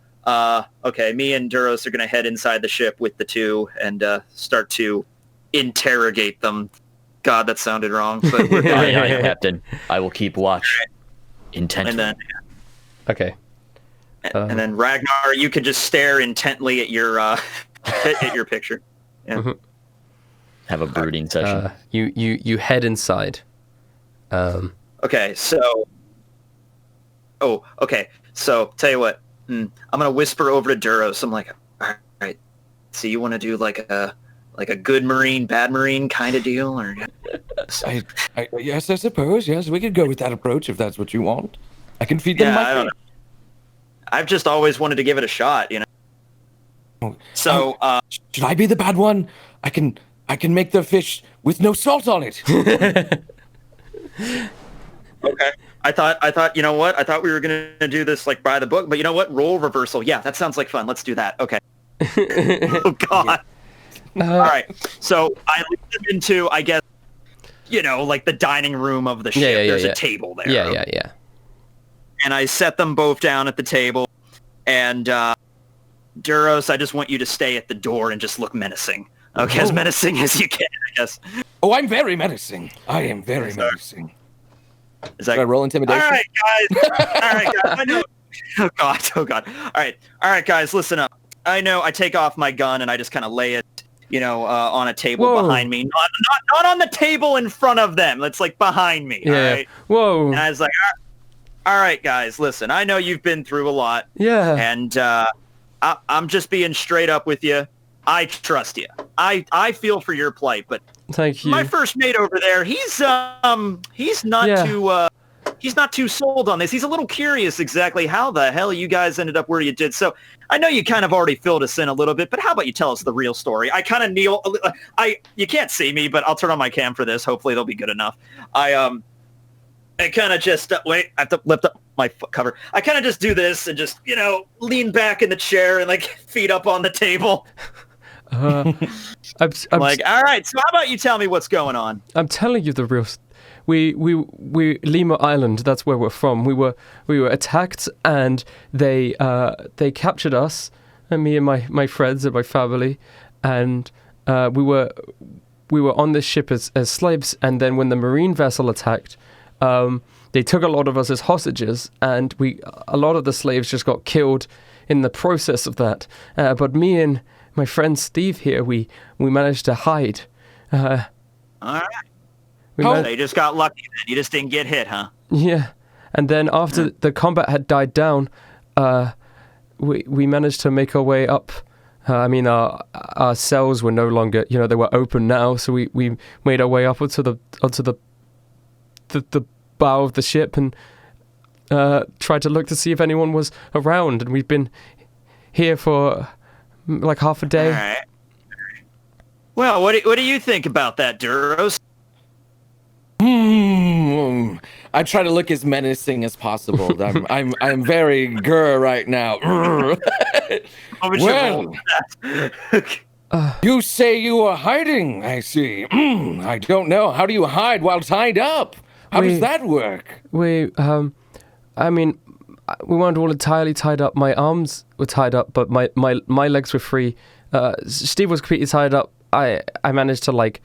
[SPEAKER 3] Okay, me and Duros are gonna head inside the ship with the two and start to interrogate them. God, that sounded wrong, but we're
[SPEAKER 5] Aye,
[SPEAKER 3] going.
[SPEAKER 5] aye, Captain. I will keep watch intently.
[SPEAKER 3] And then
[SPEAKER 1] Okay.
[SPEAKER 3] and then Ragnar, you could just stare intently at your at your picture. Yeah.
[SPEAKER 1] Mhm.
[SPEAKER 5] Have a brooding session.
[SPEAKER 1] You head inside.
[SPEAKER 3] Okay, so. Oh, okay. So tell you what, I'm gonna whisper over to Duros. I'm like, all right. So you want to do like a good Marine, bad Marine kind of deal, or?
[SPEAKER 2] Yes, I suppose. Yes, we could go with that approach if that's what you want. I can feed them
[SPEAKER 3] Yeah,
[SPEAKER 2] my
[SPEAKER 3] I don't
[SPEAKER 2] fish.
[SPEAKER 3] know. I've just always wanted to give it a shot, So,
[SPEAKER 2] Should I be the bad one? I can make the fish with no salt on it.
[SPEAKER 3] okay. I thought, you know what? I thought we were gonna do this like by the book, but you know what? Role reversal. Yeah, that sounds like fun. Let's do that. Okay. Oh God. All right. So I lead them into, I guess, like the dining room of the ship. There's a table there.
[SPEAKER 1] Yeah.
[SPEAKER 3] And I set them both down at the table. And Duros, I just want you to stay at the door and just look menacing. Okay, as menacing as you can, I guess.
[SPEAKER 2] Oh, I'm very menacing. I am very menacing.
[SPEAKER 3] Is that
[SPEAKER 2] Should I roll intimidation?
[SPEAKER 3] All right, guys. I know. Oh God. All right, guys, listen up. I know. I take off my gun and I just kind of lay it, on a table behind me. Not on the table in front of them. It's like behind me.
[SPEAKER 1] Yeah.
[SPEAKER 3] All right?
[SPEAKER 1] Whoa.
[SPEAKER 3] And I was like, all right, guys, listen. I know you've been through a lot.
[SPEAKER 1] Yeah.
[SPEAKER 3] And I'm just being straight up with you. I trust you. I feel for your plight, but
[SPEAKER 1] Thank you.
[SPEAKER 3] my first mate over there, he's not too sold on this. He's a little curious exactly how the hell you guys ended up where you did. So I know you kind of already filled us in a little bit, but how about you tell us the real story? I kind of kneel. You can't see me, but I'll turn on my cam for this. Hopefully it'll be good enough. I kind of just wait. I have to lift up my foot cover. I kind of just do this and just lean back in the chair and like feet up on the table.
[SPEAKER 1] I'm
[SPEAKER 3] like, all right. So how about you tell me what's going on?
[SPEAKER 1] I'm telling you the real. We Lima Island. That's where we're from. We were attacked and they captured us and me and my friends and my family, and we were on this ship as slaves. And then when the marine vessel attacked, they took a lot of us as hostages, and a lot of the slaves just got killed in the process of that. But me and my friend Steve here, we managed to hide.
[SPEAKER 3] All right. They just got lucky then. You just didn't get hit, huh?
[SPEAKER 1] Yeah. And then after the combat had died down, we managed to make our way up. Our cells were no longer, they were open now, so we made our way up onto the bow of the ship and tried to look to see if anyone was around. And we've been here for like half a day.
[SPEAKER 3] All right. Well, what do you think about that, Duros?
[SPEAKER 2] I try to look as menacing as possible. I'm very right now. Well, you say you were hiding. I see. I don't know. How do you hide while tied up? How does that work?
[SPEAKER 1] We weren't all entirely tied up. My arms were tied up, but my legs were free. Steve was completely tied up. I managed to like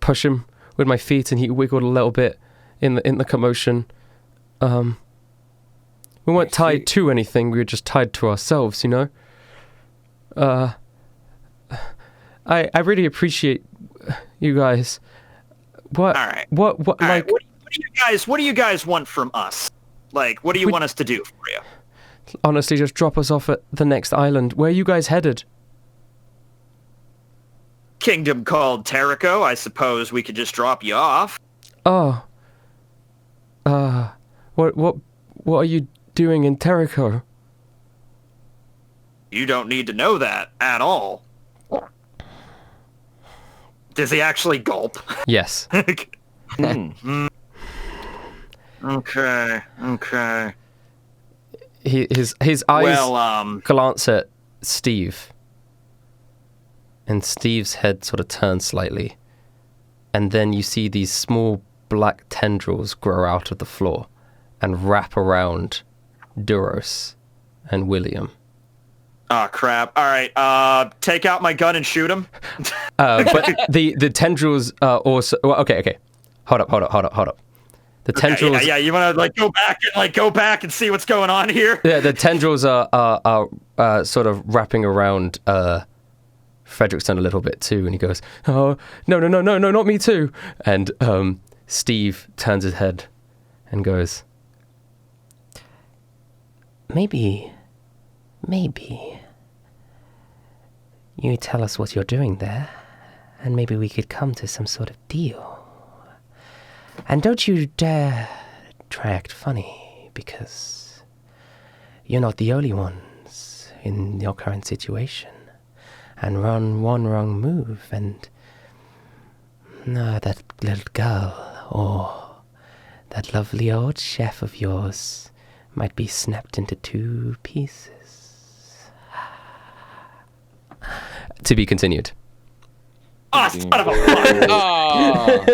[SPEAKER 1] push him with my feet, and he wiggled a little bit in the commotion. We weren't tied to anything. We were just tied to ourselves, I really appreciate you guys. What?
[SPEAKER 3] All right.
[SPEAKER 1] What?
[SPEAKER 3] All right.
[SPEAKER 1] Like?
[SPEAKER 3] What do you guys want from us? Like, what do you want us to do for you?
[SPEAKER 1] Honestly, just drop us off at the next island. Where are you guys headed?
[SPEAKER 3] Kingdom called Terrico. I suppose we could just drop you off.
[SPEAKER 1] Oh. What are you doing in Terrico?
[SPEAKER 3] You don't need to know that at all. Does he actually gulp?
[SPEAKER 1] Yes.
[SPEAKER 3] Okay.
[SPEAKER 1] His eyes glance at Steve. And Steve's head sort of turns slightly. And then you see these small black tendrils grow out of the floor and wrap around Duros and William.
[SPEAKER 3] Oh, crap. All right. Take out my gun and shoot him.
[SPEAKER 1] But the tendrils are also... Well, okay. Hold up. The tendrils...
[SPEAKER 3] Yeah, you want to go back and see what's going on here?
[SPEAKER 1] Yeah, the tendrils are sort of wrapping around Fredrickson a little bit too, and he goes, "Oh, no, not me too." And Steve turns his head and goes, Maybe you tell us what you're doing there, and maybe we could come to some sort of deal. And don't you dare try act funny, because you're not the only ones in your current situation. And one wrong move, and that little girl, or that lovely old chef of yours, might be snapped into 2 pieces. To be continued.
[SPEAKER 3] Oh, son of a fuck!
[SPEAKER 2] Oh.